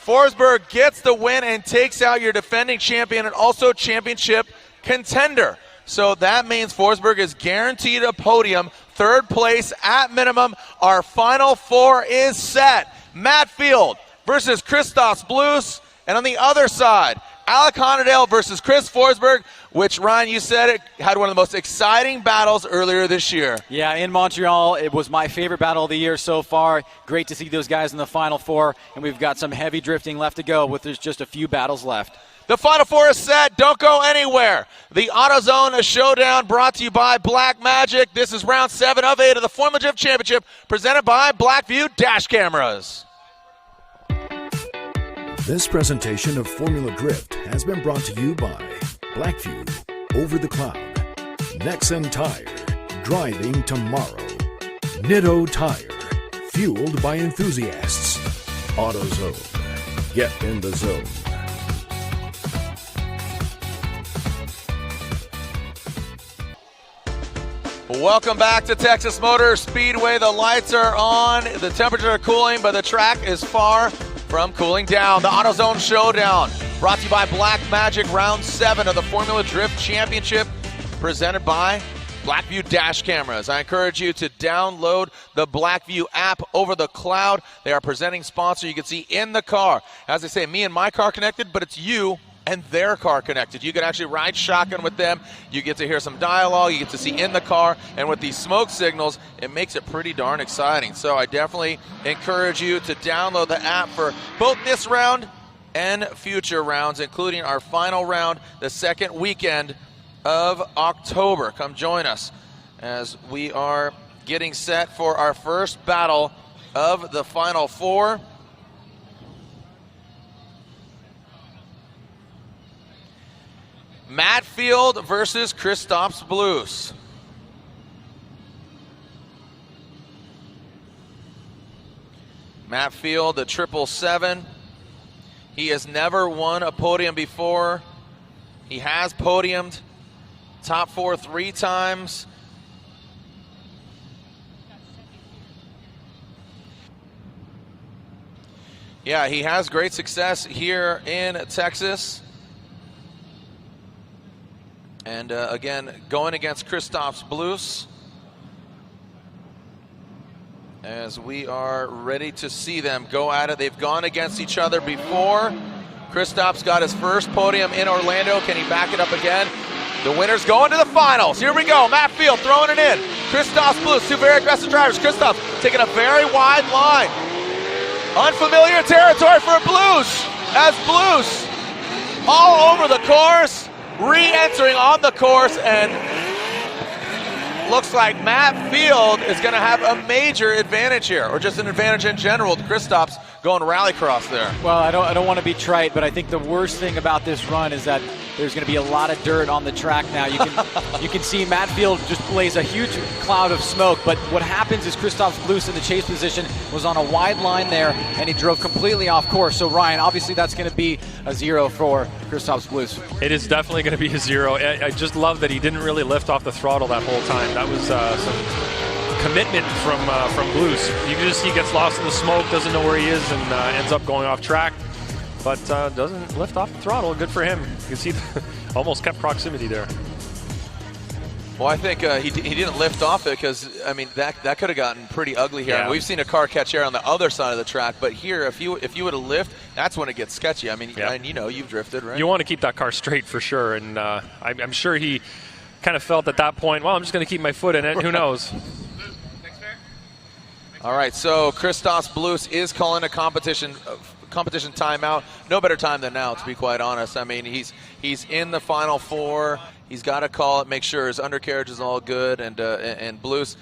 Forsberg gets the win and takes out your defending champion and also championship contender. So that means Forsberg is guaranteed a podium, third place at minimum. Our final four is set. Matt Field versus Christoph Blues. And on the other side, Alec Honadale versus Chris Forsberg, which, Ryan, you said it had one of the most exciting battles earlier this year. Yeah, in Montreal, it was my favorite battle of the year so far. Great to see those guys in the Final Four, and we've got some heavy drifting left to go with there's just a few battles left. The Final Four is set. Don't go anywhere. The AutoZone Showdown brought to you by Black Magic. This is round 7 of 8 of the Formula Drift Championship presented by Blackview Dash Cameras. This presentation of Formula Drift has been brought to you by Blackview, Over the Cloud, Nexen Tire, Driving Tomorrow, Nitto Tire, Fueled by Enthusiasts, AutoZone, Get in the Zone. Welcome back to Texas Motor Speedway. The lights are on, the temperatures are cooling, but the track is far from cooling down. The AutoZone Showdown brought to you by Black Magic, round 7 of the Formula Drift Championship presented by Blackview Dash Cameras. I encourage you to download the Blackview app over the cloud. They are presenting sponsor. You can see in the car. As I say, me and my car connected, but it's you and their car connected. You can actually ride shotgun with them. You get to hear some dialogue. You get to see in the car. And with these smoke signals, it makes it pretty darn exciting. So I definitely encourage you to download the app for both this round and future rounds, including our final round, the second weekend of October. Come join us as we are getting set for our first battle of the Final Four. Matt Field versus Christoph Blues. Matt Field, the 777. He has never won a podium before. He has podiumed top 4 3 times. Yeah, he has great success here in Texas. And again, going against Christoph Blues as we are ready to see them go at it. They've gone against each other before. Christoph's got his first podium in Orlando. Can he back it up again? The winner's going to the finals. Here we go. Matt Field throwing it in. Christoph Blues, two very aggressive drivers. Christoph taking a very wide line. Unfamiliar territory for Blues as Blues all over the course. Re-entering on the course, and looks like Matt Field is going to have a major advantage here, or just an advantage in general. Christoph's going rallycross there. Well, I don't want to be trite, but I think the worst thing about this run is that there's going to be a lot of dirt on the track now. You can see Matt Field just blaze a huge cloud of smoke, but what happens is Christoph Blues in the chase position was on a wide line there, and he drove completely off course. So Ryan, obviously that's going to be a 0 for Christoph Blues. It is definitely going to be a 0. I just love that he didn't really lift off the throttle that whole time. That was some commitment from Blues. You can just see he gets lost in the smoke, doesn't know where he is, and ends up going off track. But doesn't lift off the throttle. Good for him. You can see almost kept proximity there. Well, I think he didn't lift off it because, I mean, that could have gotten pretty ugly here. Yeah. We've seen a car catch air on the other side of the track, but here, if you would have lift, that's when it gets sketchy. I mean, yeah. And you know, you've drifted, right? You want to keep that car straight for sure, and I'm sure he kind of felt at that point, well, I'm just going to keep my foot in it. Who knows? All right, so Christoph Blues is calling a competition timeout. No better time than now, to be quite honest. I mean, he's in the Final Four. He's got to call it, make sure his undercarriage is all good, and Blues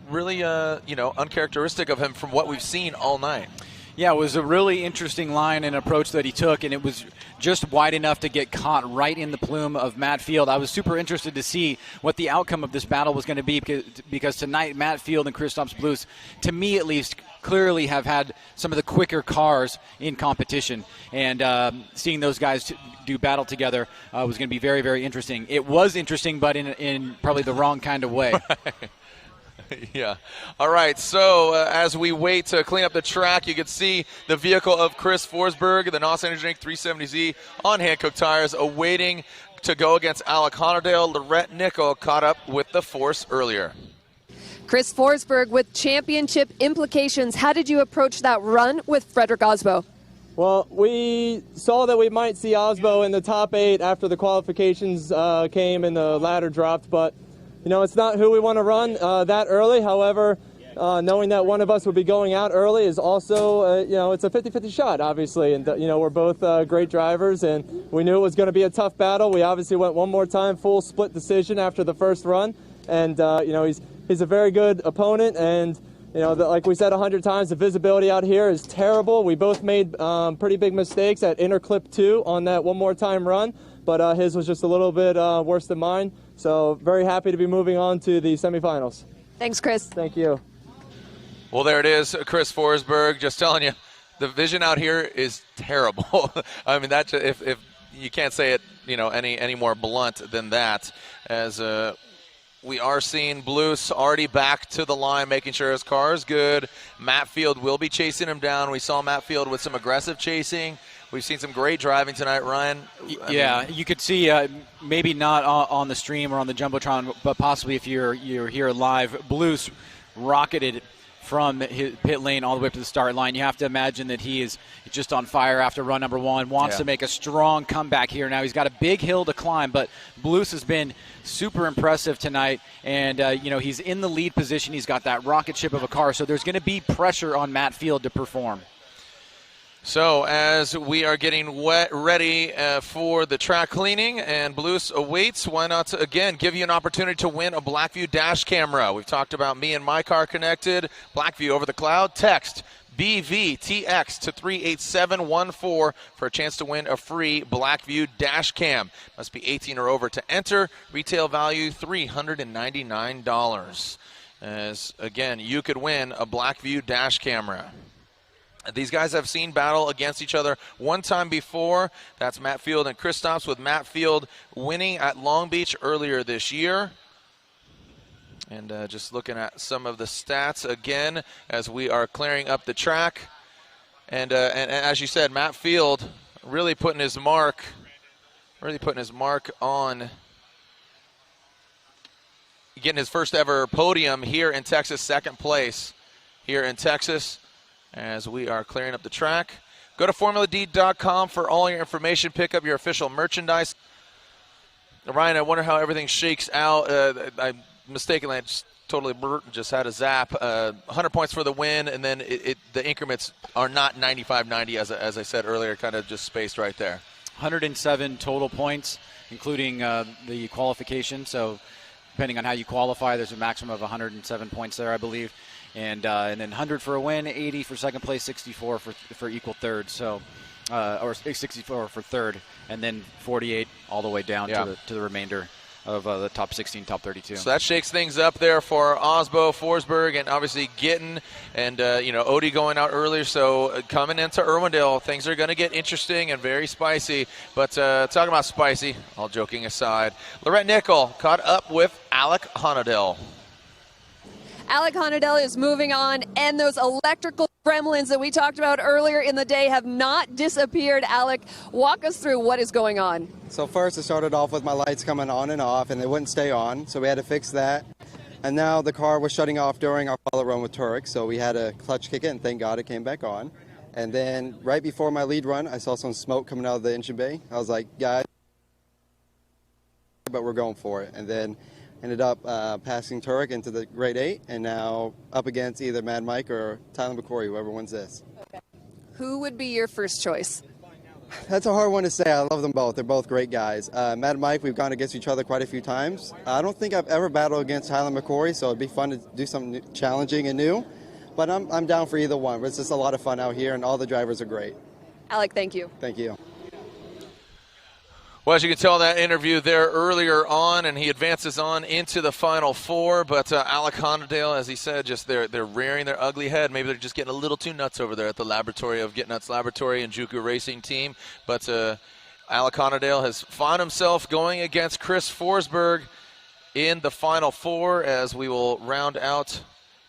really, uncharacteristic of him from what we've seen all night. Yeah, it was a really interesting line and approach that he took, and it was just wide enough to get caught right in the plume of Matt Field. I was super interested to see what the outcome of this battle was going to be because tonight Matt Field and Kristaps Blues, to me at least, clearly have had some of the quicker cars in competition. And seeing those guys do battle together was going to be very, very interesting. It was interesting, but in probably the wrong kind of way. Yeah. All right. So as we wait to clean up the track, you can see the vehicle of Chris Forsberg, the NOS Energy Drink 370Z on Hankook tires, awaiting to go against Alec Honordale. Lorette Nickel caught up with the Force earlier. Chris Forsberg with championship implications. How did you approach that run with Frederick Osbo? Well, we saw that we might see Osbo in the top 8 after the qualifications came and the ladder dropped, but you know, it's not who we want to run that early. However, knowing that one of us would be going out early is also, you know, it's a 50-50 shot, obviously. And, you know, we're both great drivers, and we knew it was going to be a tough battle. We obviously went one more time, full split decision after the first run. And, you know, he's a very good opponent. And, you know, like we said 100 times, the visibility out here is terrible. We both made pretty big mistakes at inner clip 2 on that one more time run. But his was just a little bit worse than mine. So very happy to be moving on to the semifinals. Thanks, Chris. Thank you. Well, there it is, Chris Forsberg. Just telling you, the vision out here is terrible. I mean, that if you can't say it, you know, any more blunt than that. As we are seeing Blues already back to the line, making sure his car is good. Matt Field will be chasing him down. We saw Matt Field with some aggressive chasing. We've seen some great driving tonight, Ryan. Yeah, you could see maybe not on the stream or on the Jumbotron, but possibly if you're here live, Blues rocketed from his pit lane all the way up to the start line. You have to imagine that he is just on fire after run number 1, wants to make a strong comeback here. Now he's got a big hill to climb, but Blues has been super impressive tonight, and you know, he's in the lead position. He's got that rocket ship of a car, so there's going to be pressure on Matt Field to perform. So as we are getting ready for the track cleaning and Blues awaits, why not again give you an opportunity to win a Blackview dash camera. We've talked about Me and My Car Connected, Blackview over the cloud. Text BVTX to 38714 for a chance to win a free Blackview dash cam. Must be 18 or over to enter. Retail value $399. As again, you could win a Blackview dash camera. These guys have seen battle against each other one time before. That's Matt Field and Kristaps, with Matt Field winning at Long Beach earlier this year. And just looking at some of the stats again as we are clearing up the track. And as you said, Matt Field really putting his mark on getting his first ever podium here in Texas, second place here in Texas. As we are clearing up the track. Go to FormulaD.com for all your information. Pick up your official merchandise. Ryan, I wonder how everything shakes out. I mistakenly just totally just had a zap. 100 points for the win, and then the increments are not 95-90, as I said earlier, kind of just spaced right there. 107 total points, including the qualification. So depending on how you qualify, there's a maximum of 107 points there, I believe. And then 100 for a win, 80 for second place, 64 for equal third. So, or 64 for third, and then 48 all the way down to the remainder of the top 16, top 32. So that shakes things up there for Osbo, Forsberg, and obviously Gittin, and you know, Odie going out earlier. So coming into Irwindale, things are going to get interesting and very spicy. But talking about spicy, all joking aside, Lorette Nickel caught up with Alec Honordale. Alec Honordale is moving on, and those electrical gremlins that we talked about earlier in the day have not disappeared. Alec, walk us through what is going on. So first it started off with my lights coming on and off, and they wouldn't stay on, so we had to fix that. And now the car was shutting off during our follow run with Turek, so we had to clutch kick it, and thank God it came back on. And then right before my lead run, I saw some smoke coming out of the engine bay. I was like, guys, but we're going for it. And then ended up passing Turek into the grade 8, and now up against either Mad Mike or Tyler McCory, whoever wins this. Okay. Who would be your first choice? That's a hard one to say. I love them both. They're both great guys. Mad Mike, we've gone against each other quite a few times. I don't think I've ever battled against Tyler McCory, so it'd be fun to do something challenging and new. But I'm down for either one. It's just a lot of fun out here, and all the drivers are great. Alec, thank you. Thank you. Well, as you can tell, that interview there earlier on, and he advances on into the Final Four. But Alec Honadale, as he said, just they're rearing their ugly head. Maybe they're just getting a little too nuts over there at the laboratory of Get Nuts Laboratory and Juku Racing Team. But Alec Honadale has found himself going against Chris Forsberg in the Final Four, as we will round out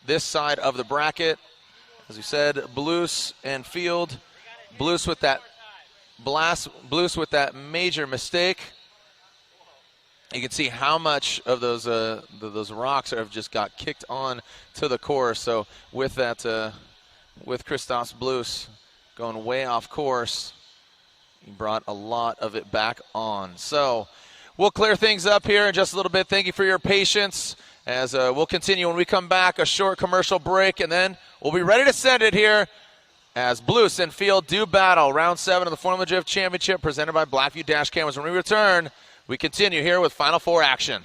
this side of the bracket. As we said, Blues and Field. Blues with that Blues with that major mistake. You can see how much of those rocks have just got kicked on to the course. So with that, with Christoph Blues going way off course, he brought a lot of it back on. So we'll clear things up here in just a little bit. Thank you for your patience as we'll continue when we come back. A short commercial break, and then we'll be ready to send it here as Blues and Field do battle. Round 7 of the Formula Drift Championship presented by Blackview Dash Cameras. When we return, we continue here with Final Four action.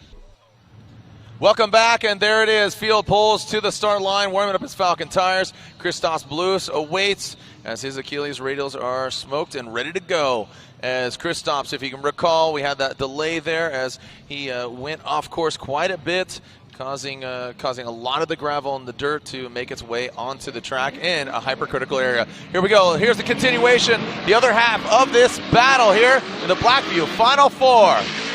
Welcome back, and there it is. Field pulls to the start line, warming up his Falcon tires. Christos Blues awaits as his Achilles radials are smoked and ready to go. As Christos, if you can recall, we had that delay there as he went off course quite a bit, causing a lot of the gravel and the dirt to make its way onto the track in a hypercritical area. Here we go. Here's the continuation, the other half of this battle here in the Blackview Final Four.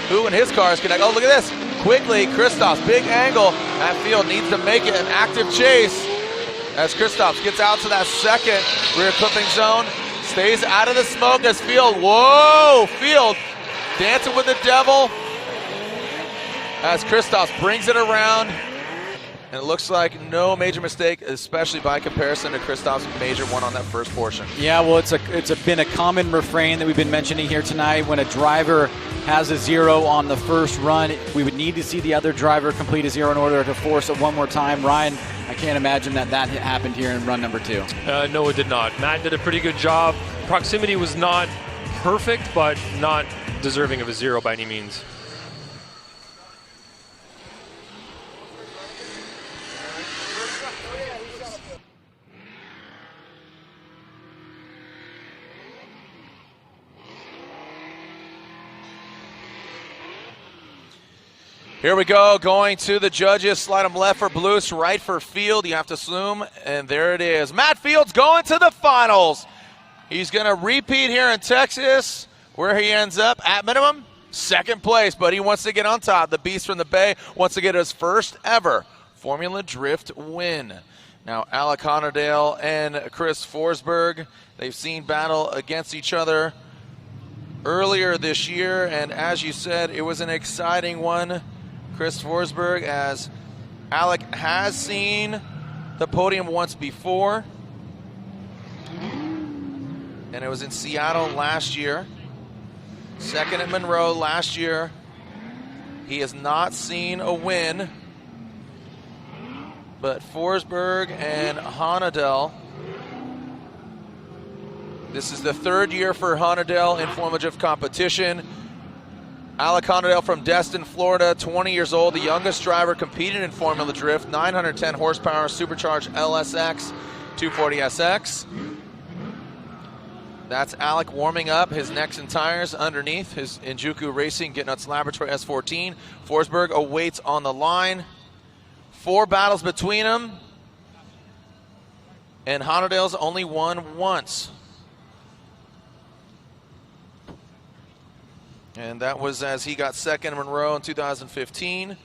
Who in his cars connect? Oh, look at this. Quickly, Christos, big angle. That Field needs to make it an active chase as Christos gets out to that second rear clipping zone. Stays out of the smoke as Field, whoa, Field dancing with the devil as Christos brings it around. And it looks like no major mistake, especially by comparison to Christop's major one on that first portion. Yeah, well, it's been a common refrain that we've been mentioning here tonight. When a driver has a 0 on the first run, we would need to see the other driver complete a 0 in order to force it one more time. Ryan, I can't imagine that happened here in run number 2. No, it did not. Matt did a pretty good job. Proximity was not perfect, but not deserving of a 0 by any means. Here we go, going to the judges. Slide them left for Blues, right for Field. You have to assume, and there it is. Matt Field's going to the finals. He's going to repeat here in Texas, where he ends up at minimum second place, but he wants to get on top. The Beast from the Bay wants to get his first ever Formula Drift win. Now, Alec Honadale and Chris Forsberg, they've seen battle against each other earlier this year, and as you said, it was an exciting one. Chris Forsberg, as Alec has seen the podium once before, and it was in Seattle last year. Second at Monroe last year. He has not seen a win, but Forsberg and Honadale, this is the third year for Honadale in Formula Drift competition. Alec Honadale from Destin, Florida, 20 years old, the youngest driver competing in Formula Drift, 910 horsepower, supercharged LSX 240SX. That's Alec warming up his Nexen tires underneath his Injuku Racing Get Nuts Laboratory S14. Forsberg awaits on the line. 4 battles between them, and Honadale's only won once. And that was as he got second in Monroe in 2015.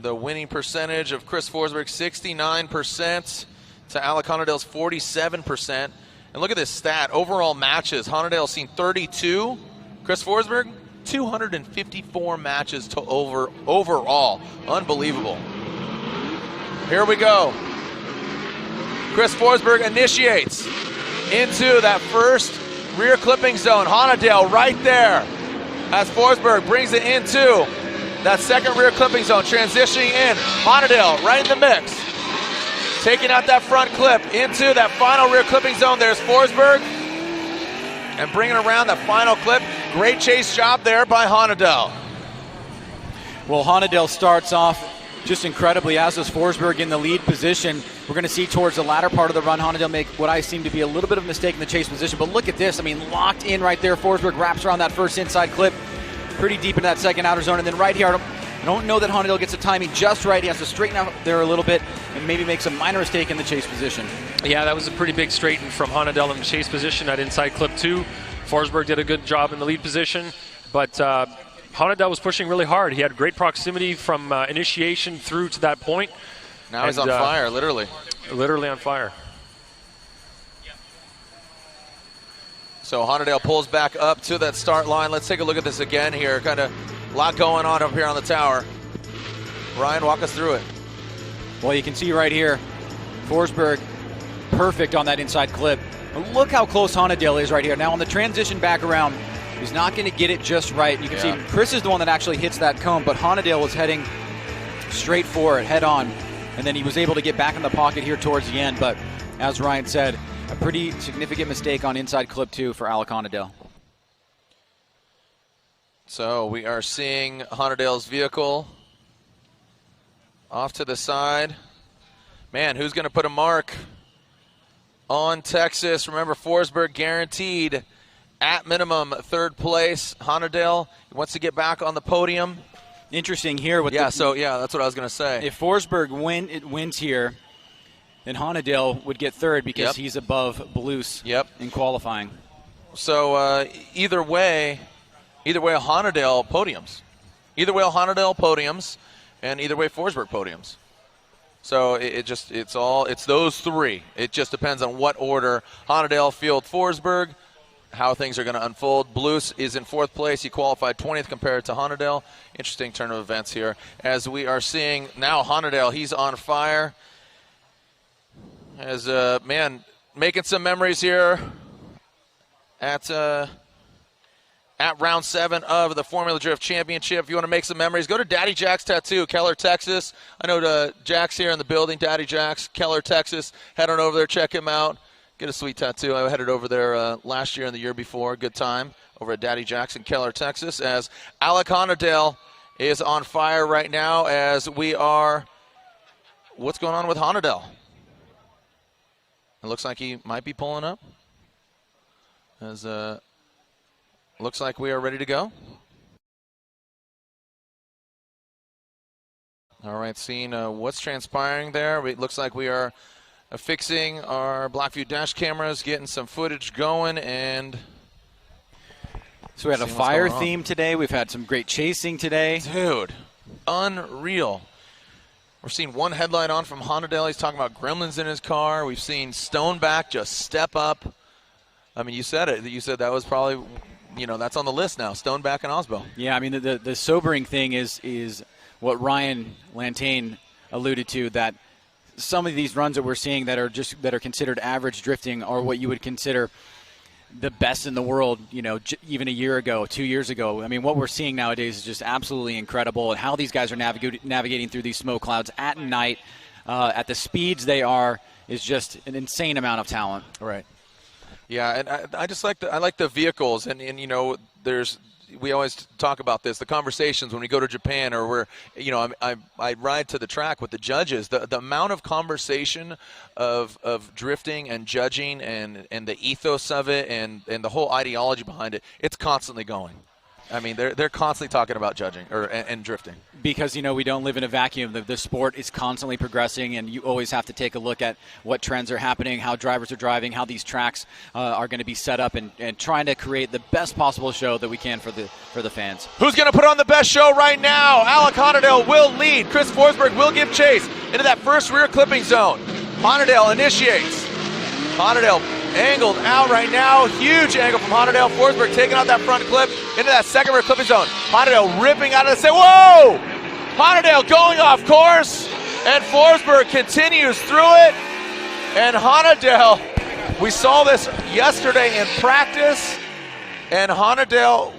The winning percentage of Chris Forsberg, 69% to Alec Honadale's 47%. And look at this stat, overall matches. Honadale's seen 32. Chris Forsberg, 254 matches to overall. Unbelievable. Here we go. Chris Forsberg initiates into that first rear clipping zone. Honadale right there as Forsberg brings it into that second rear clipping zone, transitioning in. Honadale right in the mix, taking out that front clip into that final rear clipping zone. There's Forsberg and bringing around that final clip. Great chase job there by Honadale. Well, Honadale starts off just incredibly, as is Forsberg in the lead position. We're going to see towards the latter part of the run, Honadale make what I seem to be a little bit of a mistake in the chase position. But look at this. I mean, locked in right there. Forsberg wraps around that first inside clip, pretty deep into that second outer zone. And then right here, I don't know that Honadale gets the timing just right. He has to straighten out there a little bit and maybe makes a minor mistake in the chase position. Yeah, that was a pretty big straighten from Honadale in the chase position at inside clip 2. Forsberg did a good job in the lead position, but Honadale was pushing really hard. He had great proximity from initiation through to that point. Now he's on fire, literally. Literally on fire. So Honadale pulls back up to that start line. Let's take a look at this again here. Kind of a lot going on up here on the tower. Ryan, walk us through it. Well, you can see right here, Forsberg perfect on that inside clip. But look how close Honadale is right here. Now on the transition back around, he's not going to get it just right. You can see Chris is the one that actually hits that cone, but Honadale was heading straight for it, head on. And then he was able to get back in the pocket here towards the end. But as Ryan said, a pretty significant mistake on inside clip 2 for Alec Honadale. So we are seeing Honadale's vehicle off to the side. Man, who's going to put a mark on Texas? Remember, Forsberg guaranteed at minimum 3rd place. Honadale wants to get back on the podium. Interesting here. With that's what I was going to say. If Forsberg wins here, then Honadale would get 3rd because he's above Blues in qualifying. So either way, Honadale podiums. Either way, Honadale podiums, and either way, Forsberg podiums. So it's those 3. It just depends on what order Honadale, Field, Forsberg, how things are going to unfold. Blues is in 4th place. He qualified 20th compared to Honadale. Interesting turn of events here. As we are seeing now Honadale, he's on fire. As making some memories here at round 7 of the Formula Drift Championship. If you want to make some memories, go to Daddy Jack's Tattoo, Keller, Texas. I know Jack's here in the building, Daddy Jack's, Keller, Texas. Head on over there, check him out. Get a sweet tattoo. I headed over there last year and the year before. Good time over at Daddy Jack's in Keller, Texas. As Alec Honadale is on fire right now as we are. What's going on with Honadale? It looks like he might be pulling up. As looks like we are ready to go. All right, seeing what's transpiring there. It looks like we are fixing our Blackview dash cameras, getting some footage going, and so we had a fire theme today. We've had some great chasing today. Dude, unreal. We're seeing one headlight on from Honadale. He's talking about gremlins in his car. We've seen Stoneback just step up. I mean, you said it. You said that was probably, that's on the list now, Stoneback and Osbo. Yeah, I mean, the sobering thing is what Ryan Lantain alluded to, that some of these runs that we're seeing that are considered average drifting are what you would consider the best in the world, even a year ago, 2 years ago. I mean, what we're seeing nowadays is just absolutely incredible, and how these guys are navigating through these smoke clouds at night, at the speeds they are, is just an insane amount of talent. Right. Yeah, and I just like the vehicles, and we always talk about this, the conversations when we go to Japan, or I ride to the track with the judges, the amount of conversation of drifting and judging and the ethos of it and the whole ideology behind it, it's constantly going. I mean, they're constantly talking about judging and drifting. Because, we don't live in a vacuum. The sport is constantly progressing, and you always have to take a look at what trends are happening, how drivers are driving, how these tracks are going to be set up, and trying to create the best possible show that we can for the fans. Who's going to put on the best show right now? Alec Honadale will lead. Chris Forsberg will give chase into that first rear clipping zone. Honadale initiates. Honadale angled out right now. Huge angle from Honadale. Forsberg taking out that front clip into that second rear clipping zone. Honadale ripping out of the whoa! Honadale going off course, and Forsberg continues through it. And Honadale, we saw this yesterday in practice, and Honadale,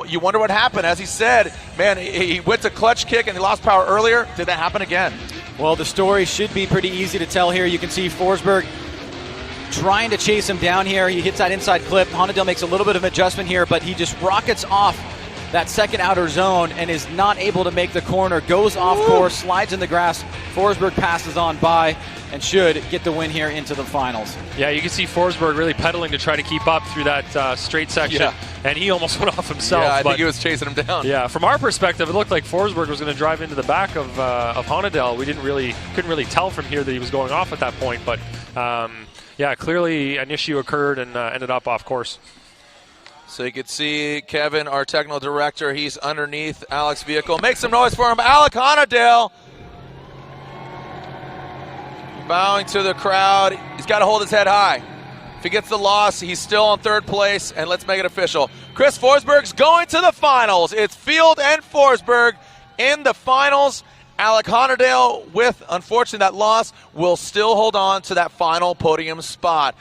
you wonder what happened. As he said, man, he went to clutch kick and he lost power earlier. Did that happen again? Well, the story should be pretty easy to tell here. You can see Forsberg trying to chase him down here. He hits that inside clip. Honadale makes a little bit of adjustment here, but he just rockets off that second outer zone and is not able to make the corner, goes off course, slides in the grass. Forsberg passes on by and should get the win here into the finals. Yeah, you can see Forsberg really pedaling to try to keep up through that straight section, and he almost went off himself. Yeah, I think he was chasing him down. Yeah, from our perspective, it looked like Forsberg was going to drive into the back of Honadel. We couldn't really tell from here that he was going off at that point, but yeah, clearly an issue occurred and ended up off course. So you can see Kevin, our technical director, he's underneath Alex's vehicle. Make some noise for him, Alec Honadel. Bowing to the crowd. He's got to hold his head high. If he gets the loss, he's still in third place, and let's make it official. Chris Forsberg's going to the finals. It's Field and Forsberg in the finals. Alec Honadel, with, unfortunately, that loss, will still hold on to that final podium spot.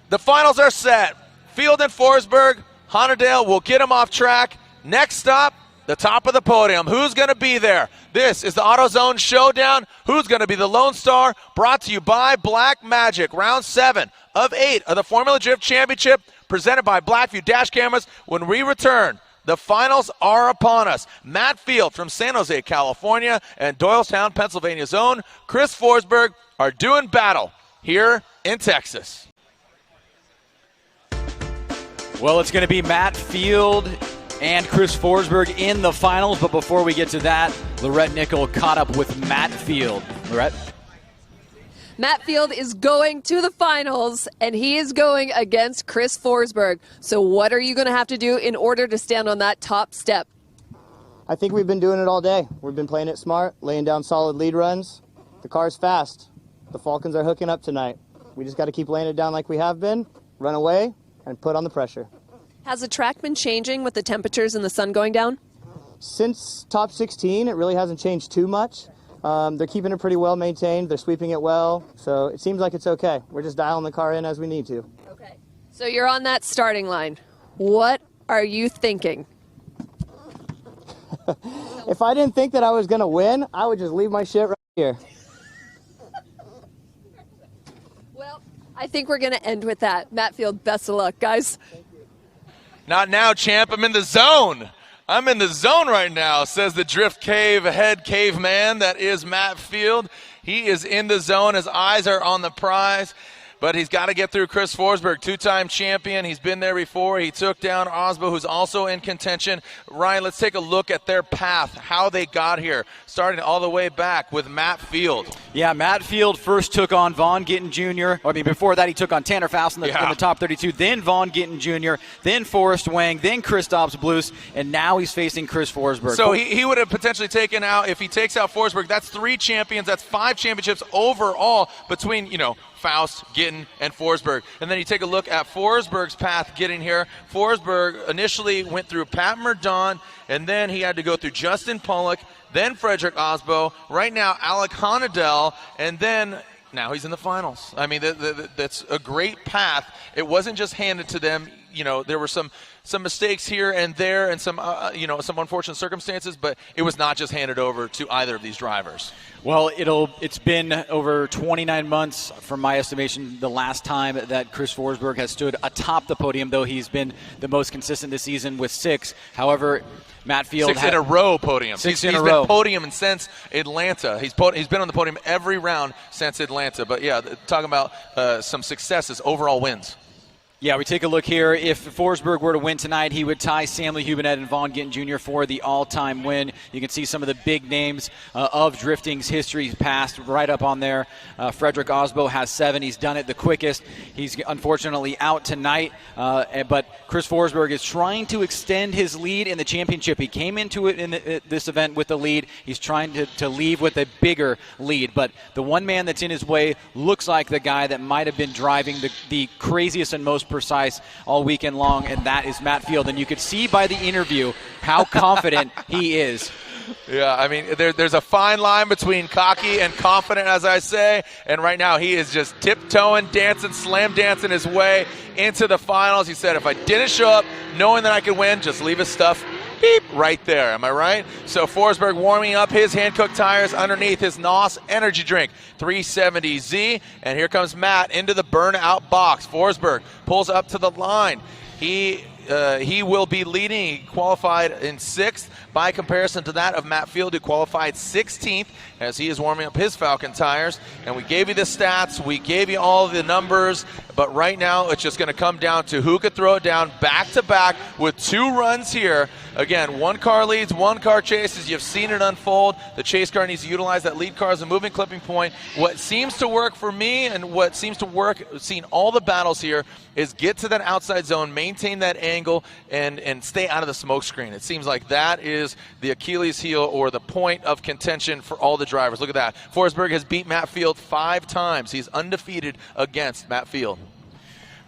The finals are set. Field and Forsberg. Honadel will get him off track. Next stop, the top of the podium. Who's going to be there? This is the AutoZone Showdown. Who's going to be the Lone Star? Brought to you by Black Magic. Round 7 of 8 of the Formula Drift Championship, presented by Blackview Dash Cameras. When we return, the finals are upon us. Matt Field from San Jose, California, and Doylestown, Pennsylvania's own Chris Forsberg are doing battle here in Texas. Well, it's going to be Matt Field and Chris Forsberg in the finals, but before we get to that, Lorette Nickel caught up with Matt Field. Lorette? Matt Field is going to the finals, and he is going against Chris Forsberg. So what are you going to have to do in order to stand on that top step? I think we've been doing it all day. We've been playing it smart, laying down solid lead runs. The car's fast. The Falcons are hooking up tonight. We just got to keep laying it down like we have been, run away, and put on the pressure. Has the track been changing with the temperatures and the sun going down? Since top 16, it really hasn't changed too much. They're keeping it pretty well maintained. They're sweeping it well, so it seems like it's okay. We're just dialing the car in as we need to. Okay. So you're on that starting line. What are you thinking? If I didn't think that I was going to win, I would just leave my shit right here. Well, I think we're going to end with that. Matt Field, best of luck, guys. Not now, champ. I'm in the zone. I'm in the zone right now, says the Drift Cave head caveman. That is Matt Field. He is in the zone. His eyes are on the prize, but he's got to get through Chris Forsberg, two-time champion. He's been there before. He took down Osbo, who's also in contention. Ryan, let's take a look at their path, how they got here, starting all the way back with Matt Field. Yeah, Matt Field first took on Vaughn Gittin Jr. Before that, he took on Tanner Faust in the top 32, then Vaughn Gittin Jr., then Forrest Wang, then Kristaps Blues, and now he's facing Chris Forsberg. So he would have potentially taken out, if he takes out Forsberg, that's 3 champions, that's 5 championships overall between, Faust, Gittin, and Forsberg. And then you take a look at Forsberg's path getting here. Forsberg initially went through Pat Merdon, and then he had to go through Justin Pollock, then Frederick Osbo, right now Alec Honadel, and then now he's in the finals. I mean, that's a great path. It wasn't just handed to them. There were some mistakes here and there and some unfortunate circumstances, but it was not just handed over to either of these drivers. Well, it's been over 29 months, from my estimation, the last time that Chris Forsberg has stood atop the podium, though he's been the most consistent this season with 6. However, Matt Field 6 in a row podium. He's been podium since Atlanta. He's been on the podium every round since Atlanta. But yeah, talking about some successes, overall wins. Yeah, we take a look here. If Forsberg were to win tonight, he would tie Sammy Hubinet and Vaughn Gittin Jr. for the all-time win. You can see some of the big names of drifting's history past right up on there. Frederick Osbo has 7. He's done it the quickest. He's unfortunately out tonight, but Chris Forsberg is trying to extend his lead in the championship. He came into it in this event with the lead. He's trying to leave with a bigger lead, but the one man that's in his way looks like the guy that might have been driving the craziest and most precise all weekend long, and that is Matt Field. And you could see by the interview how confident he is. Yeah, I mean, there's a fine line between cocky and confident, as I say, and right now he is just tiptoeing, dancing, slam dancing his way into the finals. He said, if I didn't show up knowing that I could win, just leave his stuff beep right there. Am I right? So Forsberg warming up his hand-cooked tires underneath his NOS energy drink 370Z, and here comes Matt into the burnout box. Forsberg pulls up to the line. He will be leading. He qualified in 6th by comparison to that of Matt Field, who qualified 16th as he is warming up his Falcon tires. And we gave you the stats, we gave you all the numbers, but right now it's just going to come down to who could throw it down back to back with 2 runs here. Again, 1 car leads, 1 car chases. You've seen it unfold. The chase car needs to utilize that lead car as a moving clipping point. What seems to work for me and what seems to work, seeing all the battles here, is get to that outside zone, maintain that angle, and stay out of the smoke screen. It seems like that is the Achilles heel or the point of contention for all the drivers. Look at that. Forsberg has beat Matt Field 5 times. He's undefeated against Matt Field.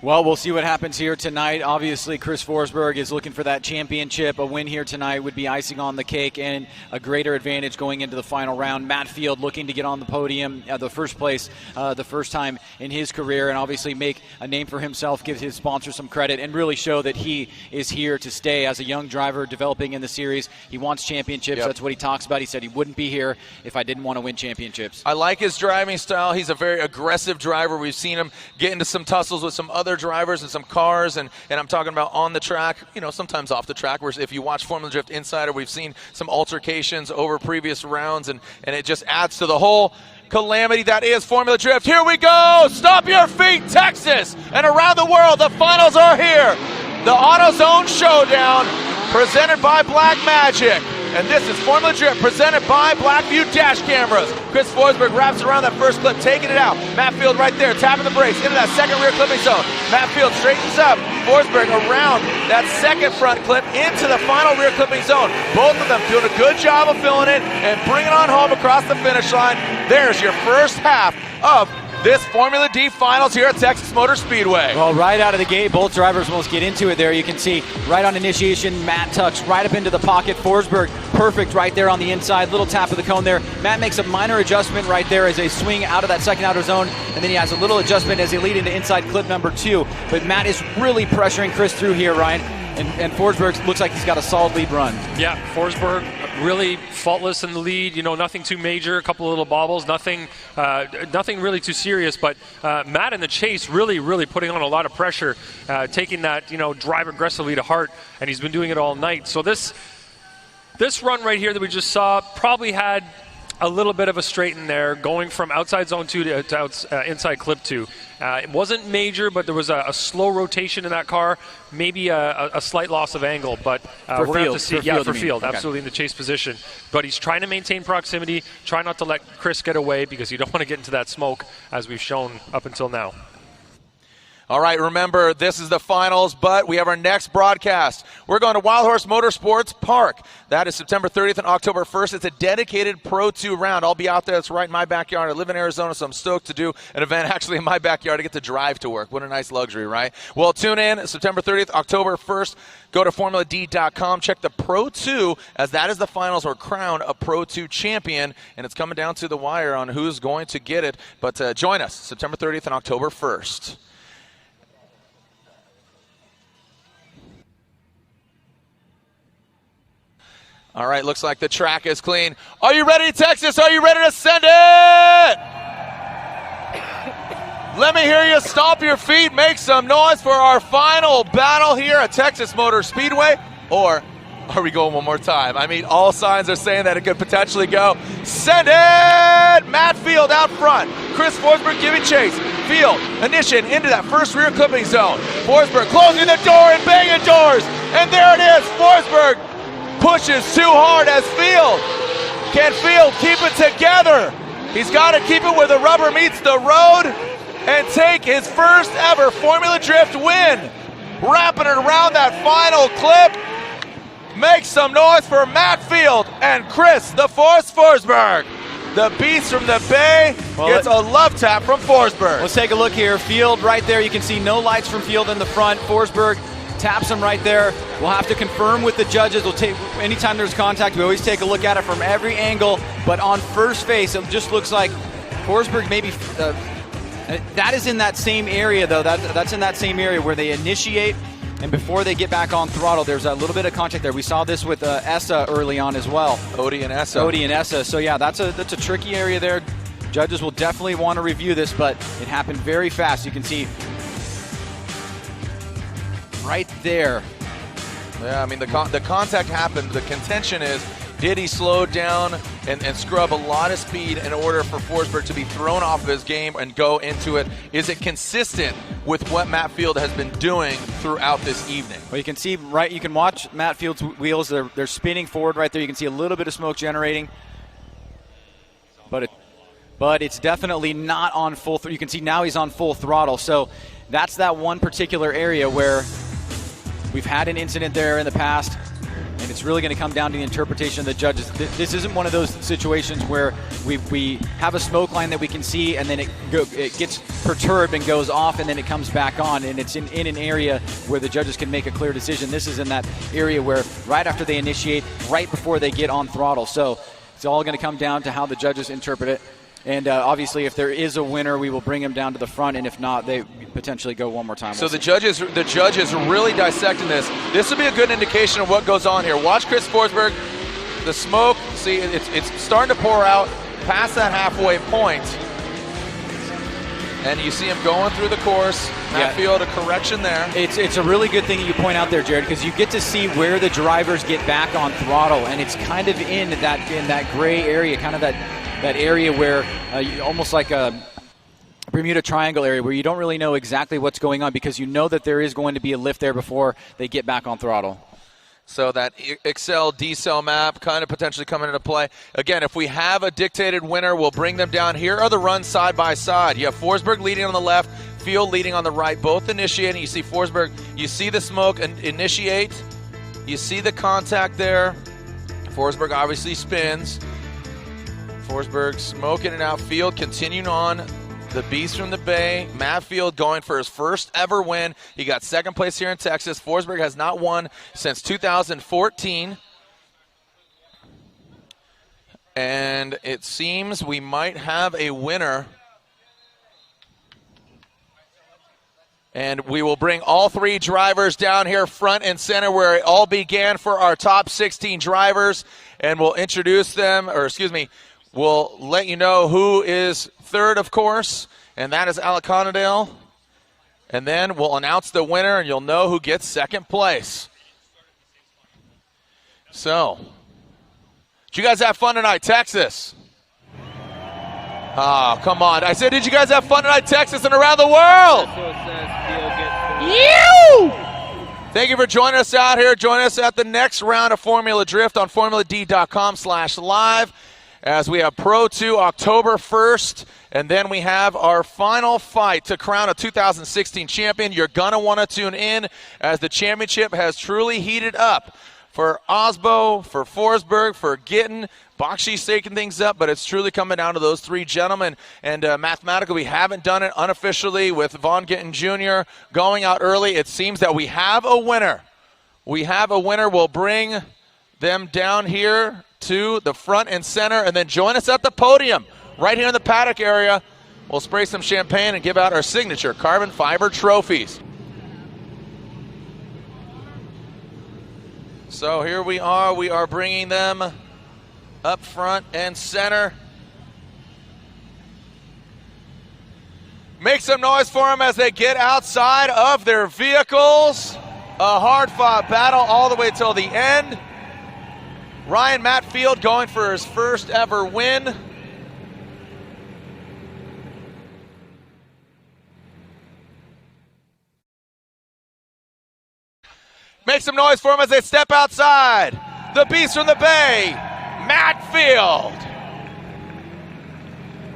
Well, we'll see what happens here tonight. Obviously, Chris Forsberg is looking for that championship. A win here tonight would be icing on the cake and a greater advantage going into the final round. Matt Field looking to get on the podium, the first place, the first time in his career, and obviously make a name for himself, give his sponsor some credit, and really show that he is here to stay as a young driver developing in the series. He wants championships. Yep. That's what he talks about. He said he wouldn't be here if I didn't want to win championships. I like his driving style. He's a very aggressive driver. We've seen him get into some tussles with some other drivers and some cars, and I'm talking about on the track, sometimes off the track, where if you watch Formula Drift Insider, we've seen some altercations over previous rounds, and it just adds to the whole calamity that is Formula Drift. Here we go! Stop your feet, Texas! And around the world, the finals are here! The AutoZone Showdown, presented by Black Magic. And this is Formula Drift, presented by Blackview Dash Cameras. Chris Forsberg wraps around that first clip, taking it out. Matt Field right there, tapping the brakes into that second rear clipping zone. Matt Field straightens up. Forsberg around that second front clip into the final rear clipping zone. Both of them doing a good job of filling it and bringing on home across the finish line. There's your first half of this Formula D Finals here at Texas Motor Speedway. Well, right out of the gate, both drivers almost get into it there. You can see right on initiation, Matt tucks right up into the pocket. Forsberg, perfect right there on the inside. Little tap of the cone there. Matt makes a minor adjustment right there as they swing out of that second outer zone, and then he has a little adjustment as they lead into inside clip number 2. But Matt is really pressuring Chris through here, Ryan. And Forsberg looks like he's got a solid lead run. Yeah, Forsberg really faultless in the lead. Nothing too major, a couple of little bobbles, nothing really too serious. But Matt in the chase really putting on a lot of pressure, taking that drive aggressively to heart, and he's been doing it all night. So this run right here that we just saw probably had a little bit of a straighten there, going from outside zone 2 to inside clip 2. It wasn't major, but there was a slow rotation in that car, maybe a slight loss of angle, but we're going to have to see. For Field, absolutely in the chase position. But he's trying to maintain proximity, try not to let Chris get away, because you don't want to get into that smoke, as we've shown up until now. All right, remember, this is the finals, but we have our next broadcast. We're going to Wild Horse Motorsports Park. That is September 30th and October 1st. It's a dedicated Pro 2 round. I'll be out there. It's right in my backyard. I live in Arizona, so I'm stoked to do an event actually in my backyard to get to drive to work. What a nice luxury, right? Well, tune in September 30th, October 1st. Go to FormulaD.com. Check the Pro 2, as that is the finals, or crown a Pro 2 champion, and it's coming down to the wire on who's going to get it. But join us September 30th and October 1st. All right, looks like the track is clean. Are you ready, Texas? Are you ready to send it? Let me hear you stomp your feet, make some noise for our final battle here at Texas Motor Speedway. Or are we going one more time? I mean, all signs are saying that it could potentially go. Send it! Matt Field out front. Chris Forsberg giving chase. Field initiating into that first rear clipping zone. Forsberg closing the door and banging doors. And there it is, Forsberg pushes too hard as Field. Can Field keep it together? He's got to keep it where the rubber meets the road and take his first ever Formula Drift win. Wrapping it around that final clip. Make some noise for Matt Field and Chris the Force Forsberg. The beast from the Bay gets a love tap from Forsberg. Let's take a look here. Field right there. You can see no lights from Field in the front. Forsberg taps him right there. We'll have to confirm with the judges. We'll take, anytime there's contact, we always take a look at it from every angle. But on first face, it just looks like Forsberg maybe. That is in that same area, though. That's in that same area where they initiate, and before they get back on throttle, there's a little bit of contact there. We saw this with Essa early on as well. Odie and Essa. So yeah, that's a tricky area there. Judges will definitely want to review this, but it happened very fast. You can see right there. Yeah, I mean, the contact happened. The contention is, did he slow down and scrub a lot of speed in order for Forsberg to be thrown off of his game and go into it? Is it consistent with what Matt Field has been doing throughout this evening? Well, you can see, right, you can watch Matt Field's wheels. They're spinning forward right there. You can see a little bit of smoke generating. But it's definitely not on full. You can see now he's on full throttle. So that's that one particular area where we've had an incident there in the past, and it's really going to come down to the interpretation of the judges. This isn't one of those situations where we have a smoke line that we can see, and then it gets perturbed and goes off, and then it comes back on, and it's in an area where the judges can make a clear decision. This is in that area where right after they initiate, right before they get on throttle. So it's all going to come down to how the judges interpret it. And obviously, if there is a winner, we will bring him down to the front, and if not, they potentially go one more time. So the judges really dissecting this. This would be a good indication of what goes on here. Watch Chris Forsberg. The smoke, see, it's starting to pour out past that halfway point, and you see him going through the course. Matt Field, a correction there. It's a really good thing that you point out there, Jared, because you get to see where the drivers get back on throttle, and it's kind of in that gray area, kind of that area where almost like a Bermuda Triangle area where you don't really know exactly what's going on, because you know that there is going to be a lift there before they get back on throttle. So that Excel decel map kind of potentially coming into play. Again, if we have a dictated winner, we'll bring them down. Here are the runs side by side. You have Forsberg leading on the left, Field leading on the right, both initiating. You see Forsberg, you see the smoke and initiate. You see the contact there. Forsberg obviously spins. Forsberg smoking it out. Field continuing on. The Beast from the Bay. Matt Field going for his first ever win. He got second place here in Texas. Forsberg has not won since 2014. And it seems we might have a winner. And we will bring all three drivers down here front and center where it all began for our top 16 drivers. And we'll introduce them, or excuse me, we'll let you know who is third, of course, and that is Alec Conadale. And then we'll announce the winner, and you'll know who gets second place. So, did you guys have fun tonight, Texas? Oh, come on. I said, did you guys have fun tonight, Texas, and around the world? Thank you for joining us out here. Join us at the next round of Formula Drift on formuladrift.com/live. As we have Pro 2 October 1st, and then we have our final fight to crown a 2016 champion. You're going to want to tune in as the championship has truly heated up for Osbo, for Forsberg, for Gittin. Bakshi's taking things up, but it's truly coming down to those three gentlemen. And mathematically, we haven't done it unofficially with Von Gittin Jr. going out early. It seems that we have a winner. We have a winner. We'll bring them down here to the front and center, and then join us at the podium right here in the paddock area. We'll spray some champagne and give out our signature carbon fiber trophies. So here we are bringing them up front and center. Make some noise for them as they get outside of their vehicles. A hard-fought battle all the way till the end. Ryan Matt Field going for his first ever win. Make some noise for him as they step outside. The Beast from the Bay, Matt Field.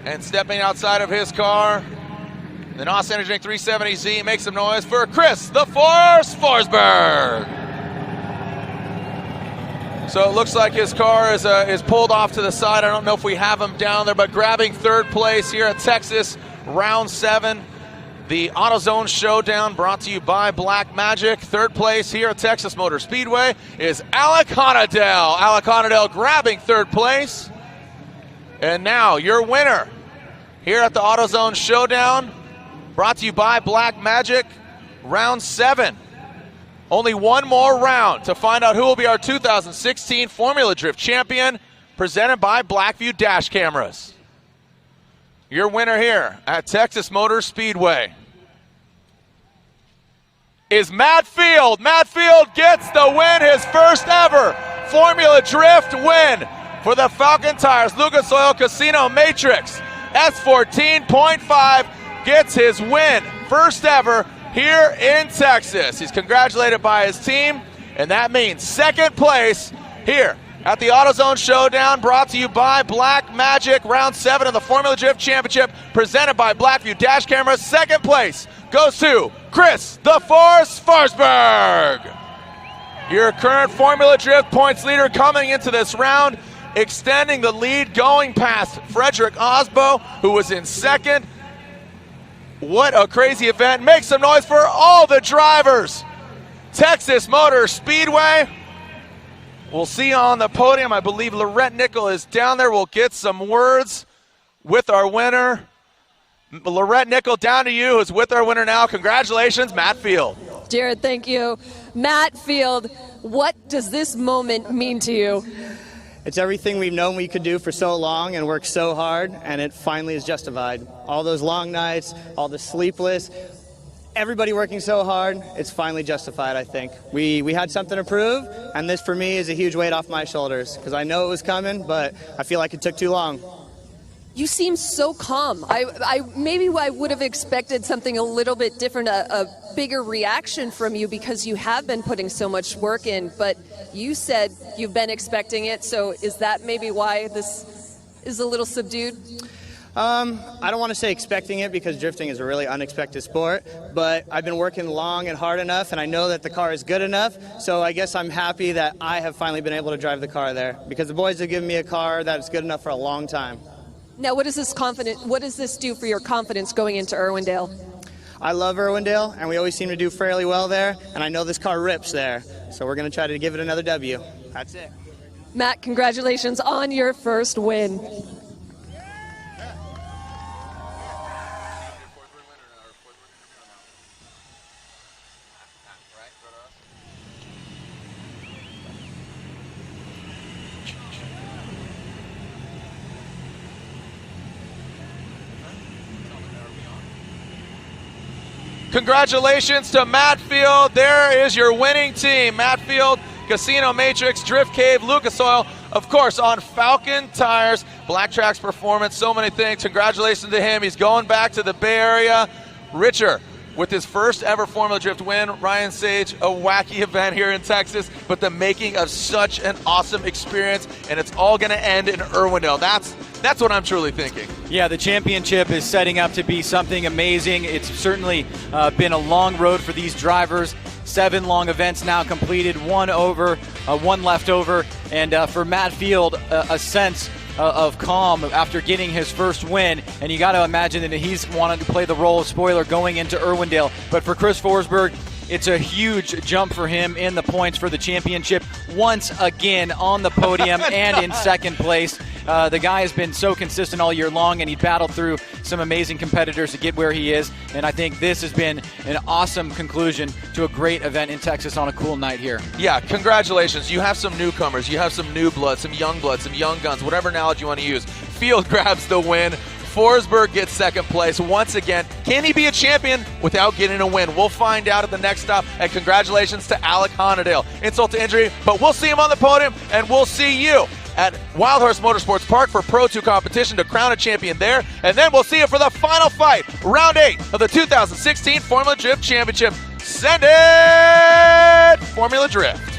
And stepping outside of his car, the NOS Energy Drink 370Z. Make some noise for Chris the Force Forsberg. So it looks like his car is pulled off to the side. I don't know if we have him down there, but grabbing third place here at Texas, round 7. The AutoZone Showdown brought to you by Black Magic. Third place here at Texas Motor Speedway is Alec Conadale. Alec Conadale grabbing third place. And now your winner here at the AutoZone Showdown, brought to you by Black Magic, round 7. Only one more round to find out who will be our 2016 Formula Drift champion, presented by Blackview Dash Cameras. Your winner here at Texas Motor Speedway. is Matt Field. Matt Field gets the win, his first ever Formula Drift win for the Falcon Tires Lucas Oil Casino Matrix. S14.5 gets his win, first ever here in Texas. He's congratulated by his team, and that means second place here at the AutoZone Showdown, brought to you by Black Magic. Round 7 of the Formula Drift Championship, presented by Blackview Dash Cameras. Second place goes to Chris the Force Forsberg. Your current Formula Drift points leader coming into this round, extending the lead, going past Frederick Osbo, who was in second. What a crazy event. Make some noise for all the drivers. Texas Motor Speedway. We'll see you on the podium. I believe Lorette Nickel is down there. We'll get some words with our winner. Lorette Nickel, down to you, who's with our winner now. Congratulations, Matt Field. Jared, thank you. Matt Field, what does this moment mean to you? It's everything we've known we could do for so long and worked so hard, and it finally is justified. All those long nights, all the sleepless, everybody working so hard, it's finally justified, I think. We had something to prove, and this for me is a huge weight off my shoulders, because I know it was coming, but I feel like it took too long. You seem so calm. Maybe I would have expected something a little bit different, a bigger reaction from you, because you have been putting so much work in, but you said you've been expecting it, so is that maybe why this is a little subdued? I don't want to say expecting it, because drifting is a really unexpected sport, but I've been working long and hard enough, and I know that the car is good enough, so I guess I'm happy that I have finally been able to drive the car there, because the boys have given me a car that is good enough for a long time. Now, what does this do for your confidence going into Irwindale? I love Irwindale, and we always seem to do fairly well there, and I know this car rips there, so we're going to try to give it another W. That's it. Matt, congratulations on your first win. Congratulations to Matt Field. There is your winning team. Matt Field, Casino Matrix, Drift Cave, Lucas Oil, of course, on Falcon Tires, Black Tracks Performance, so many things. Congratulations to him. He's going back to the Bay Area. Richer with his first ever Formula Drift win. Ryan Sage, a wacky event here in Texas, but the making of such an awesome experience, and it's all going to end in Irwindale. That's what I'm truly thinking. Yeah, the championship is setting up to be something amazing. It's certainly been a long road for these drivers. 7 long events now completed, one left over, and for Matt Field, a sense of calm after getting his first win, and you got to imagine that he's wanted to play the role of spoiler going into Irwindale. But for Chris Forsberg, it's a huge jump for him in the points for the championship, once again on the podium and in second place. The guy has been so consistent all year long, and he battled through some amazing competitors to get where he is, and I think this has been an awesome conclusion to a great event in Texas on a cool night here. Yeah, congratulations. You have some newcomers, you have some new blood, some young guns, whatever analogy you want to use. Field grabs the win. Forsberg gets second place once again. Can he be a champion without getting a win? We'll find out at the next stop. And congratulations to Alec Honadale. Insult to injury, but we'll see him on the podium, and we'll see you at Wild Horse Motorsports Park for Pro 2 competition to crown a champion there. And then we'll see you for the final fight, round 8 of the 2016 Formula Drift Championship. Send it, Formula Drift.